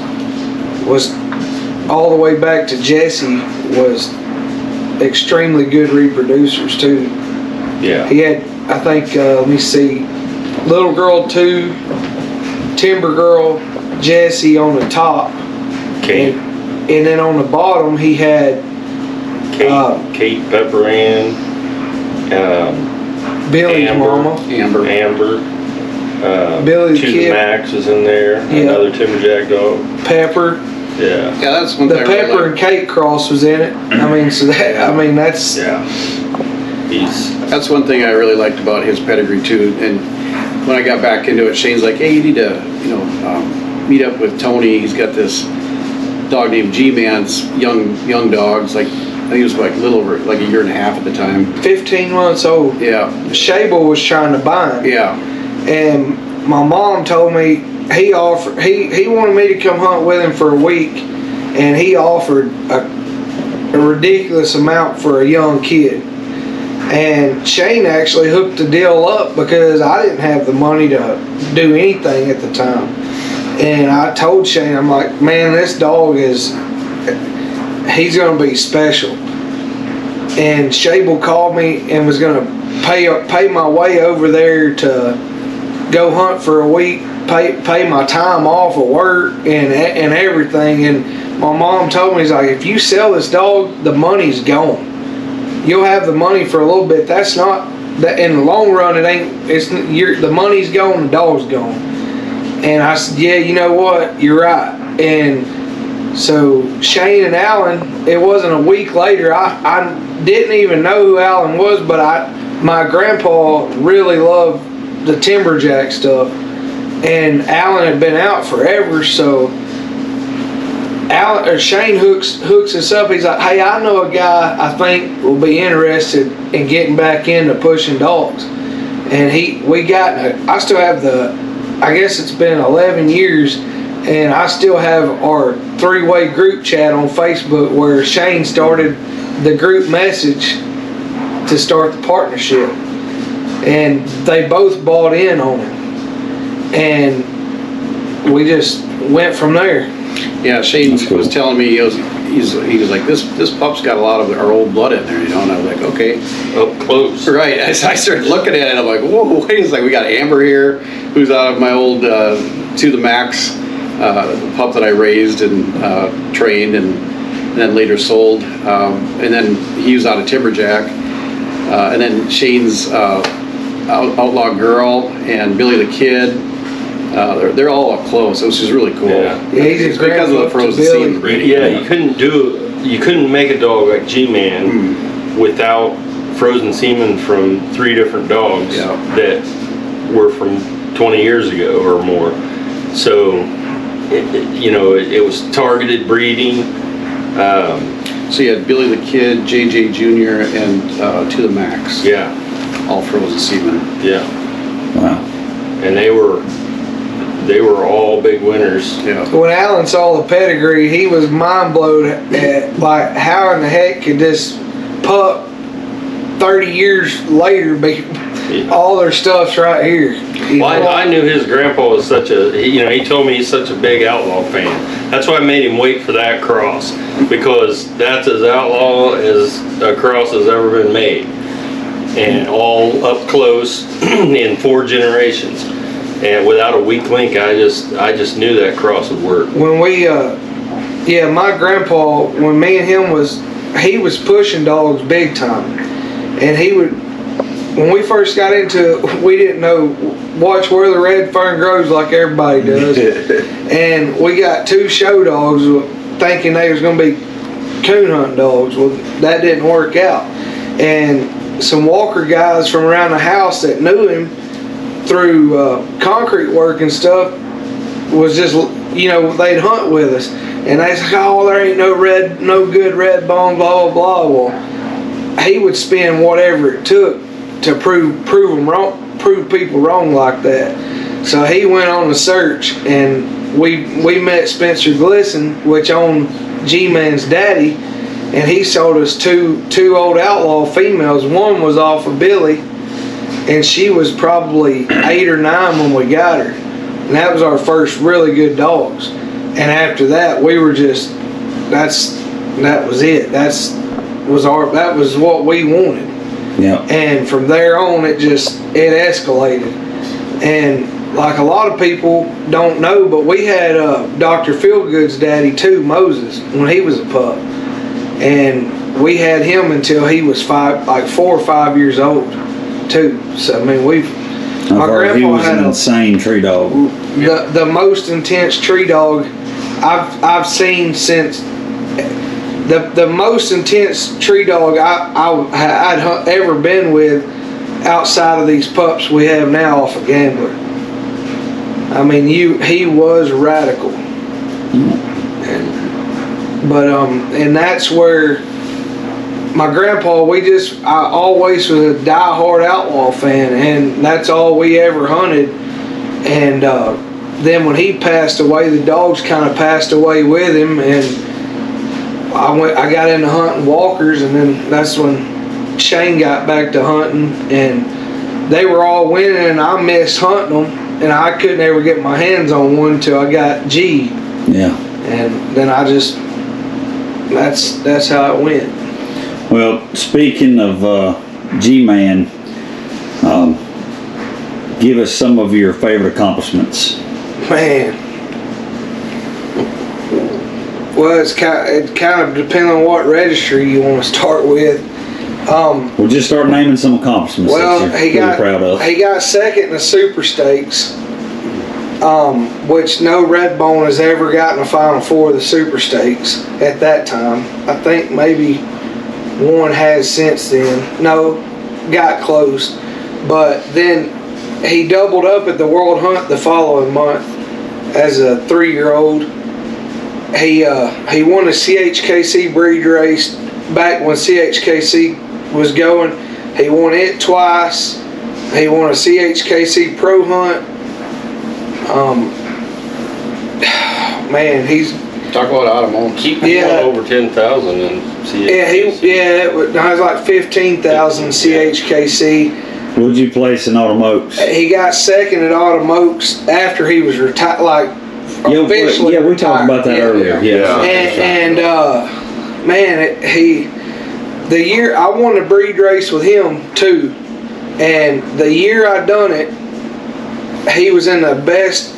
all the way back to Jesse was extremely good reproducers too. Yeah. He had, I think, let me see, Little Girl 2, Timber Girl, Jesse on the top, Kate, And then on the bottom he had Kate Pepper Ann, Billy's mama. Amber. Billy the To the Kid. Max is in there. Yeah. Another Timberjack dog. Pepper. Yeah. Yeah, that's one The thing I really Pepper like. and Kate cross was in it. I mean, so that, I mean, that's, Yeah. That's one thing I really liked about his pedigree too. And when I got back into it, Shane's like, "Hey, you need to, meet up with Tony. He's got this dog named G-Man's young dogs. Like, I think he was like a little over like a year and a half at the time. 15 months old. Yeah, Shable was trying to buy him. yeah, And my mom told me he wanted me to come hunt with him for a week, and he offered a ridiculous amount for a young kid. And Shane actually hooked the deal up because I didn't have the money to do anything at the time. And I told Shane, I'm like, man, this dog he's gonna be special. And Shable called me and was gonna pay my way over there to go hunt for a week, pay my time off of work and everything. And my mom told me, he's like, if you sell this dog, the money's gone. You'll have the money for a little bit. That's not that in the long run. It ain't. The money's gone. The dog's gone. And I said, yeah, you know what? You're right. And so Shane and Alan. It wasn't a week later. I didn't even know who Alan was, but my grandpa really loved the Timberjack stuff, and Alan had been out forever, so Shane hooks us up. He's like, hey, I know a guy I think will be interested in getting back into pushing dogs. And I still have I guess it's been 11 years, and I still have our 3-way group chat on Facebook where Shane started the group message to start the partnership. And they both bought in on it. And we just went from there. yeah. Shane was telling me he was like, this pup's got a lot of our old blood in there, And I was like, okay, Up close. right. As I started looking at it, I'm like, whoa, wait a second. We got Amber here, who's out of my old To the Max pup that I raised and trained and then later sold. And then he was out of Timberjack. And then Shane's Outlaw Girl and Billy the Kid. They're all up close. It was just really cool. Yeah. He's It's a because of the frozen scene. But yeah, you couldn't make a dog like G-Man without frozen semen from 3 different dogs Yeah. that were from 20 years ago or more. So, it was targeted breeding. So you had Billy the Kid, JJ Jr., and To the Max. Yeah, All frozen semen. yeah. Wow. And they were all big winners. Yeah. When Alan saw the pedigree, he was mind blown at like how in the heck could this pup 30 years later be all their stuff's right here. Well, I knew his grandpa was he told me he's such a big Outlaw fan. That's why I made him wait for that cross, because that's as outlaw as a cross has ever been made. And all up close in 4 generations. And without a weak link, I just knew that cross would work. When my grandpa, when me and him he was pushing dogs big time. And when we first got into it, we didn't know, watch where the red fern grows like everybody does. And we got 2 show dogs thinking they was going to be coon hunting dogs. Well, that didn't work out. And some Walker guys from around the house that knew him through concrete work and stuff was just, they'd hunt with us. And they said, oh, there ain't no good Redbone, blah, blah, blah. Well, he would spend whatever it took to prove people wrong like that. So he went on a search, and we met Spencer Glisson, which owned G-Man's daddy, and he sold us two old Outlaw females. One was off of Billy, and she was probably 8 or 9 when we got her, and that was our first really good dogs. And after that, we were just that was it. That was what we wanted. Yeah. And from there on, it escalated. And like a lot of people don't know, but we had Dr. Feelgood's daddy too, Moses, when he was a pup, and we had him until he was 4 or 5 years old too. So I mean, my grandpa he was had an insane tree dog. the most intense tree dog I've seen since the most intense tree dog I'd ever been with outside of these pups we have now off of Gambler. I mean, he was radical, and that's where my grandpa. I always was a diehard outlaw fan, and that's all we ever hunted. And then when he passed away, the dogs kind of passed away with him, and I got into hunting walkers, and then that's when Shane got back to hunting, and they were all winning, and I missed hunting them. And I couldn't ever get my hands on one until I got G. Yeah. And then that's how it went. Well, speaking of G-Man, give us some of your favorite accomplishments. Man. Well, it kind of depends on what registry you want to start with. We'll just start naming some accomplishments Well, that you're really proud of. he got second in the Super Stakes, which no Redbone has ever gotten a Final Four of the Super Stakes at that time. I think maybe one has since then. No, got close. But then he doubled up at the World Hunt the following month as a 3-year-old. He won a CHKC breed race back when CHKC was going. He won it twice. He won a CHKC Pro Hunt. Man, he's Talk about automobiles. Keep Yeah. over 10,000 and see it. it was like 15,000 CHKC. What'd you place in Autumn Oaks? He got second at Autumn Oaks after he was retired, like officially we talked retired. about that earlier. Yeah. And man, the year I won a breed race with him too, and the year I done it, he was in the best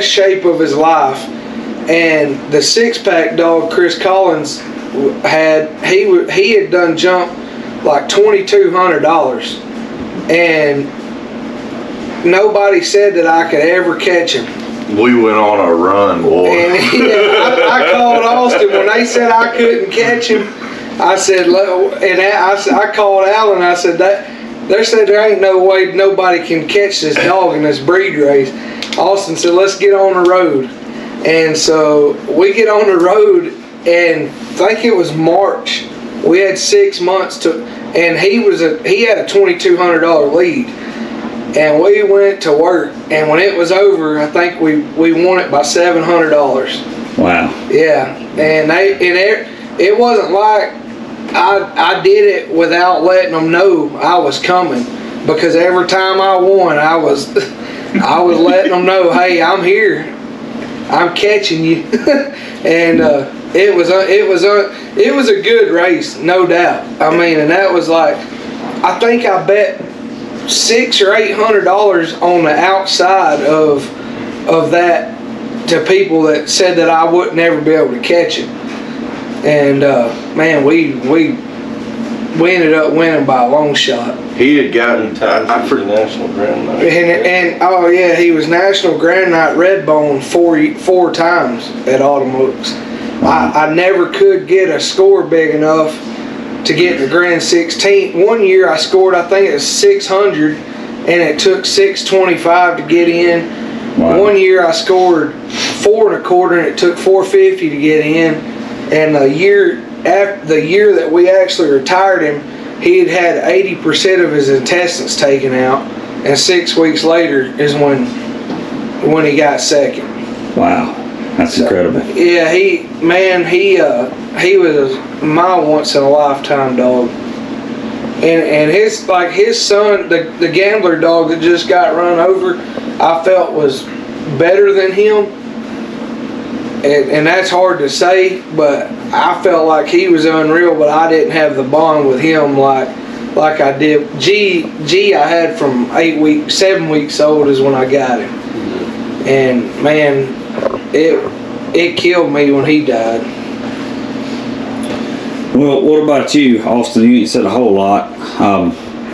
shape of his life. And the 6-pack dog Chris Collins he had done jump like $2,200, and nobody said that I could ever catch him. We went on a run, boy. And I called Austin when they said I couldn't catch him. I said, I called Alan. I said they said there ain't no way nobody can catch this dog in this breed race. Austin said, let's get on the road. And so we get on the road, and I think it was March. We had 6 months and he had a $2,200 lead. And we went to work, and when it was over, I think we won it by $700. Wow. Yeah, and it wasn't like I did it without letting them know I was coming, because every time I won, I was letting them know, hey, I'm here, I'm catching you, and it was a good race, no doubt. I mean, and that was like, I think I bet $600 or $800 on the outside of that to people that said that I would never be able to catch it. And man, we ended up winning by a long shot. He had gotten for National Grand Night. And oh yeah, he was National Grand Night Redbone four times at Autumn Oaks. I never could get a score big enough to get the Grand 16. One year I scored, I think it was 600, and it took 625 to get in. Wow. One year I scored 4.25, and it took 450 to get in. And the year that we actually retired him, he had 80% of his intestines taken out, and 6 weeks later is when he got second. Wow. That's incredible. Yeah, he was my once in a lifetime dog. And his son, the Gambler dog that just got run over, I felt was better than him. And that's hard to say, but I felt like he was unreal, but I didn't have the bond with him like I did. G I had from 7 weeks old is when I got him. And man, it killed me when he died. Well, what about you, Austin? You ain't said a whole lot.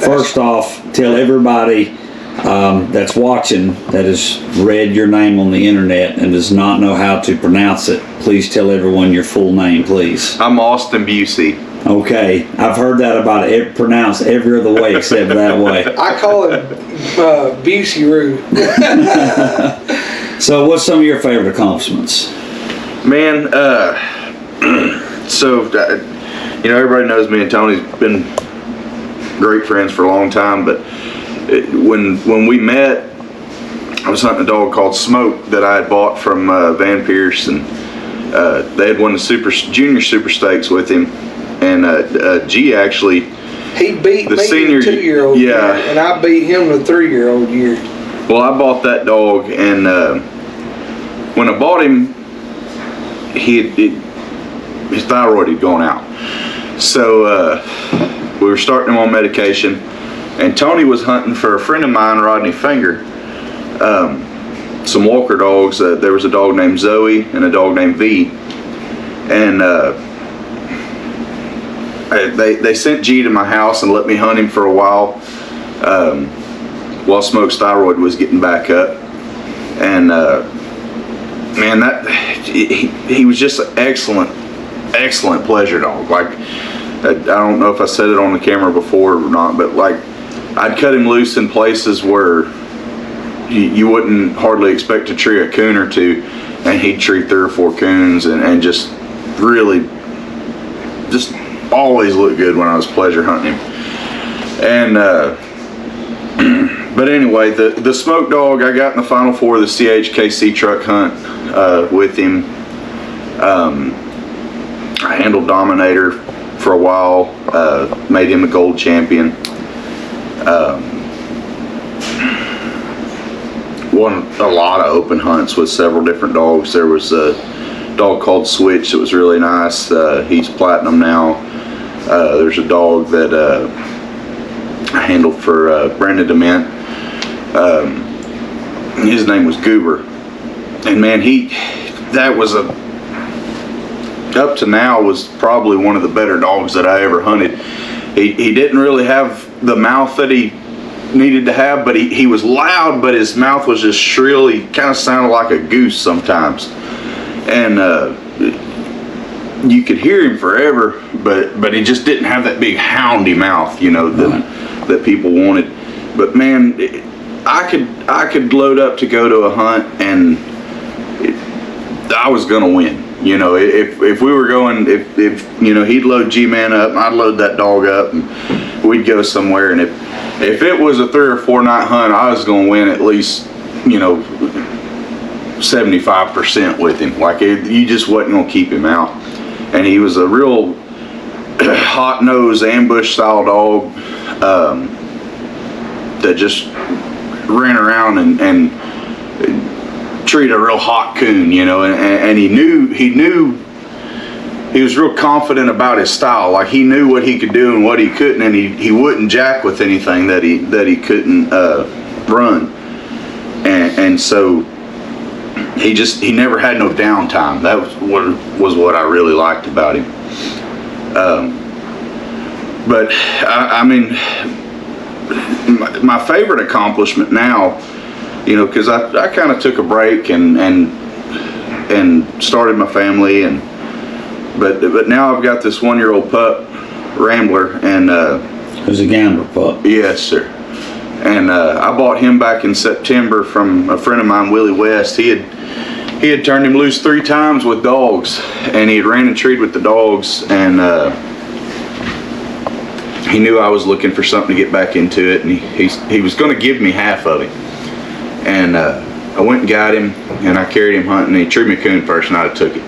First off, tell everybody that's watching that has read your name on the internet and does not know how to pronounce it, please tell everyone your full name, please. I'm Austin Busey. Okay, I've heard that about it pronounced every other way except that way. I call it Busey Roo. So what's some of your favorite accomplishments? Man, everybody knows me and Tony's been great friends for a long time, but when we met, I was hunting a dog called Smoke that I had bought from Van Pierce, and they had won the junior super stakes with him, and G actually, He beat the me senior, the 2-year-old yeah, year, and I beat him the 3-year-old year. well, I bought that dog, and when I bought him, his thyroid had gone out. So we were starting him on medication, and Tony was hunting for a friend of mine, Rodney Finger, some Walker dogs. There was a dog named Zoe and a dog named V, and they sent G to my house and let me hunt him for a while Smoke's thyroid was getting back up. And man, he was just an excellent pleasure dog. Like, I don't know if I said it on the camera before or not, but like, I'd cut him loose in places where you wouldn't hardly expect to tree a coon or two, and he'd tree 3 or 4 coons, and just really just always looked good when I was pleasure hunting him. And but anyway, the Smoke dog, I got in the final 4 of the 6F-PKC truck hunt with him. I handled Dominator for a while, made him a gold champion. Won a lot of open hunts with several different dogs. There was a dog called Switch that was really nice. He's platinum now. There's a dog that I handled for Brandon DeMint. His name was Goober, and man, that was up to now was probably one of the better dogs that I ever hunted. He didn't really have the mouth that he needed to have, but he was loud, but his mouth was just shrill. He kind of sounded like a goose sometimes, and you could hear him forever, but he just didn't have that big houndy mouth, that people wanted. But man, I could load up to go to a hunt, and I was gonna win. If we were going, if he'd load G-Man up, I'd load that dog up, and we'd go somewhere. And if it was a 3 or 4 night hunt, I was gonna win at least 75% with him. Like, you just wasn't gonna keep him out. And he was a real hot nose ambush style dog that just ran around and treat a real hot coon, and he knew he was real confident about his style. Like, he knew what he could do and what he couldn't, and he wouldn't jack with anything that he couldn't run. And so he never had no downtime. That was what I really liked about him. But I mean, my favorite accomplishment now, because I kind of took a break and started my family, but now I've got this 1-year-old pup, Rambler, and Who's a gambler pup? yes, sir. And I bought him back in September from a friend of mine, Willie West. He had turned him loose 3 times with dogs, and he had ran and treed with the dogs, and he knew I was looking for something to get back into it, and he was going to give me half of him. And I went and got him, and I carried him hunting, and he treed me a coon first, and I took it.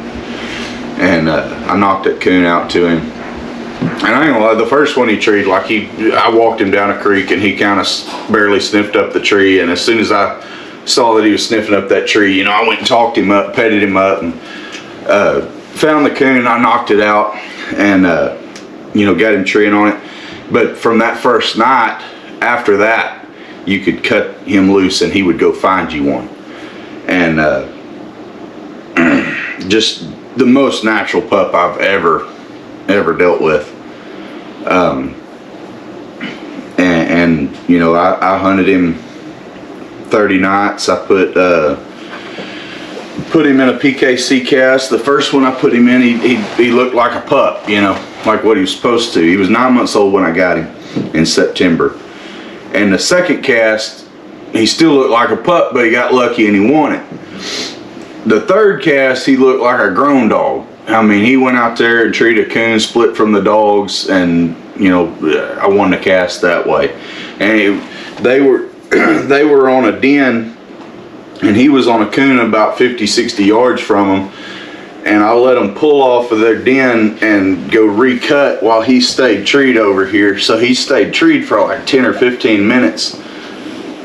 And I knocked that coon out to him. And I ain't gonna lie, the first one he treed, like I walked him down a creek, and he kind of barely sniffed up the tree. And as soon as I saw that he was sniffing up that tree, I went and talked him up, petted him up, and found the coon, and I knocked it out, and got him treeing on it. But from that first night, after that, you could cut him loose and he would go find you one. and just the most natural pup I've ever dealt with. And you know, I hunted him 30 nights. I put him in a PKC cast. The first one I put him in, he looked like a pup, you know, like what he was supposed to. He was 9 months old when I got him in September. And the second cast, he still looked like a pup, but he got lucky and he won it. The third cast, he looked like a grown dog. I mean, he went out there and treated a coon, split from the dogs, and you know, I won the cast that way. And they were on a den, and he was on a coon about 50-60 yards from them, and I let them pull off of their den and go recut while he stayed treed over here. So he stayed treed for like 10 or 15 minutes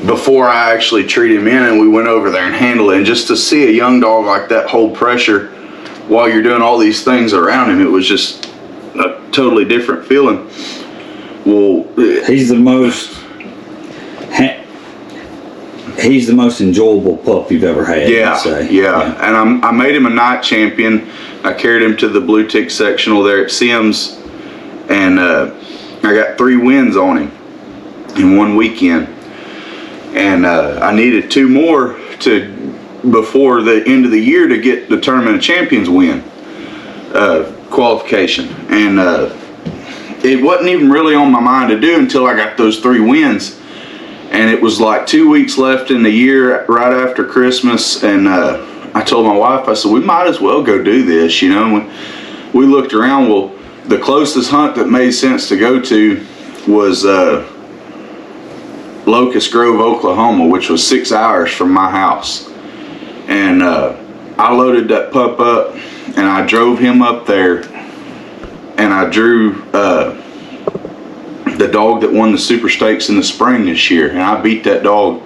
before I actually treed him in, and we went over there and handled it. And just to see a young dog like that hold pressure while you're doing all these things around him, it was just a totally different feeling. Well, He's the most enjoyable pup you've ever had. yeah, I'd say. yeah. And I made him a night champion. I carried him to the blue tick sectional there at Sims, and I got 3 wins on him in one weekend. And I needed 2 more before the end of the year to get the Tournament of Champions win qualification. And it wasn't even really on my mind to do until I got those 3 wins. And it was like 2 weeks left in the year, right after Christmas. And I told my wife, I said, we might as well go do this, you know. We looked around. Well, the closest hunt that made sense to go to was Locust Grove, Oklahoma, which was 6 hours from my house. And I loaded that pup up, and I drove him up there, and I drew the dog that won the Super Stakes in the spring this year, and I beat that dog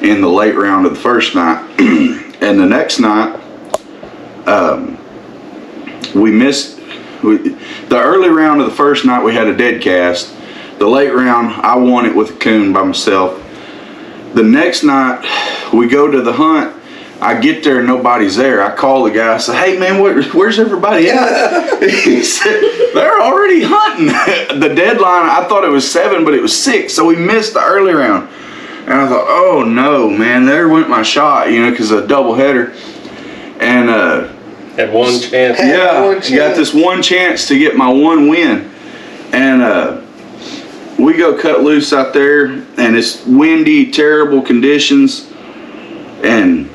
in the late round of the first night. And the next night, we missed the early round of the first night. We had a dead cast. The late round, I won it with a coon by myself. The next night, we go to the hunt. I get there and nobody's there. I call the guy. I say, "Hey man, where's everybody at?" He said, "They're already hunting." The deadline, I thought it was 7, but it was 6, so we missed the early round. And I thought, "Oh no, man, there went my shot," you know, because a double header. And Had one chance. yeah, you got this one chance to get my one win. And we go cut loose out there, and it's windy, terrible conditions, and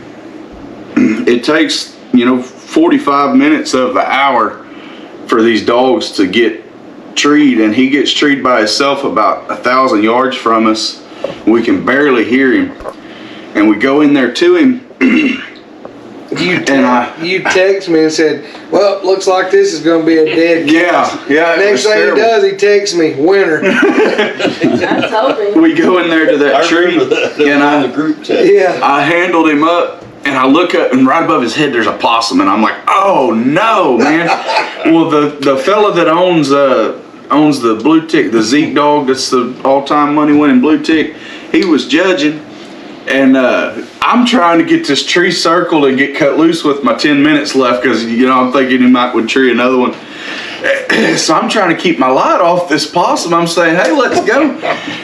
it takes, you know, 45 minutes of the hour for these dogs to get treed, and he gets treed by himself about 1,000 yards from us. We can barely hear him, and we go in there to him. You text me and said, "Well, looks like this is going to be a dead cast." Yeah. Next thing he does, he texts me, "Winner." I told him. We go in there to that tree, and on the group chat. Yeah. I handled him up, and I look up, and right above his head there's a possum, and I'm like, "Oh no, man!" Well, the fella that owns the blue tick, the Zeke dog, that's the all-time money-winning blue tick, he was judging, and I'm trying to get this tree circled and get cut loose with my 10 minutes left, because you know I'm thinking he would tree another one. So I'm trying to keep my light off this possum. I'm saying, "Hey, let's go."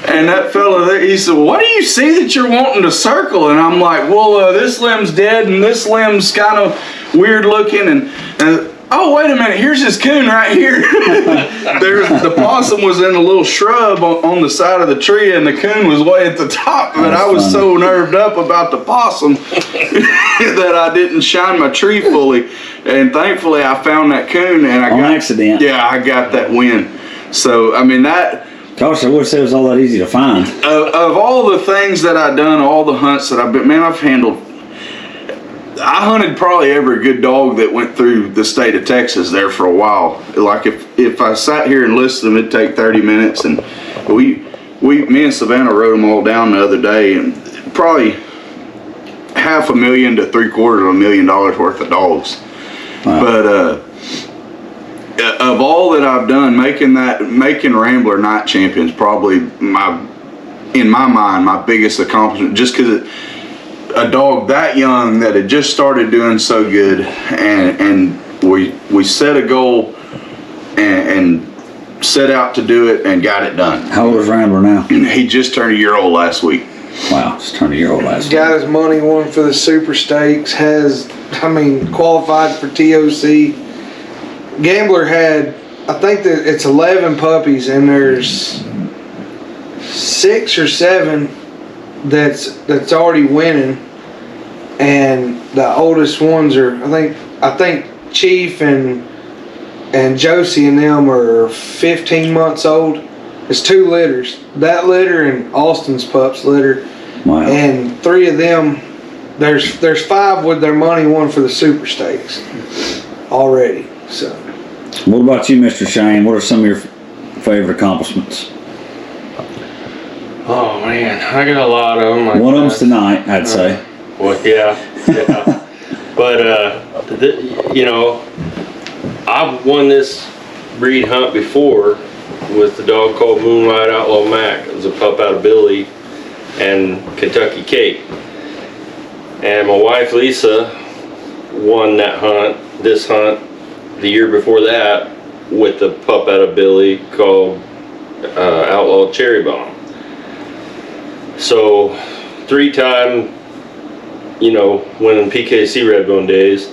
And that fella there, he said, "Well, what do you see that you're wanting to circle?" And I'm like, "Well, this limb's dead, and this limb's kind of weird looking, and oh, wait a minute, here's his coon right here." The possum was in a little shrub on the side of the tree, and the coon was way at the top. But I was so nerved up about the possum that I didn't shine my tree fully. And thankfully, I found that coon, and On accident. Yeah, I got that win. So, I mean, that... Gosh, I would say it was all that easy to find. Of all the things that I've done, all the hunts that I've been... Man, I've handled... I hunted probably every good dog that went through the state of Texas there for a while. Like if I sat here and listed them, it'd take 30 minutes. And me and Savannah wrote them all down the other day, and probably $500,000 to $750,000 worth of dogs. Wow. But of all that I've done, making Rambler Night Champions probably in my mind my biggest accomplishment, just because a dog that young that had just started doing so good, and we set a goal and set out to do it and got it done. How old is Rambler now? He just turned a year old last week. Wow, just turned a year old last week. Got his money won for the Super Stakes, qualified for TOC. Gambler had, I think that it's 11 puppies, and there's 6 or 7 that's already winning, and the oldest ones are I think Chief and Josie and them are 15 months old. It's 2 litters. That litter and Austin's pups litter. Wow. And 3 of them, there's 5 with their money won for the Super Stakes already. So. What about you, Mr. Shane? What are some of your favorite accomplishments? Oh man, I got a lot of them. One of them's tonight, I'd say. Well, yeah. But I've won this breed hunt before with the dog called Moonlight Outlaw Mac. It was a pup out of Billy and Kentucky Cape. And my wife Lisa won this hunt, the year before that, with the pup out of Billy called Outlaw Cherry Bomb. So 3-time, winning PKC Redbone days.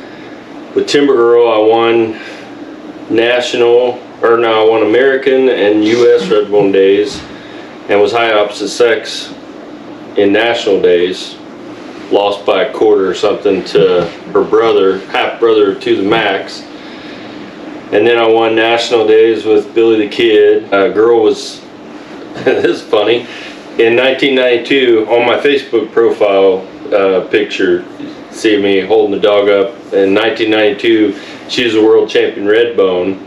With Timber Girl, I won I won American and US Redbone days, and was high opposite sex in national days. Lost by a quarter or something to her brother, half brother to the Max. And then I won national days with Billy the Kid. Girl was, this is funny, in 1992 on my Facebook profile picture, see me holding the dog up. In 1992, she was a world champion Redbone,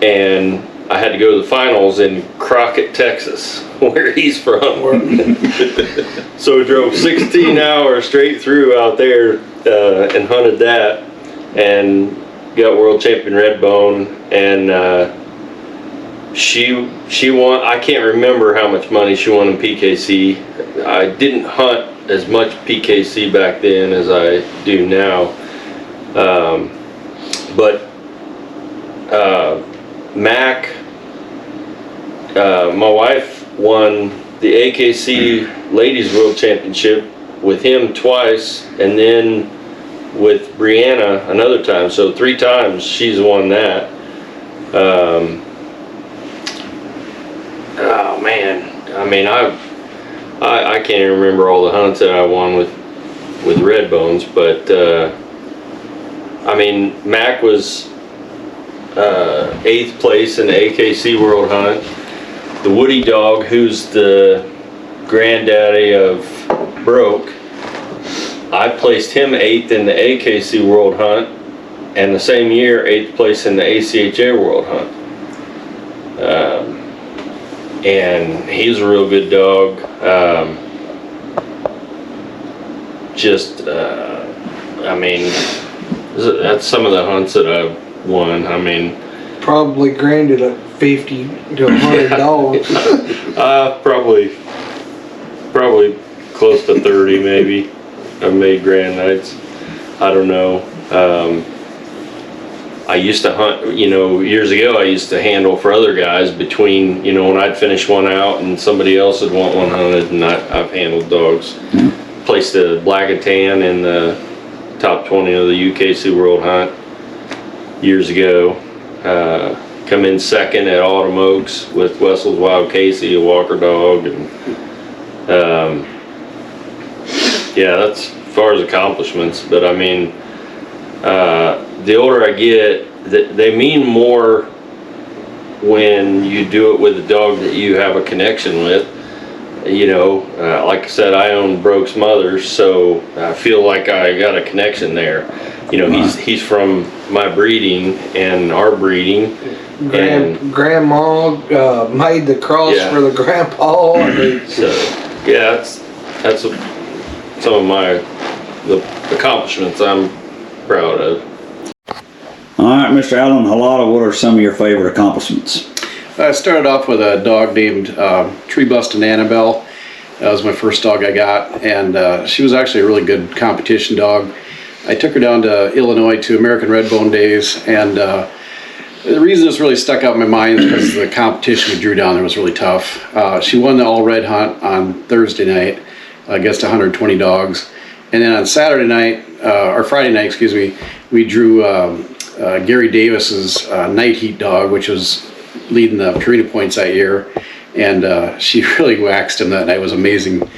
and I had to go to the finals in Crockett, Texas, where he's from. So we drove 16 hours straight through out there and hunted that, and got world champion Redbone. And she won. I can't remember how much money she won in PKC. I didn't hunt as much PKC back then as I do now, but Mac, my wife won the AKC Ladies World Championship with him twice, and then with Brianna another time. So 3 times she's won that. Oh man, I mean I can't even remember all the hunts that I won with Redbones, but I mean Mac was 8th place in the AKC World Hunt. The Woody dog, who's the granddaddy of Broke, I placed him 8th in the AKC World Hunt, and the same year 8th place in the ACHA World Hunt. And he's a real good dog. I mean, that's some of the hunts that I've won. I mean, Probably granted at 50 to 100 dogs. Probably close to 30 maybe. I've made grand nights. I don't know. I used to hunt, years ago I used to handle for other guys between, when I'd finish one out and somebody else would want one hunted, and I've handled dogs. Placed a black and tan in the top 20 of the UKC World Hunt years ago. Come in second at Autumn Oaks with Wessel's Wild Casey, a Walker dog, and yeah, that's as far as accomplishments. But I mean, the older I get, they mean more when you do it with a dog that you have a connection with. Like I said, I own Broke's mother, so I feel like I got a connection there. He's from my breeding and our breeding. Grandma made the cross for the grandpa. So yeah, that's some of the accomplishments I'm proud of. All right, Mr. Allen Halata, what are some of your favorite accomplishments? I started off with a dog named Tree Bustin' Annabelle, That was my first dog I got, and she was actually a really good competition dog. I took her down to Illinois to American Redbone days, and the reason this really stuck out in my mind is because the competition we drew down there was really tough. She won the all red hunt on Thursday night against 120 dogs, and then on Saturday night, or Friday night, excuse me, we drew Gary Davis's night heat dog, which was leading the Purina points that year, and she really waxed him that night. It was an amazing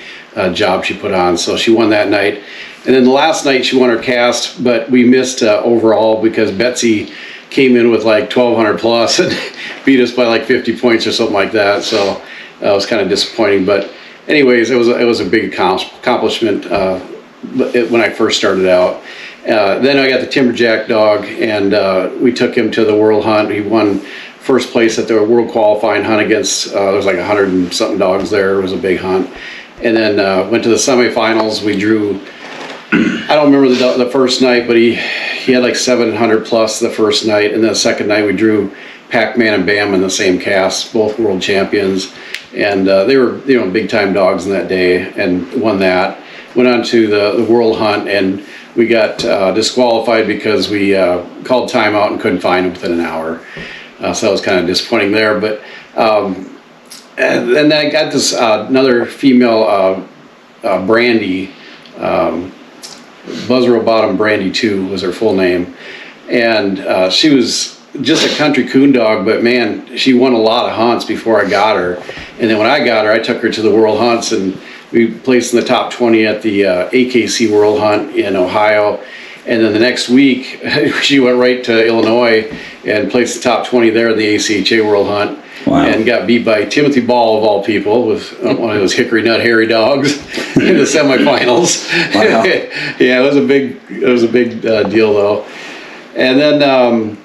job she put on. So she won that night. And then the last night she won her cast, but we missed overall because Betsy came in with like 1,200 plus and beat us by like 50 points or something like that. So it was kind of disappointing. But anyways, it was a big accomplishment when I first started out. Then I got the Timberjack dog, and we took him to the World Hunt. He won first place at the World Qualifying Hunt against, there was like 100 and something dogs there. It was a big hunt. And then went to the semifinals. We drew, I don't remember the first night, but he had like 700 plus the first night. And then the second night we drew Pac-Man and Bam in the same cast, both world champions. And they were, big time dogs in that day, and won that. Went on to the World Hunt, and we got disqualified because we called timeout and couldn't find him within an hour. So that was kind of disappointing there. But and then I got this another female Brandy, Buzzrow Bottom Brandy 2 was her full name, and she was just a country coon dog, but man, she won a lot of hunts before I got her. And then when I got her, I took her to the World Hunts, and we placed in the top 20 at the AKC World Hunt in Ohio. And then the next week, she went right to Illinois and placed the top 20 there in the ACHA World Hunt. Wow. And got beat by Timothy Ball, of all people, with one of those hickory nut hairy dogs in the semifinals. Wow. Yeah, it was a big deal though. And then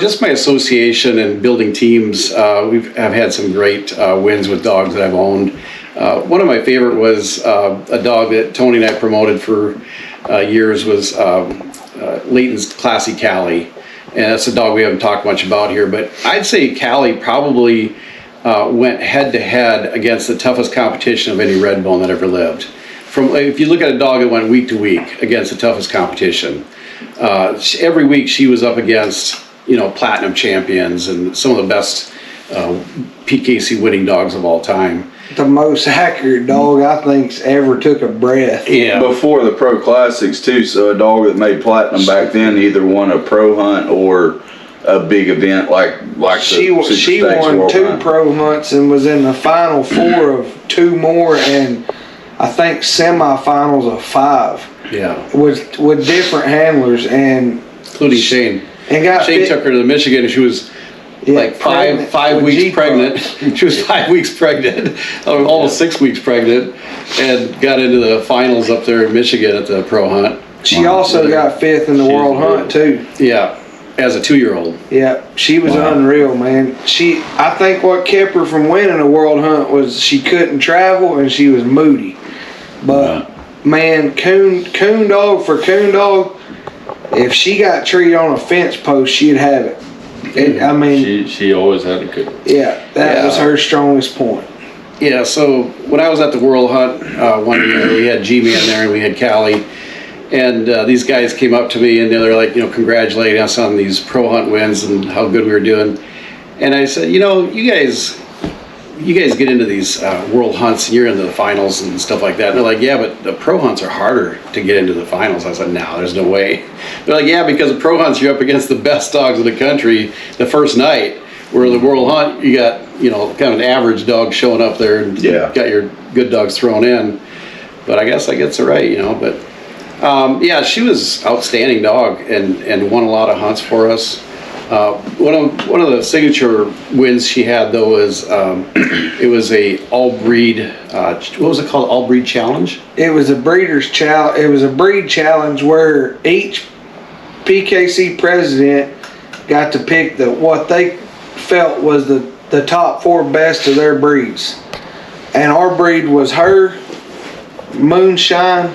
just my association and building teams, I've had some great wins with dogs that I've owned. One of my favorite was a dog that Tony and I promoted for years was Leighton's Classy Callie. And that's a dog we haven't talked much about here, but I'd say Callie probably went head to head against the toughest competition of any Redbone that ever lived. If you look at a dog that went week to week against the toughest competition, every week she was up against platinum champions and some of the best PKC winning dogs of all time. The most accurate dog I think's ever took a breath. Yeah. Before the Pro Classics too, so a dog that made platinum back then either won a pro hunt or a big event like She the Super she Stakes won World 2 Hunt. pro hunts and was in the final 4 of 2 more, and I think semifinals of 5 Yeah. with different handlers, and Including Shane. got Shane fit- took her to Michigan, and she was like pregnant five with weeks G-Pop. pregnant. She was 5 weeks pregnant, almost 6 weeks pregnant, and got into the finals up there in Michigan at the pro hunt. She also got 5th in the World Hunt too. Yeah, as a 2-year-old. Yeah, she was unreal, man. I think what kept her from winning a World Hunt was she couldn't travel and she was moody. But man, coon dog for coon dog, if she got treated on a fence post, she'd have it. She always had a good. Yeah, that was her strongest point. Yeah, so when I was at the World Hunt one year, we had G-Man there and we had Callie, and these guys came up to me and they're like, congratulating us on these pro hunt wins and how good we were doing. And I said, you guys get into these World Hunts and you're into the finals and stuff like that. And they're like, yeah, but the pro hunts are harder to get into the finals. I said, no, there's no way. They're like, yeah, because the pro hunts, you're up against the best dogs in the country the first night, where the World Hunt, you got, kind of an average dog showing up there and got your good dogs thrown in. But I guess I gets it right, But she was outstanding dog and won a lot of hunts for us. One of the signature wins she had though was it was a all breed. What was it called? All breed challenge. It was a breeder's challenge. It was a breed challenge where each PKC president got to pick what they felt was the top 4 best of their breeds, and our breed was her, Moonshine,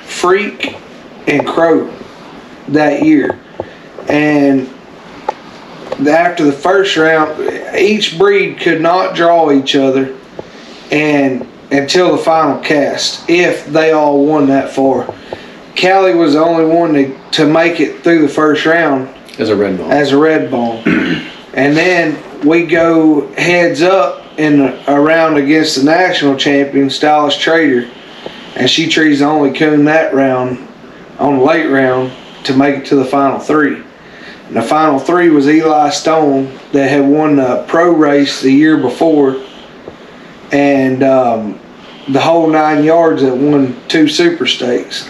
Freak, and Crow that year. And after the first round, each breed could not draw each other, and until the final cast, if they all won that far. Callie was the only one to make it through the first round As a Redbone. as a Redbone. And then we go heads up in a round against the national champion, Stylish Trader. And she trees the only coon that round, on the late round, to make it to the final three. And the final three was Eli Stone, that had won the pro race the year before, and the whole 9 yards, that won 2 super stakes.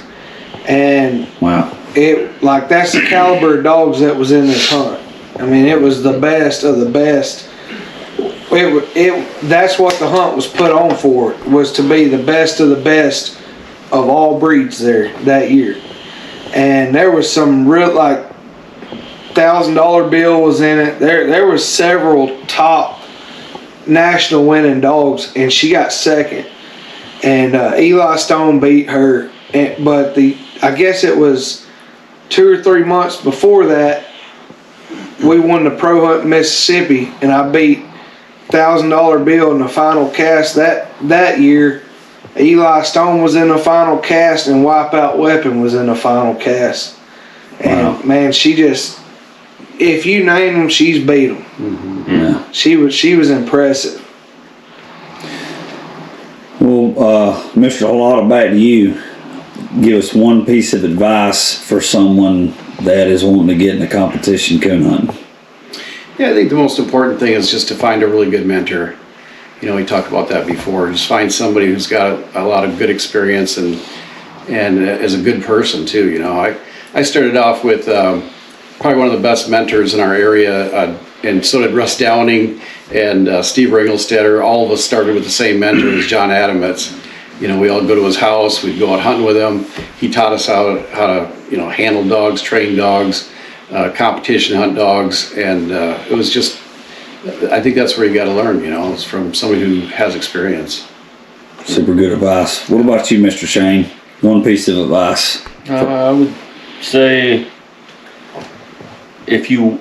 And Wow. that's the caliber of dogs that was in this hunt. I mean, it was the best of the best. That's what the hunt was put on for, was to be the best of the best of all breeds there that year. And there was some real, like, $1,000 bill was in it. There was several top national winning dogs, and she got second. And Eli Stone beat her, but I guess it was 2 or 3 months before that, we won the Pro Hunt in Mississippi, and I beat $1,000 bill in the final cast that year. Eli Stone was in the final cast, and Wipeout Weapon was in the final cast. And Wow. man, she just, if you name them, she's beat them. Mm-hmm. Yeah. She was impressive. Well, Mr. Halata, back to you. Give us one piece of advice for someone that is wanting to get into competition coon hunting. Yeah, I think the most important thing is just to find a really good mentor. You know, we talked about that before. Just find somebody who's got a lot of good experience and is a good person too. You know, I started off with probably one of the best mentors in our area, and so did Russ Downing and Steve Ringelstetter. All of us started with the same mentor as John Adamitz. You know, we all go to his house. We'd go out hunting with him. He taught us how to handle dogs, train dogs, competition hunt dogs, and it was just. I think that's where you got to learn. You know, it's from somebody who has experience. Super good advice. What about you, Mr. Shane? One piece of advice. I would say if you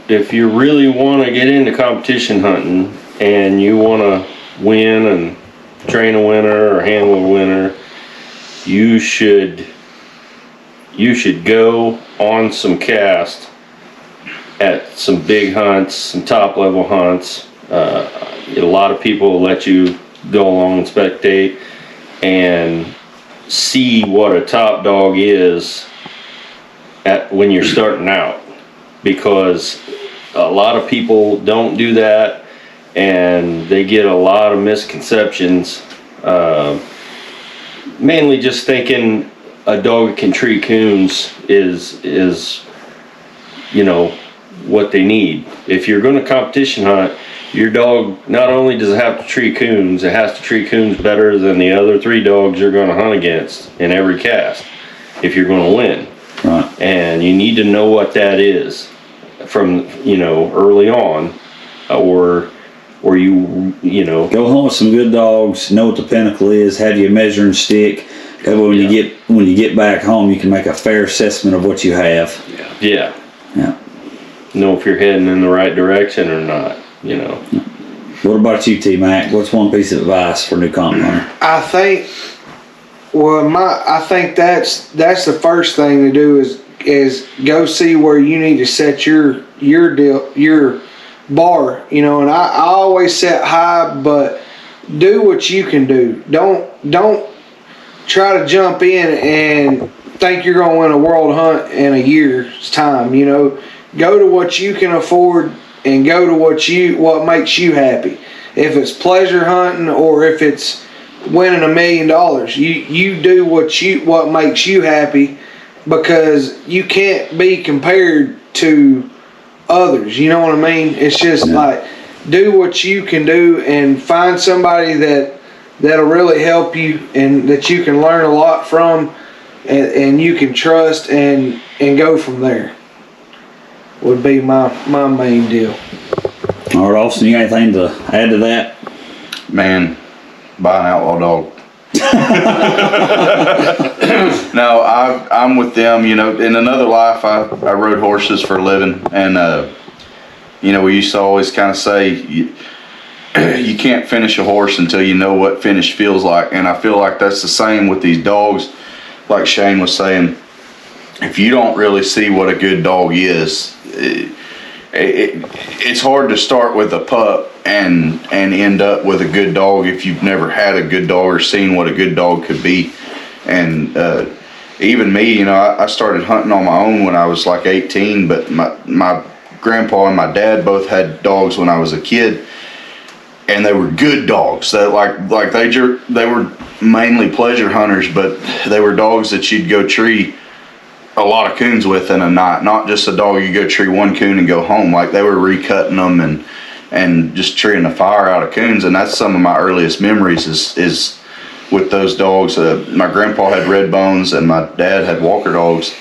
really want to get into competition hunting and you want to win and train a winner or handle a winner, you should go on some cast at some big hunts, some top level hunts. A lot of people will let you go along and spectate and see what a top dog is when you're starting out, because a lot of people don't do that and they get a lot of misconceptions, mainly just thinking a dog that can tree coons is what they need. If you're going to competition hunt, your dog not only does it have to tree coons, it has to tree coons better than the other 3 dogs you're going to hunt against in every cast if you're going to win. Right. And you need to know what that is from early on, or you Go home with some good dogs. Know what the pinnacle is. Have your measuring stick. That way, when you get back home, you can make a fair assessment of what you have. yeah Yeah. know if you're heading in the right direction or not. What about you, T Mac? What's one piece of advice for new comp hunter? I think that's the first thing to do is go see where you need to set your bar, and I always set high, but do what you can do. Don't try to jump in and think you're going to win a world hunt in a year's time. Go to what you can afford and go to what makes you happy. If it's pleasure hunting or if it's winning $1 million, you do what makes you happy, because you can't be compared to others. You know what I mean? It's just like, do what you can do and find somebody that'll really help you and that you can learn a lot from and you can trust and go from there. Would be my main deal. All right, Austin, you got anything to add to that? Man, buy an outlaw dog. No, I'm with them. In another life, I rode horses for a living, and we used to always kind of say, you can't finish a horse until you know what finish feels like. And I feel like that's the same with these dogs. Like Shane was saying, if you don't really see what a good dog is, it's hard to start with a pup and end up with a good dog if you've never had a good dog or seen what a good dog could be. And even me, I started hunting on my own when I was like 18, but my grandpa and my dad both had dogs when I was a kid, and they were good dogs. That they were mainly pleasure hunters, but they were dogs that you'd go tree a lot of coons with in a night, not just a dog you go tree one coon and go home. Like they were recutting them and just treeing the fire out of coons. And that's some of my earliest memories is with those dogs. My grandpa had Redbones and my dad had Walker dogs,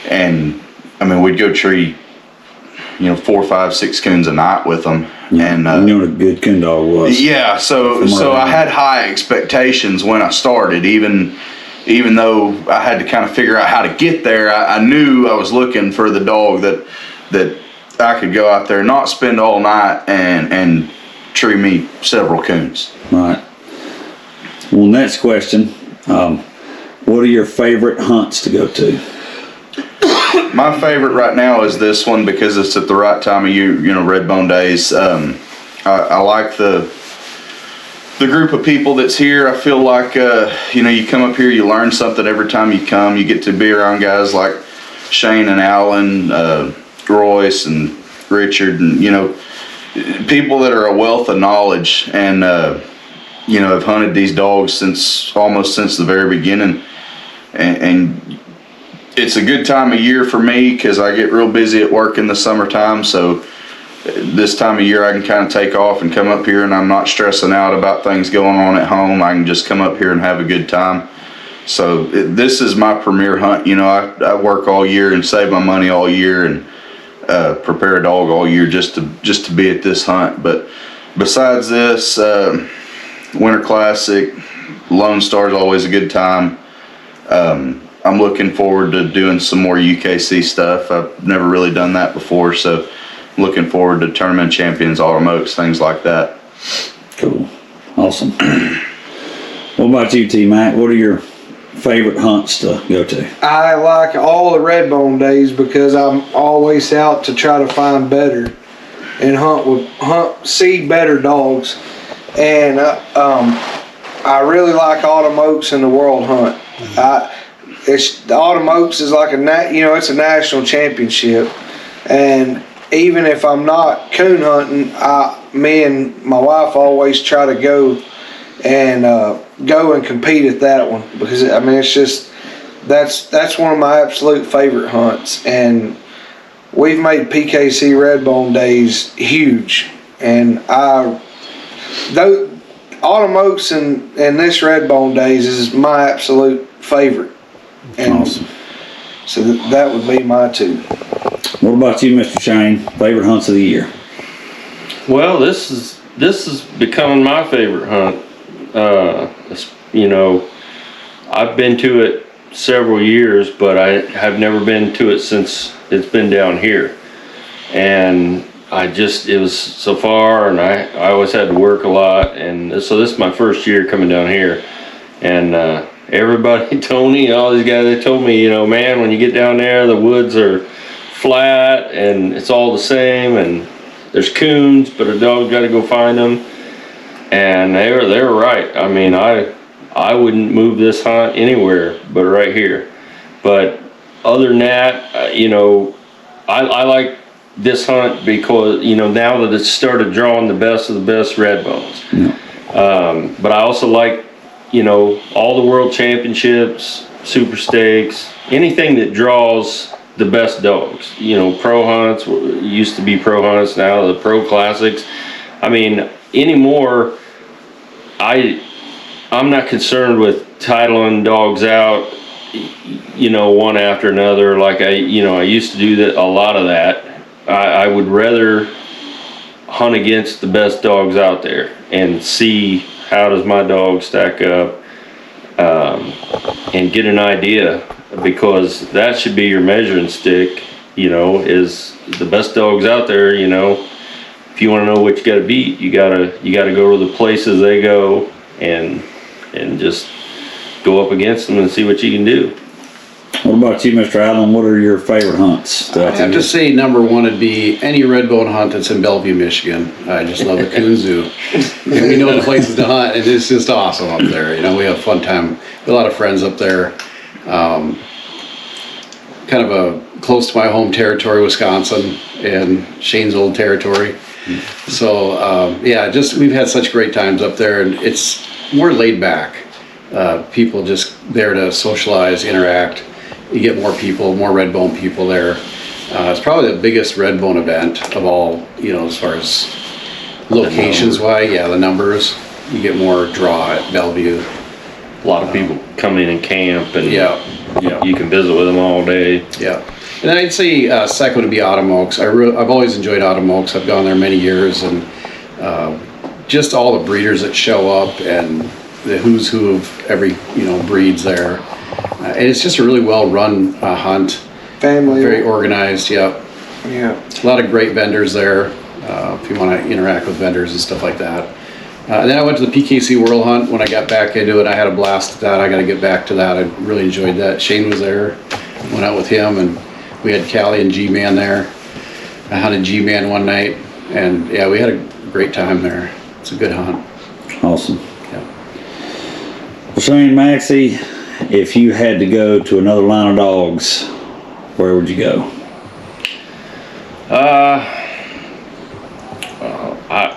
and I mean we'd go tree 4, 5, 6 coons a night with them. Yeah, and you know what a good coon dog was. Yeah, so I had high expectations when I started, even though I had to kind of figure out how to get there. I knew I was looking for the dog that I could go out there, not spend all night and tree me several coons. Right. Well, next question. What are your favorite hunts to go to? My favorite right now is this one because it's at the right time of year, Redbone days. I like the group of people that's here. I feel like, you come up here, you learn something every time you come. You get to be around guys like Shane and Alan, Royce and Richard, and, people that are a wealth of knowledge and, have hunted these dogs almost since the very beginning. And it's a good time of year for me because I get real busy at work in the summertime. So this time of year I can kind of take off and come up here, and I'm not stressing out about things going on at home. I can just come up here and have a good time. So this is my premier hunt. I work all year and save my money all year and prepare a dog all year just to be at this hunt. But besides this, Winter Classic, Lone Star is always a good time. I'm looking forward to doing some more UKC stuff. I've never really done that before, so I'm looking forward to Tournament Champions, Autumn Oaks, things like that. Cool. Awesome. What about you, T-Mac? What are your favorite hunts to go to? I like all the Redbone days because I'm always out to try to find better and see better dogs. And I really like Autumn Oaks and the World Hunt. The Autumn Oaks is like it's a national championship, and even if I'm not coon hunting, me and my wife always try to go and compete at that one because it's just that's one of my absolute favorite hunts, and we've made PKC Redbone days huge, and Autumn Oaks and this Redbone days is my absolute favorite. And awesome. So that would be my two. What about you, Mr. Shane? Favorite hunts of the year? Well, this is becoming my favorite hunt. I've been to it several years, but I have never been to it since it's been down here. And it was so far, and I always had to work a lot, and so this is my first year coming down here. And everybody told me, all these guys, they told me, man, when you get down there, the woods are flat and it's all the same, and there's coons, but a dog's got to go find them. And they were right. I mean, I wouldn't move this hunt anywhere but right here. But other than that, I like this hunt because now that it's started drawing the best of the best Redbones. Yeah. But I also like all the world championships, super stakes, anything that draws the best dogs. Pro hunts used to be pro hunts, now the pro classics. I mean, anymore, I'm not concerned with titling dogs out, one after another. Like I used to do that, a lot of that. I would rather hunt against the best dogs out there and see how does my dog stack up, and get an idea, because that should be your measuring stick, is the best dogs out there. If if you want to know what you got to beat, you gotta go to the places they go and just go up against them and see what you can do. What about you, Mr. Allen? What are your favorite hunts? I have to say number one would be any redbone hunt that's in Bellevue, Michigan. I just love the Coon Zoo. And we know the places to hunt, and it's just awesome up there. You know, we have a fun time. A lot of friends up there. Kind of close to my home territory, Wisconsin, and Shane's old territory. So yeah, we've had such great times up there, and it's more laid back. People just there to socialize, interact. You get more people, more redbone people there. It's probably the biggest redbone event of all, you know, as far as locations wise. Yeah, the numbers. You get more draw at Bellevue. A lot of people come in and camp, and Yeah. you can visit with them all day. Yeah. And I'd say second would be Autumn Oaks. I've always enjoyed Autumn Oaks. I've gone there many years, and just all the breeders that show up and the who's who of every, you know, breeds there. And it's just a really well-run hunt. Family. Very organized, yep. Yeah. A lot of great vendors there, if you want to interact with vendors and stuff like that. And then I went to the PKC World Hunt when I got back into it. I had a blast with that. I got to get back to that. I really enjoyed that. Shane was there. Went out with him, and we had Callie and G-Man there. I hunted G-Man one night, and yeah, we had a great time there. It's a good hunt. Awesome. Yeah. Well, Shane Maxey, if you had to go to another line of dogs, where would you go?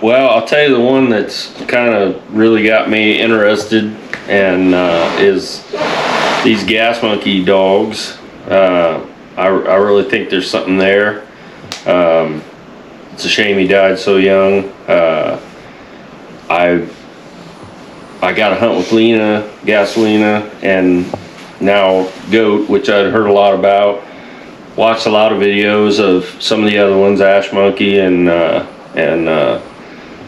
Well, I'll tell you the one that's kind of really got me interested, and is these gas monkey dogs. I really think there's something there. It's a shame he died so young. I got to hunt with Lena, Gasolina, and now Goat, which I'd heard a lot about. Watched a lot of videos of some of the other ones, Ash Monkey and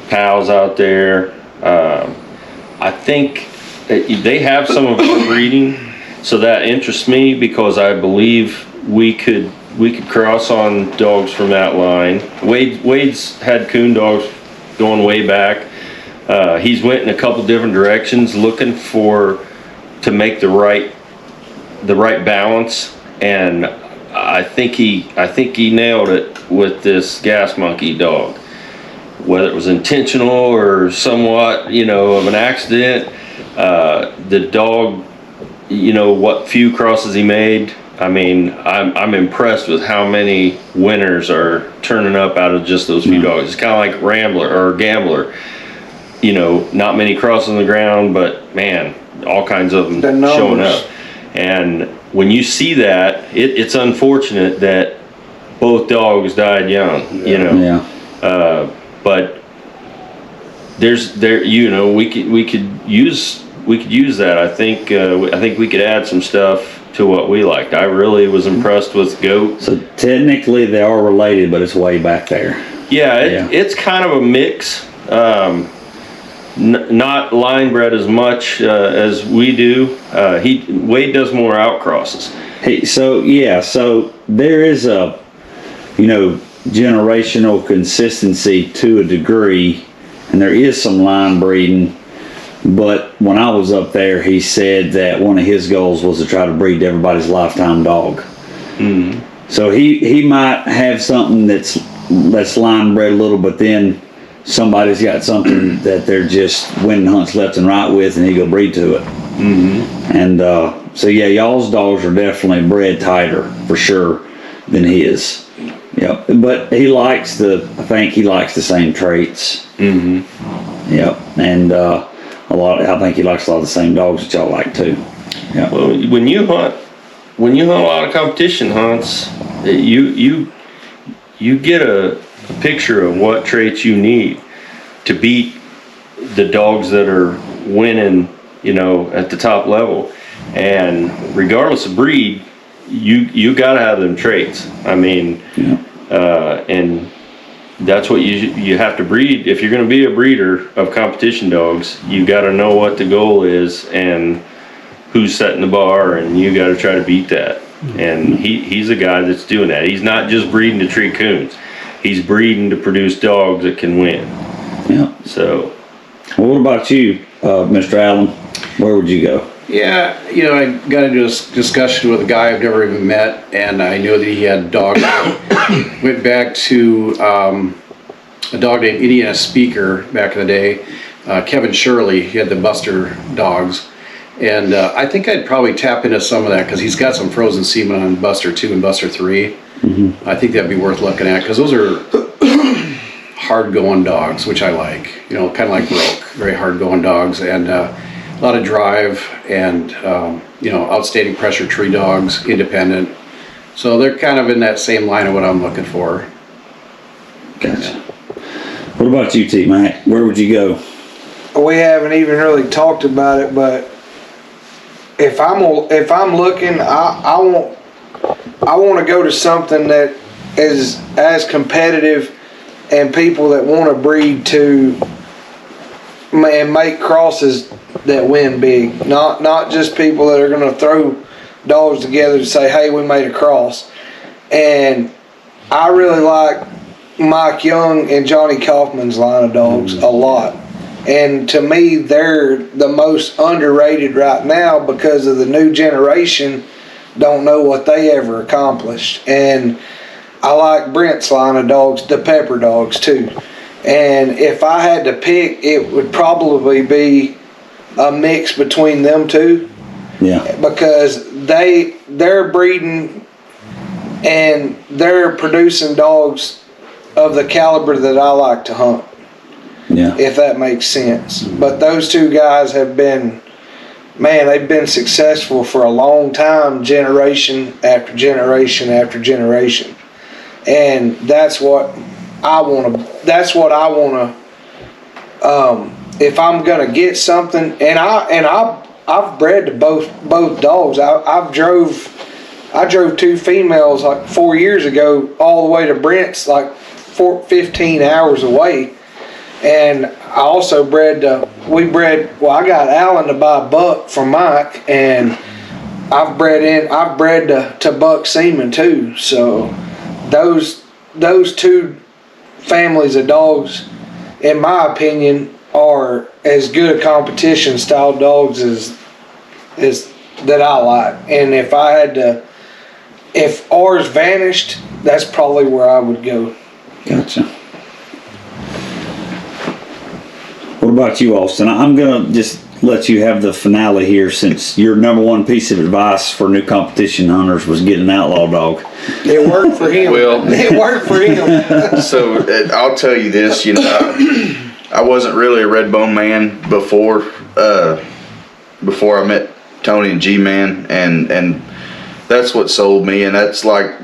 Pals out there. I think they have some of our breeding, so that interests me because I believe we could cross on dogs from that line. Wade's had coon dogs going way back. He's went in a couple different directions looking to make the right balance, and I think he nailed it with this gas monkey dog. Whether it was intentional or somewhat, you know, of an accident, the dog, you know, what few crosses he made. I mean, I'm impressed with how many winners are turning up out of just those few dogs. It's kind of like Rambler or Gambler. You know, not many crosses on the ground, but man, all kinds of them showing up. And when you see that, it's unfortunate that both dogs died young. You know. Yeah. But you know, we could use that. I think we could add some stuff to what we liked. I really was impressed with Goat. So technically they are related, but it's way back there. Yeah, it's kind of a mix. Not line bred as much as we do. Wade does more outcrosses. So there is a, you know, generational consistency to a degree, and there is some line breeding, but when I was up there, he said that one of his goals was to try to breed everybody's lifetime dog. Mm-hmm. So he might have something that's line bred a little, but then somebody's got something that they're just winning hunts left and right with, and he go breed to it. Mm-hmm. And so yeah, y'all's dogs are definitely bred tighter for sure than his. Yep, but I think he likes the same traits. Mm-hmm. Yep, and I think he likes a lot of the same dogs that y'all like too. Yeah. Well, when you hunt a lot of competition hunts, you get a picture of what traits you need to beat the dogs that are winning, you know, at the top level. And regardless of breed, you gotta have them traits. I mean, and that's what you have to breed. If you're gonna be a breeder of competition dogs, you gotta know what the goal is and who's setting the bar, and you gotta try to beat that. And he's a guy that's doing that. He's not just breeding to treat coons. he's breeding to produce dogs that can win. Yeah. So, Well, what about you, Mr. Allen? Where would you go? Yeah, I got into a discussion with a guy I've never even met, and I knew that he had dogs. Went back to a dog named Indiana Speaker back in the day, Kevin Shirley. He had the Buster dogs, and I think I'd probably tap into some of that because he's got some frozen semen on Buster 2 and Buster 3. I think that'd be worth looking at because those are hard-going dogs, which I like. Kind of like Broke, very hard-going dogs, and a lot of drive and outstanding pressure tree dogs, independent. So they're kind of in that same line of what I'm looking for. Gotcha. What about you, T-Mac? Where would you go? We haven't even really talked about it, but if I'm looking, I want to go to something that is as competitive and people that want to breed to and make crosses that win big. Not just people that are going to throw dogs together to say, hey, we made a cross. And I really like Mike Young and Johnny Kaufman's line of dogs a lot. And to me, they're the most underrated right now because of the new generation don't know what they ever accomplished. And I like Brent's line of dogs, the Pepper dogs too. And if I had to pick, it would probably be a mix between them two. Yeah. Because they're breeding and they're producing dogs of the caliber that I like to hunt. Yeah. If that makes sense. But those two guys have been, they've been successful for a long time, generation after generation after generation. And that's what I want to, if I'm going to get something, and I've bred to both dogs. I drove two females like 4 years ago all the way to Brent's, like 15 hours away. And I also I got Alan to buy a buck from Mike, and I've bred to buck semen too. So those two families of dogs, in my opinion, are as good a competition style dogs as that I like. And if ours vanished, that's probably where I would go. Gotcha. What about you, Austin? I'm going to just let you have the finale here, since your number one piece of advice for new competition hunters was get an outlaw dog. It worked for him. Well, It worked for him. So I'll tell you this, I wasn't really a Redbone man before I met Tony and G-Man, and that's what sold me. And that's like,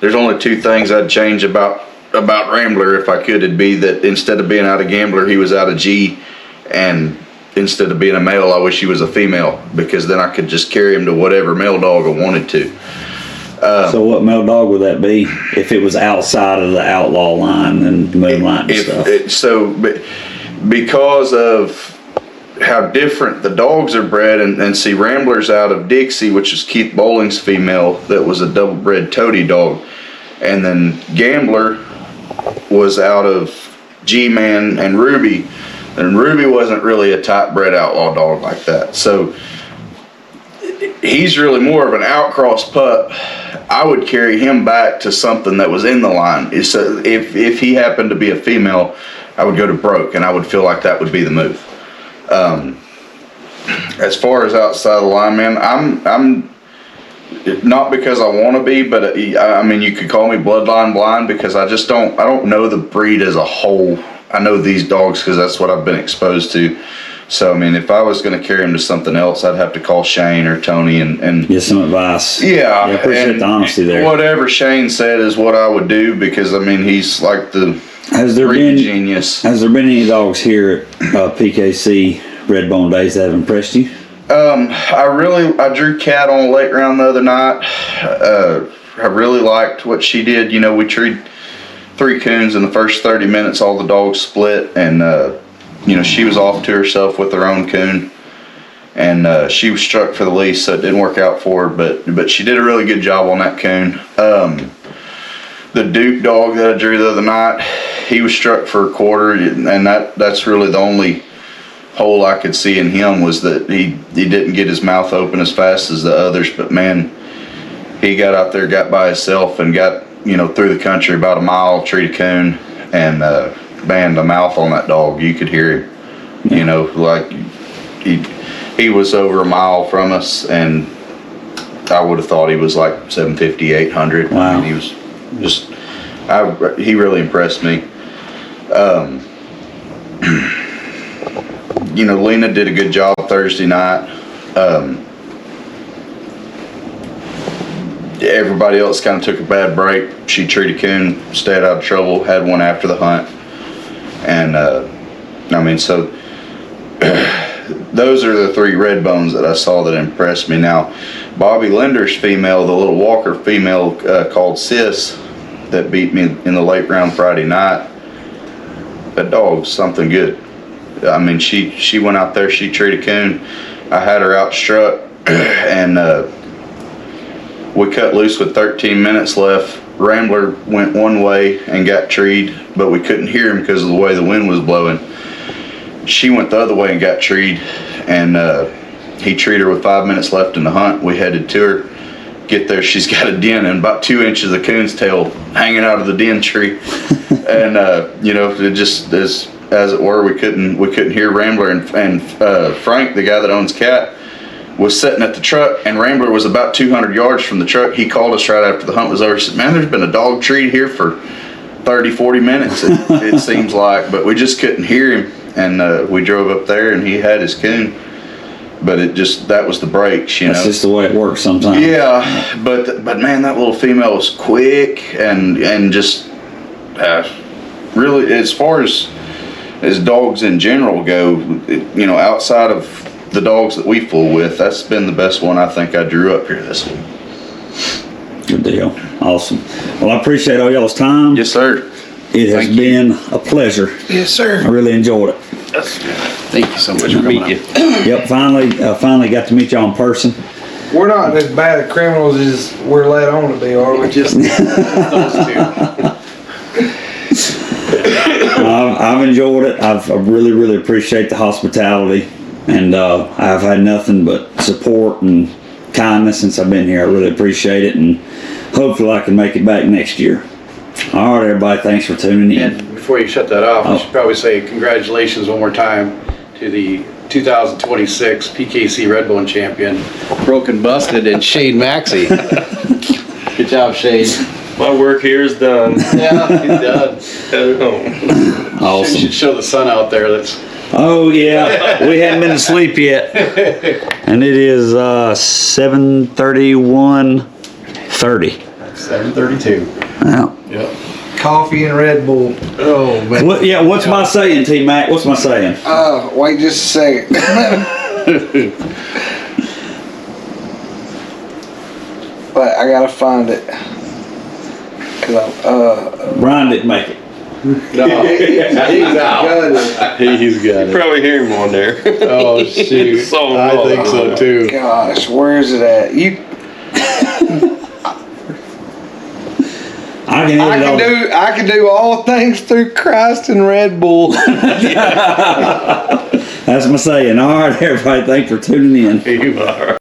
there's only two things I'd change about Rambler if I could. It'd be that instead of being out of Gambler, he was out of G, and instead of being a male, I wish he was a female, because then I could just carry him to whatever male dog I wanted to. So what male dog would that be if it was outside of the outlaw line and moonlight and stuff? Because of how different the dogs are bred, and see, Rambler's out of Dixie, which is Keith Bowling's female that was a double bred toady dog, and then Gambler was out of G-Man and Ruby, and Ruby wasn't really a type bred outlaw dog like that. So he's really more of an outcross pup. I would carry him back to something that was in the line. So if he happened to be a female, I would go to Broke, and I would feel like that would be the move. As far as outside the line, man, I'm not because I want to be, but I mean, you could call me bloodline blind, because I don't know the breed as a whole. I know these dogs because that's what I've been exposed to. So, I mean, if I was going to carry him to something else, I'd have to call Shane or Tony and get some advice. Yeah, I appreciate the honesty there. Whatever Shane said is what I would do, because I mean, he's like the breed genius. Has there been any dogs here at PKC Redbone days that have impressed you? I drew Kat on a late round the other night. I really liked what she did. We treed 3 coons in the first 30 minutes. All the dogs split, and she was off to herself with her own coon, and she was struck for the lease, so it didn't work out for her. But she did a really good job on that coon. the Duke dog that I drew the other night, he was struck for a quarter, and that's really the only hole I could see in him, was that he didn't get his mouth open as fast as the others. But man, he got out there, got by himself, and got through the country about a mile, treated coon, and man, the mouth on that dog, you could hear him. Like he was over a mile from us, and I would have thought he was like 750, 800. Wow. I mean, he was just, he really impressed me. Lena did a good job Thursday night. Everybody else kind of took a bad break. She treated coon, stayed out of trouble, had one after the hunt. And, so those are the 3 Redbones that I saw that impressed me. Now, Bobby Linder's female, the little Walker female called Sis, that beat me in the late round Friday night, that dog's something good. I mean, she went out there, she treated coon. I had her out struck, and we cut loose with 13 minutes left. Rambler went one way and got treed, but we couldn't hear him because of the way the wind was blowing. She went the other way and got treed, and he treated her with 5 minutes left in the hunt. We headed to her. Get there, she's got a den and about 2 inches of coon's tail hanging out of the den tree, and it just as it were, we couldn't hear Rambler, and Frank, the guy that owns Cat, was sitting at the truck, and Rambler was about 200 yards from the truck. He called us right after the hunt was over. He said, "Man, there's been a dog treed here for 30-40 minutes it seems like, but we just couldn't hear him." And we drove up there, and he had his coon, but that was the breaks, That's just the way it works sometimes. Yeah, but man, that little female was quick and just really, as far as dogs in general go, outside of the dogs that we fool with, that's been the best one I think I drew up here this week. Good deal. Awesome. Well, I appreciate all y'all's time. Yes, sir. It has been a pleasure. Yes, sir. I really enjoyed it. Thank you so much for coming out. Yep, finally got to meet y'all in person. We're not as bad at criminals as we're led on to be, are we? Just those 2. I've enjoyed it. I really, really appreciate the hospitality, and I've had nothing but support and kindness since I've been here. I really appreciate it, and hopefully I can make it back next year. All right, everybody, thanks for tuning in. And before you shut that off, I should probably say congratulations one more time to the 2026 PKC Redbone champion, Broken Busted, and Shane Maxey. Good job, Shane. My work here is done. Yeah, he's done. Headed home. Awesome. You should show the sun out there. Oh yeah, we hadn't been to sleep yet, and it is 7:31:30. 7:32. Yeah. Yep. Coffee and Red Bull. Oh man. What's my saying, T-Mac? What's my saying? Wait just a second. But I gotta find it. Brian didn't make it. No, he's got it. He's got You it. probably hear him on there. Oh shoot! So I think so too. Gosh, where is it at? I can do all things through Christ and Red Bull. That's my saying. All right, everybody, thanks for tuning in. You are.